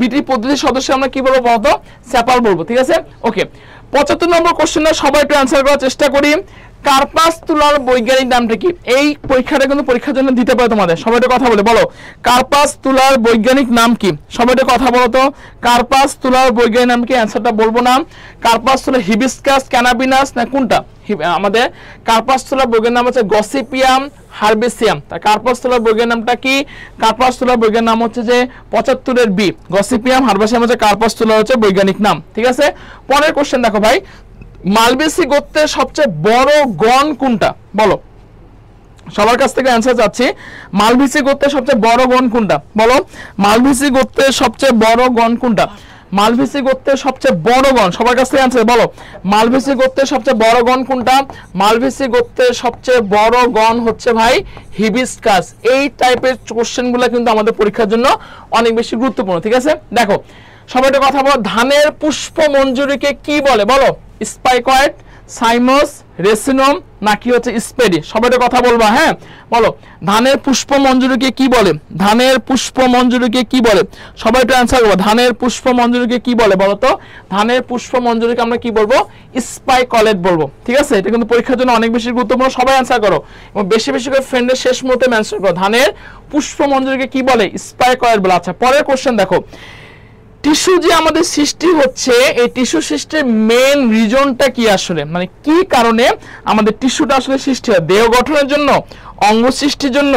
বিটি পদ্ধতির সদস্য আমরা কি বলবো বলতো স্যাপাল বলবো ঠিক আছে ওকে 75 নম্বর কোশ্চেনটা সবাই একটু অ্যানসার করার চেষ্টা করি কার্পাস তুলার বৈজ্ঞানিক নামটা কি এই পরীক্ষাটা কিন্তু পরীক্ষার জন্য দিতে পারে তোমাদের সবাই একটু কথা বলে বলো কার্পাস তুলার বৈজ্ঞানিক নাম কি সবাই একটু কথা বলো তো কার্পাস তুলার বৈজ্ঞানিক নাম কি অ্যানসারটা বলবো না কার্পাস তুলা হিবিস্কাস ক্যানাবিনাস না কোনটা আমাদের কার্পাস তুলার বৈজ্ঞানিক নাম হচ্ছে গসিপিয়াম হার্বেসিয়াম তার কার্পাস তুলার বৈজ্ঞানিক নামটা কি কার্পাস তুলার বৈজ্ঞানিক নাম হচ্ছে যে 75 এর বি গসিপিয়াম হার্বেসিয়াম হচ্ছে কার্পাস তুলা হচ্ছে বৈজ্ঞানিক নাম ঠিক আছে পরের কোশ্চেন দেখো ভাই মালভেসি গোত্রের সবচেয়ে বড় গণ কোনটা বলো সবার কাছ থেকে অ্যানসার চাচ্ছি মালভেসি গোত্রের সবচেয়ে বড় গণ কোনটা বলো মালভেসি গোত্রের সবচেয়ে বড় গণ কোনটা মালভেসি গোত্রের সবচেয়ে বড় গণ সবার কাছ থেকে অ্যানসার বলো মালভেসি গোত্রের সবচেয়ে বড় গণ কোনটা মালভেসি গোত্রের সবচেয়ে বড় গণ হচ্ছে ভাই হিবিস্কাস এই টাইপের কোশ্চেনগুলো কিন্তু আমাদের পরীক্ষার জন্য অনেক বেশি গুরুত্বপূর্ণ ঠিক আছে দেখো সবাই একটা কথা বলো ধানের পুষ্পমঞ্জুরিকে কি বলে বলো স্পাইকয়েড সাইমোস রেসিনম নাকি হচ্ছে স্পেডি সবাই একটা কথা বলবা হ্যাঁ বলো ধানের পুষ্পমঞ্জুরিকে কি বলে ধানের পুষ্পমঞ্জুরিকে কি বলে সবাই একটু অ্যানসার করবো ধানের পুষ্পমঞ্জুরিকে কি বলে বলো তো ধানের পুষ্পমঞ্জুরিকে আমরা কি বলবো স্পাইকলেট বলবো ঠিক আছে এটা কিন্তু পরীক্ষার জন্য অনেক বেশি গুরুত্বপূর্ণ সবাই অ্যানসার করো এবং বেশি বেশি করে ফ্রেন্ডের শেষ মুহূর্তে অ্যানসার করো ধানের পুষ্পমঞ্জুরিকে কি বলে স্পাইকলেট বলে আচ্ছা পরের কোশ্চেন দেখো টিস্যু যে আমাদের সৃষ্টি হচ্ছে এই টিস্যু সৃষ্টির মেইন রিজনটা কি আসলে মানে কি কারণে আমাদের টিস্যুটা আসলে সৃষ্টি হয় দেহ গঠনের জন্য অঙ্গ সৃষ্টির জন্য,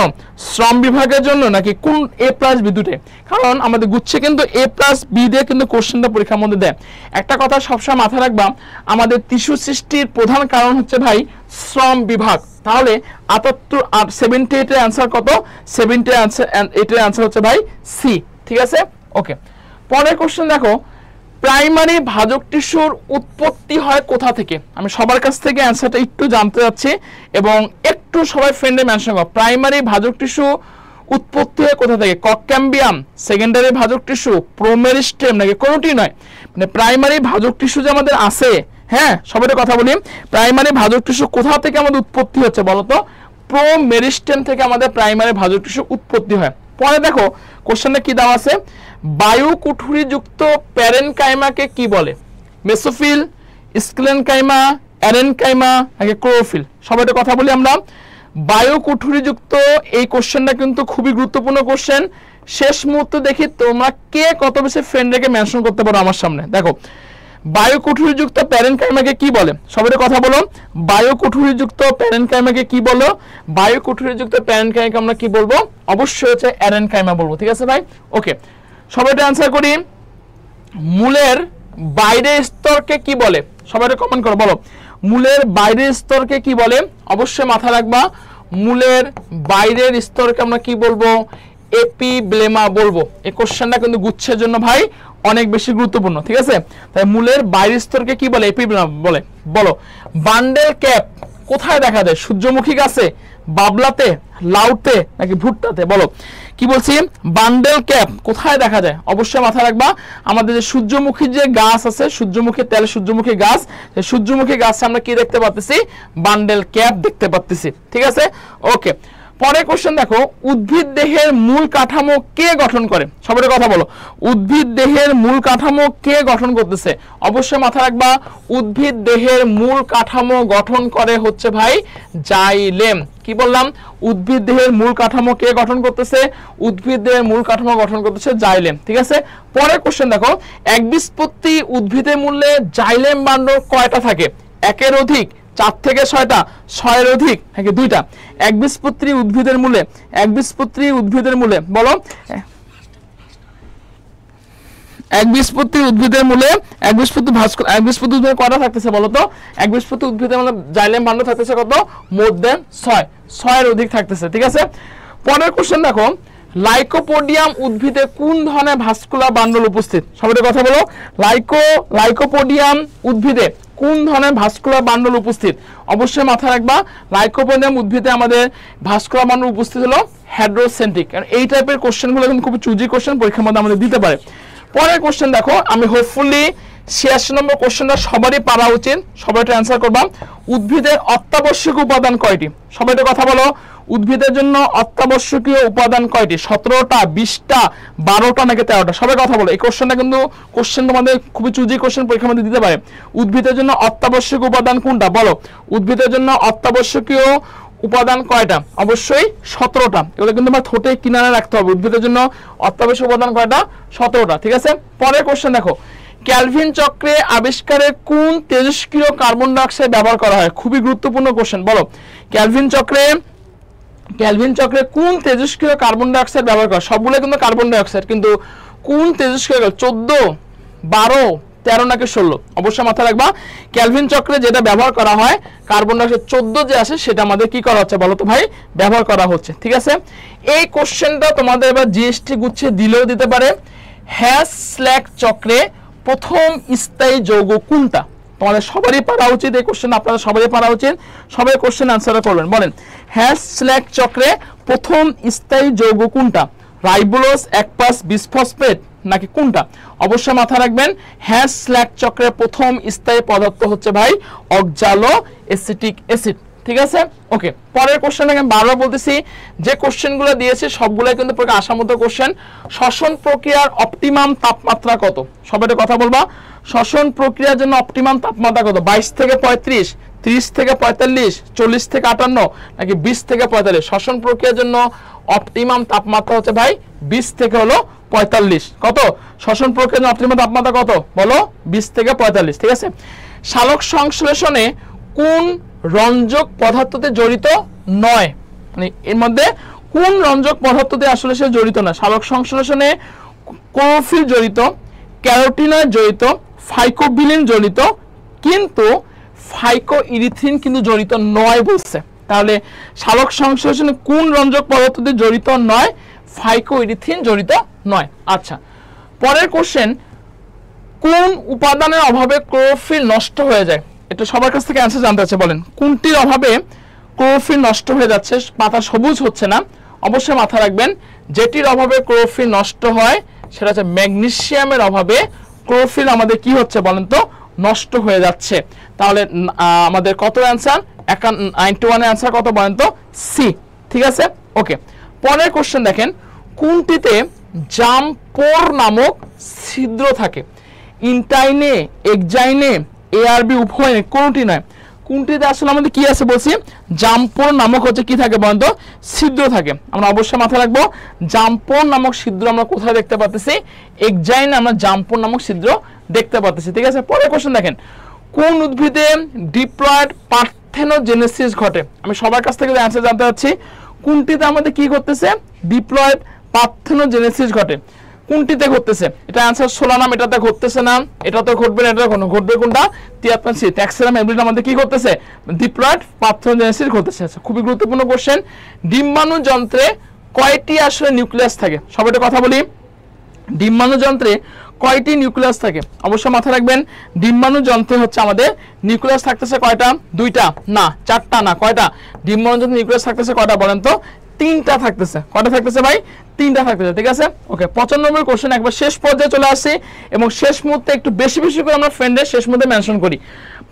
শ্রম বিভাগের জন্য, নাকি কোন A প্লাস B দুটো? কারণ আমাদের গুচ্ছে কিন্তু A প্লাস B দিয়ে কিন্তু কোশ্চেনটা পরীক্ষার মধ্যে দেয়। একটা কথা সবসময় মাথায় রাখবা, আমাদের টিস্যু সৃষ্টির প্রধান কারণ হচ্ছে ভাই শ্রম বিভাগ। তাহলে 78 এর অ্যান্সার কত? 78 এর অ্যান্সার হচ্ছে ভাই সি। ঠিক আছে, ওকে। পরের কোশ্চেন দেখো, প্রাইমারি ভাজক টিস্যুর উৎপত্তি হয় কোথা থেকে? আমি সবার কাছ থেকে অ্যান্সারটা একটু জানতে যাচ্ছি এবং একটু সবাই ফ্রেন্ডে মেনশন করো। প্রাইমারি ভাজক টিস্যু উৎপত্তি হয় কোথা থেকে? কক্যাম্বিয়াম, সেকেন্ডারি ভাজক টিস্যু, প্রোমেরিস্টেম, নাকি কোনোটি নয়? মানে প্রাইমারি ভাজক টিস্যু যে আমাদের আছে, হ্যাঁ সবাই কথা বলি, প্রাইমারি ভাজক টিস্যু কোথা থেকে আমাদের উৎপত্তি হচ্ছে বলতো? প্রোমেরিস্টেম থেকে আমাদের প্রাইমারি ভাজক টিস্যু উৎপত্তি হয়। পরে দেখো কোশ্চেনে কি দেওয়া আছে, বায়ু কুঠুরিযুক্ত প্যারেনকাইমাকে কি বলে? মেসোফিল, স্ক্লেনকাইমা, অ্যারেনকাইমা, নাকি ক্লোরোফিল? সবাই কথা বলি আমরা। বায়ু কুঠুরিযুক্ত এই কোশ্চেনটা কিন্তু খুবই গুরুত্বপূর্ণ কোশ্চেন। শেষ মুহূর্তে দেখি তোমরা কে কত বেশি ফ্রেন্ড রেখে মেনশন করতে পারো আমার সামনে। দেখো, বায়ু কুঠুরিযুক্ত প্যারেনকাইমাকে কি বলে? সবাই কথা বলো, বায়ু কুঠুরিযুক্ত প্যারেনকাইমাকে কি বলো? বায়ু কুঠুরিযুক্ত প্যারেনকাইমাকে আমরা কি বলবো? অবশ্যই হচ্ছে অ্যারেনকাইমা বলবো। ঠিক আছে ভাই, ওকে। সবাই অ্যান্সার করি, মূলের বাইরের স্তরকে কি বলে? সবাই কমেন্ট করো, বলো মূলের বাইরের স্তরকে কি বলে? অবশ্যই মাথা রাখবা, মূলের বাইরের স্তরকে আমরা কি বলবো? এপিব্লেমা বলবো। এই কোশ্চেনটা কিন্তু গুচ্ছের জন্য ভাই অনেক বেশি গুরুত্বপূর্ণ। ঠিক আছে, তাই মূলের বাইরের স্তরকে কি বলে? এপিব্লেমা বলে। বলো, বান্ডেল ক্যাপ কোথায় দেখা যায়? সূর্যমুখী গাছে, বাবলাতে, লাউতে, নাকি ভুট্টাতে? বলো কি বলছি, বান্ডেল ক্যাপ কোথায় দেখা যায়? অবশ্যই মাথায় রাখবা, আমাদের যে সূর্যমুখী যে গাছ আছে, সূর্যমুখী তেল, সূর্যমুখী গাছ, সেই সূর্যমুখী গাছে আমরা কি দেখতে পাচ্ছি? বান্ডেল ক্যাপ দেখতে পাচ্ছি। ঠিক আছে, ওকে। পরের কোশ্চেন দেখো, উদ্ভিদ দেহের মূল কাঠামো কে গঠন করে? সবাই কথা বলো, উদ্ভিদ দেহের মূল কাঠামো কে গঠন করতেছে? অবশ্যই মাথা রাখবা, উদ্ভিদ দেহের মূল কাঠামো গঠন করে হচ্ছে ভাই জাইলেম। কি বললাম? উদ্ভিদ দেহের মূল কাঠামো কে গঠন করতেছে? উদ্ভিদ দেহের মূল কাঠামো গঠন করতেছে জাইলেম। ঠিক আছে, পরের কোশ্চেন দেখো, একবীজপত্রী উদ্ভিদের মূলে জাইলেম বান্ড কয়টা থাকে? একের অধিক, 4 থেকে 6টা, 6-এর অধিক, নাকি 2টা? একবীজপত্রী উদ্ভিদের মূলে, একবীজপত্রী উদ্ভিদের মূলে বলো, একবীজপত্রী উদ্ভিদের মূলে একবীজপত্রী উদ্ভিদের কয়টা থাকতেছে বলো তো? একবীজপত্রী উদ্ভিদের মূলে জাইলেম বান্ড থাকতেছে কত? মোর দেন 6-এর অধিক থাকতেছে। ঠিক আছে, পরের কোশ্চেন দেখো, লাইকোপোডিয়াম উদ্ভিদে কোন ধরনের ভাস্কুলার বান্ডল উপস্থিত? সবাই কথা বলো, লাইকোপোডিয়াম উদ্ভিদে কোন ধরনের ভাস্কুলার বান্ডল উপস্থিত? অবশ্যই মাথায় রাখবা, লাইকোপোডিয়াম উদ্ভিদে আমাদের ভাস্কুলার বান্ডল উপস্থিত হলো হেড্রোসেন্ট্রিক। কারণ এই টাইপের কোশ্চেনগুলো কিন্তু খুব চুজি কোশ্চেন, পরীক্ষার মধ্যে আমাদের দিতে পারে। পরের কোশ্চেন দেখো, আমি হোপফুলি 86 নম্বর কোশ্চেনটা সবারই পারা উচিত, সবাই এটা অ্যান্সার করবা। উদ্ভিদের অত্যাবশ্যক উপাদান কয়টি? সবাই এটা কথা বলো, উদ্ভিদের জন্য অত্যাবশ্যকীয় উপাদান কয়টি? 17টা, 20টা, 12টা, নাকি 13টা? সবাই কথা বলো। এই কোশ্চেনটা কিন্তু কোশ্চেন তোমাদের খুবই চুজি কোশ্চেন, পরীক্ষার মধ্যে দিতে পারে। উদ্ভিদের জন্য অত্যাবশ্যক উপাদান কোনটা? বলো, উদ্ভিদের জন্য অত্যাবশ্যকীয় উপাদান কয়টা? অবশ্যই 17টা। এগুলো কিন্তু আমার ঠোঁটে কিনারে রাখতে হবে। উদ্ভিদের জন্য অত্যাবশ্যক উপাদান কয়টা? 17টা। ঠিক আছে, পরের কোশ্চেন দেখো, ক্যালভিন চক্রে আবিষ্কারের কোন তেজস্ক্রিয় কার্বন ডাই অক্সাইড ব্যবহার করা হয়? খুবই গুরুত্বপূর্ণ কোশ্চেন। বলো, ক্যালভিন চক্রে কোন তেজস্ক্রিয় কার্বন ডাই অক্সাইড ব্যবহার করা? সবগুলো কিন্তু কার্বন ডাই অক্সাইড, কিন্তু কোন তেজস্ক্রিয়? 14, 12, 13, নাকি 16? অবশ্যই মাথায় রাখবা, ক্যালভিন চক্রে যেটা ব্যবহার করা হয় কার্বন ডাই অক্সাইড 14 যে আসে সেটা আমাদের কি করা হচ্ছে বলো তো ভাই? ব্যবহার করা হচ্ছে। ঠিক আছে, এই কোশ্চেনটা তোমাদের এবার জিএসটি গুচ্ছে দিলেও দিতে পারে। হ্যাশ স্ল্যাক চক্রে প্রথম স্থায়ী যৌগ কোনটা? তোমাদের সবারই পারা উচিত এই কোশ্চেন, আপনারা সবারই পারা উচিত, সবাই কোশ্চেন আনসার করবেন। বলেন, হ্যাশ স্ল্যাক চক্রে প্রথম স্থায়ী যৌগ কোনটা? রাইবোলোজ, একপাস, বিসফসফেট, নাকি কোনটা? অবশ্যই মাথায় রাখবেন, হ্যাশ স্ল্যাক চক্রের প্রথম স্থায়ী পদার্থ হচ্ছে ভাই অক্সালো অ্যাসিটিক অ্যাসিড। ঠিক আছে, ওকে। পরের কোশ্চেন আমি বারবার বলতেছি, যে কোশ্চেনগুলো দিয়েছে সবগুলাই কিন্তু আসার মতো কোশ্চেন। শ্বসন প্রক্রিয়ার অপটিমাম তাপমাত্রা কত? সবাই কথা বলবা, শ্বসন প্রক্রিয়ার জন্য অপটিমাম তাপমাত্রা কত? 22 থেকে 35, 30 থেকে 45, 40 থেকে 58, নাকি 20 থেকে 45? শ্বসন প্রক্রিয়ার জন্য অপটিমাম তাপমাত্রা হচ্ছে ভাই 20 থেকে হলো 45। কত? শ্বসন প্রক্রিয়ার জন্য অপটিমাম তাপমাত্রা কত বলো? 20 থেকে 45। ঠিক আছে, সালোক সংশ্লেষণে কোন রঞ্জক পদার্থতে জড়িত নয়? মানে এর মধ্যে কোন রঞ্জক পদার্থ দিয়ে আসলে সে জড়িত না? সালোক সংশ্লেষণে ক্লোরোফিল জড়িত, ক্যারোটিনয়েড জড়িত, ফাইকোবিলিন জড়িত, কিন্তু ফাইকোইরিথ্রিন কিন্তু জড়িত নয় বলছে। তাহলে সালোক সংশ্লেষণে কোন রঞ্জক পদার্থ দিয়ে জড়িত নয়? ফাইকোইরিথ্রিন জড়িত নয়। আচ্ছা, পরের কোশ্চেন, কোন উপাদানের অভাবে ক্লোরোফিল নষ্ট হয়ে যায়? এটা সবার কাছ থেকে অ্যান্সার জানতে চাচ্ছে, বলেন কোনটির অভাবে ক্লোরোফিল নষ্ট হয়ে যাচ্ছে, পাতা সবুজ হচ্ছে না? অবশ্যই মাথা রাখবেন, যেটির অভাবে ক্লোরোফিল নষ্ট হয় সেটা হচ্ছে ম্যাগনেসিয়ামের অভাবে ক্লোরোফিল আমাদের কি হচ্ছে বলেন তো? নষ্ট হয়ে যাচ্ছে। তাহলে আমাদের কত অ্যান্সার? 91 এর অ্যান্সার কত বলেন তো? সি। ঠিক আছে, ওকে। পরের কোশ্চেন দেখেন, কোনটিতে জামপোর নামক ছিদ্র থাকে? ইনটাইনে, এক্সাইনে, এআরবি উভয়, কোনটি নয়। কোনটিতে আসলে আমাদের কি আছে বলছি? জামপোর নামক হচ্ছে কি থাকে বলেন তো? ছিদ্র থাকে। আমরা অবশ্যই মাথায় রাখবো, জামপোর নামক ছিদ্র আমরা কোথায় দেখতে পাচ্ছি? এক্সাইনে আমরা জামপোর নামক ছিদ্র দেখতে পাচ্ছি। ঠিক আছে, পরের কোশ্চেন দেখেন, কোন উদ্ভিদে ডিপ্লয়েড পার্থেনোজেনেসিস ঘটে? আমি সবার কাছ থেকে অ্যান্সার জানতে চাচ্ছি, কোনটিতে আমাদের কি করতেছে? ডিপ্লয়েড পার্থেনোজেনেসিস ঘটে। কোনটিতে ঘটতেছে? এটা অ্যান্সার সোলানাম, এটাতে ঘটতেছে না, এটাতে ঘটবে না, এটা ঘটবে কোনটা? তিয়াত্তর ট্যাক্সেরাম এভরিটা আমাদের কি করতেছে? ডিপ্লয়েড পার্থেনোজেনেসিস ঘটতেছে। খুবই গুরুত্বপূর্ণ কোশ্চেন। ডিম্বাণু যন্ত্রে কয়টি আসলে নিউক্লিয়াস থাকে? সবাই কথা বলি, ডিম্বাণু যন্ত্রে কয়টি নিউক্লিয়াস থাকে? অবশ্যই মাথায় রাখবেন, ডিম্বাণু যন্ত্রে হচ্ছে আমাদের নিউক্লিয়াস থাকতেছে কয়টা? 2টা না, 4টা না, কয়টা? ডিম্বাণু যন্ত্রে নিউক্লিয়াস থাকতেছে কয়টা বলেন তো? 3টা থাকতেছে। কয়টা থাকতেছে ভাই? 3টা থাকতেছে। ঠিক আছে, ওকে। 55 নম্বর কোশ্চেন, একবার শেষ পর্যায়ে চলে আসছি এবং শেষ মুহূর্তে একটু বেশি বেশি করে আমরা ফ্রেন্ডের শেষ মুহূর্তে মেনশন করি।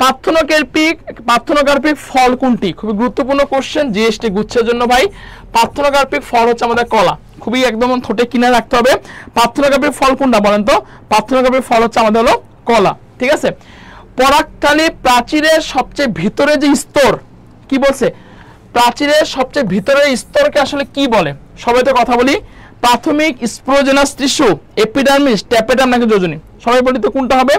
পার্থেনোকার্পিক ফল কোনটি? খুবই গুরুত্বপূর্ণ কোশ্চেন, জিএসটি গুচ্ছের জন্য ভাই। পার্থেনোকার্পিক ফল হচ্ছে আমাদের কলা। খুবই একদম ঠোঁটে কিনে রাখতে হবে। পার্থেনোকার্পিক ফল কোনটা বলেন তো? পার্থেনোকার্পিক ফল হচ্ছে আমাদের হলো কলা। ঠিক আছে, পরাগকালী প্রাচীরের সবচেয়ে ভিতরে যে স্তর, কি বলছে? প্রাচীরের সবচেয়ে ভিতরের স্তরকে আসলে কি বলে? সবাই তো কথা বলি, প্রাথমিক স্পোরোজেনাস টিস্যু, এপিডার্মিস, ট্যাপেটাম নাকি যোজনী? সবাই বলি তো কোনটা হবে?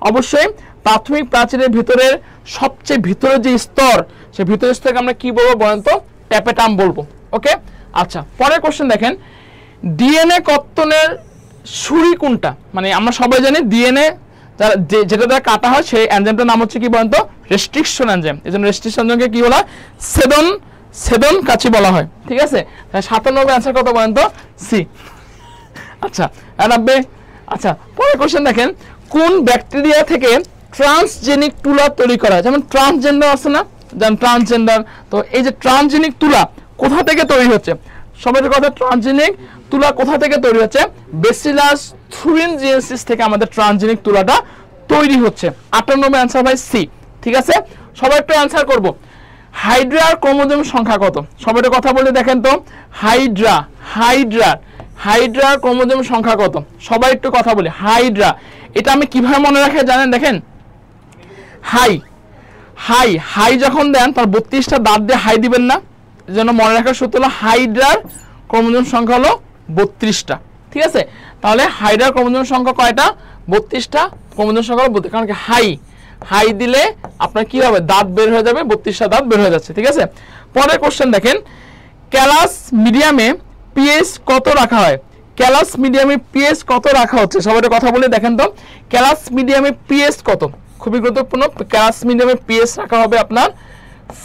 অবশ্যই প্রাথমিক প্রাচীরের ভিতরের সবচেয়ে ভিতরের যে স্তর, সেই ভিতরের স্তরকে আমরা কি বলবো বলেন তো? ট্যাপেটাম বলবো। ওকে, আচ্ছা। পরের কোশ্চেন দেখেন, ডিএনএ কর্তনের ছুরি কোনটা? মানে আমরা সবাই জানি ডিএনএ যেটা দ্বারা কাটা হয় সেই এনজাইমটার নাম হচ্ছে কি বলেন তো? Restriction enzyme. এই জন্য রেস্ট্রিকশন এনজাইমকে কি বলা? সেদন কাছি বলা হয়। ঠিক আছে, 97 অ্যান্সার কত বলেন তো? সি। আচ্ছা, 90। আচ্ছা, পরের কোশ্চেন দেখেন, কোন ব্যাকটেরিয়া থেকে ট্রান্সজেনিক তুলা তৈরি করা হয়? যেমন ট্রান্সজেন্ডার আছে না, যেমন ট্রান্সজেন্ডার। তো এই যে ট্রান্সজেনিক তুলা কোথা থেকে তৈরি হচ্ছে? সবাই কথা, ট্রান্সজেনিক তুলা কোথা থেকে তৈরি হচ্ছে? ব্যাসিলাস থুরিনজিয়েন্সিস থেকে আমাদের ট্রান্সজেনিক তুলাটা তৈরি হচ্ছে। 98 অ্যান্সার ভাই সি। ঠিক আছে, সবাই একটু অ্যান্সার করব। হাইড্রার ক্রোমোজোম সংখ্যা কত? সবাই কথা বলে দেখেন তো, হাইড্রার ক্রোমোজোম সংখ্যা কত? সবাই একটু কথা বলি, হাইড্রা। এটা আমি কিভাবে মনে রাখি জানেন? দেখেন, হাই যখন দেন তার 32টা দাঁত দিয়ে হাই দিবেন না, এই জন্য মনে রাখার সূত্র হলো হাইড্রার ক্রোমোজোম সংখ্যা হলো 32টা। ঠিক আছে, তাহলে হাইড্রার ক্রোমোজোম সংখ্যা কয়টা? 32টা। ক্রোমোজোম সংখ্যা হলো 32, কারণ কি হাই দিলে আপনার কি হবে? দাঁত বের হয়ে যাবে, 32টা দাঁত বের হয়ে যাচ্ছে। ঠিক আছে, পরের কোশ্চেন দেখেন, ক্যালাস মিডিয়ামে পিএইচ কত রাখা হয়? ক্যালাস মিডিয়ামে পিএইচ কত রাখা হচ্ছে? সবাই কথা বলে দেখেন তো, ক্যালাস মিডিয়ামে পিএইচ কত? খুবই গুরুত্বপূর্ণ। ক্যালাস মিডিয়ামে পিএইচ রাখা হবে আপনার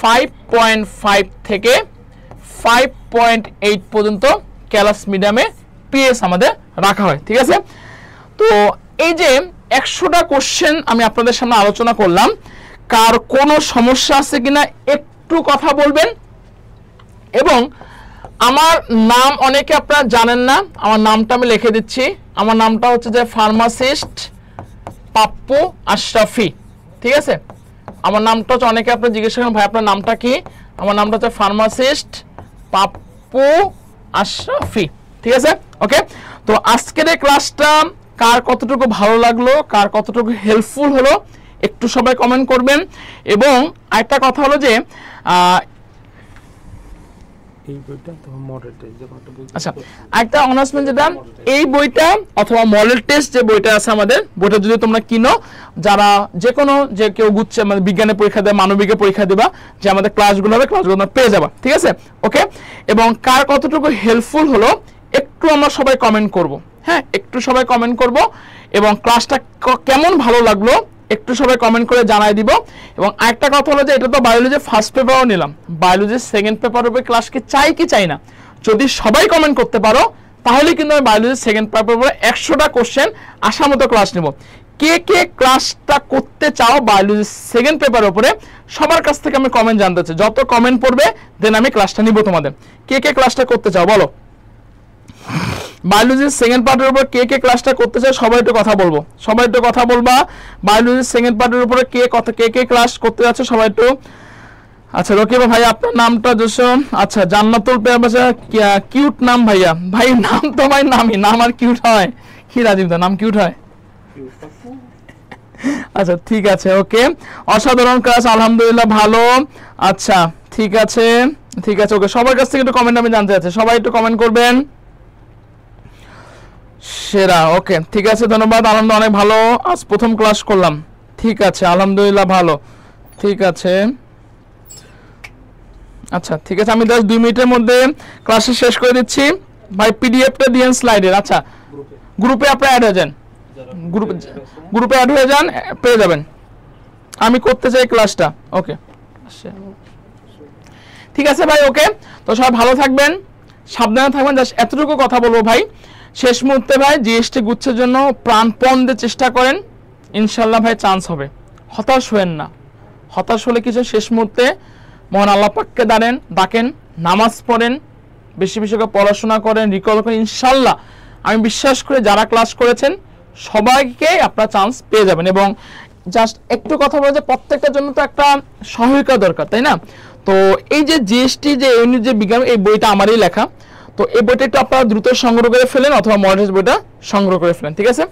5.5 থেকে 5.8 পর্যন্ত ক্যালাস মিডিয়ামে পিএইচ আমাদের রাখা হয়। ঠিক আছে, তো এই যে 100টা কোশ্চেন আমি আপনাদের সামনে আলোচনা করলাম, কার কোনো সমস্যা আছে কিনা একটু কথা বলবেন। এবং আমার নাম অনেকে আপনারা জানেন না, আমার নামটা আমি লিখে দিচ্ছি। আমার নামটা হচ্ছে যে ফার্মাসিস্ট পাপ্পু আশরাফি। ঠিক আছে, আমার নামটা হচ্ছে, অনেকে আপনারা জিজ্ঞেস করেন ভাই আপনার নামটা কি? আমার নামটা হচ্ছে ফার্মাসিস্ট পাপ্পু আশরাফি। ঠিক আছে, ওকে। তো আজকের এই ক্লাসটা কার কতটুকু ভালো লাগলো, কার কতটুকু হেল্পফুল হলো একটু সবাই কমেন্ট করবেন। এবং আরেকটা কথা হলো যে এই বইটা অথবা মডেল টেস্ট যে পাঠটা বলতে। আচ্ছা, একটা অ্যানাউন্সমেন্ট যেটা, এই বইটা অথবা মডেল টেস্ট যে বইটা আছে আমাদের, বইটা যদি তোমরা কিনো, যারা যে কোনো যে কেউ গুচ্ছে মানে বিজ্ঞানের পরীক্ষা দেয়, মানবিকের পরীক্ষা দিবা, যে আমাদের ক্লাসগুলো হবে, ক্লাসগুলো তোমরা পেয়ে যাবা, ঠিক আছে? ওকে, এবং কার কতটুকু হেল্পফুল হলো একটু আমরা সবাই কমেন্ট করব, হ্যাঁ, একটু সবাই কমেন্ট করব, এবং ক্লাসটা কেমন ভালো লাগলো একটু সবাই কমেন্ট করে জানাই দিব। এবং আরেকটা কথা হলো যে এটা তো বায়োলজি ফার্স্ট পেপারও নিলাম, বায়োলজির সেকেন্ড পেপারের উপরে ক্লাস কি চাই কি চাই না, যদি সবাই কমেন্ট করতে পারো তাহলে কিন্তু আমি বায়োলজির সেকেন্ড পেপারের উপরে 100টা কোশ্চেন আসার মতো ক্লাস নেব। কে কে ক্লাসটা করতে চাও বায়োলজির সেকেন্ড পেপারের উপরে, সবার কাছ থেকে আমি কমেন্ট জানতে চাই। যত কমেন্ট পড়বে দেন আমি ক্লাসটা নিব তোমাদের। কে কে ক্লাসটা করতে চাও বলো? বায়োলজির সেকেন্ড পার্টের উপর কে কে ক্লাসটা করতে চায় সবাই একটু কথা বলবো, সবাই একটু কথা বলবা। বায়োলজির সেকেন্ড পার্টের উপরে কে কে ক্লাস করতে যাচ্ছে সবাই একটু। আচ্ছা রকিব ভাই আপনার নামটা যশো, আচ্ছা জান্নাতুল পেয়াবাসা, কিউট নাম ভাইয়া। ভাই নাম তো ভাই নামই, নাম আর কিউট হয় কি রাজীব দা, নাম কিউট হয়? আচ্ছা ঠিক আছে, ওকে, অসাধারণ ক্লাস আলহামদুলিল্লাহ ভালো। আচ্ছা ঠিক আছে, ঠিক আছে, ওকে, সবার কাছ থেকে একটু কমেন্ট আমি জানতে চাচ্ছি, সবাই একটু কমেন্ট করবেন। সেরা, ওকে ঠিক আছে, ধন্যবাদ, আনন্দ, অনেক ভালো, আজ প্রথম ক্লাস করলাম, ঠিক আছে আলহামদুলিল্লাহ ভালো, ঠিক আছে। আচ্ছা ঠিক আছে, আমি 2 মিনিটের মধ্যে ক্লাসে শেষ করে দিচ্ছি। ভাই পিডিএফটা দিয়েন স্লাইডের। আচ্ছা গ্রুপে আপনারা অ্যাড হয়ে যান, গ্রুপে অ্যাড হয়ে যান, পেয়ে যাবেন। আমি করতে চাই ক্লাসটা, ওকে ঠিক আছে ভাই, ওকে। তো সবাই ভালো থাকবেন, সাবধানে থাকবেন। জাস্ট এতটুকু কথা বলবো ভাই, শেষ মুহূর্তে ভাই জিএসটি গুচ্ছের জন্য প্রাণপণ দিয়ে চেষ্টা করেন, ইনশাল্লাহ ভাই চান্স হবে। হতাশ হবেন না, হতাশ হলে কিছু, শেষ মুহূর্তে মহান আল্লাহ পাককে ডাকেন, নামাজ পড়েন, বেশি বেশি করে পড়াশোনা করেন, রিকল করেন, ইনশাল্লাহ আমি বিশ্বাস করে যারা ক্লাস করেছেন সবাইকে আপনারা চান্স পেয়ে যাবেন। এবং জাস্ট একটু কথা বলে যে প্রত্যেকটার জন্য তো একটা সহায়িকা দরকার, তাই না? তো এই যে জিএসটি যে ইউনিট যে বিজ্ঞান, এই বইটা আমারই লেখা, তো এই বইটা একটু আপনারা দ্রুত সংগ্রহ করে ফেলেন অথবা মডেল বইটা সংগ্রহ করে ফেলেন, ঠিক আছে?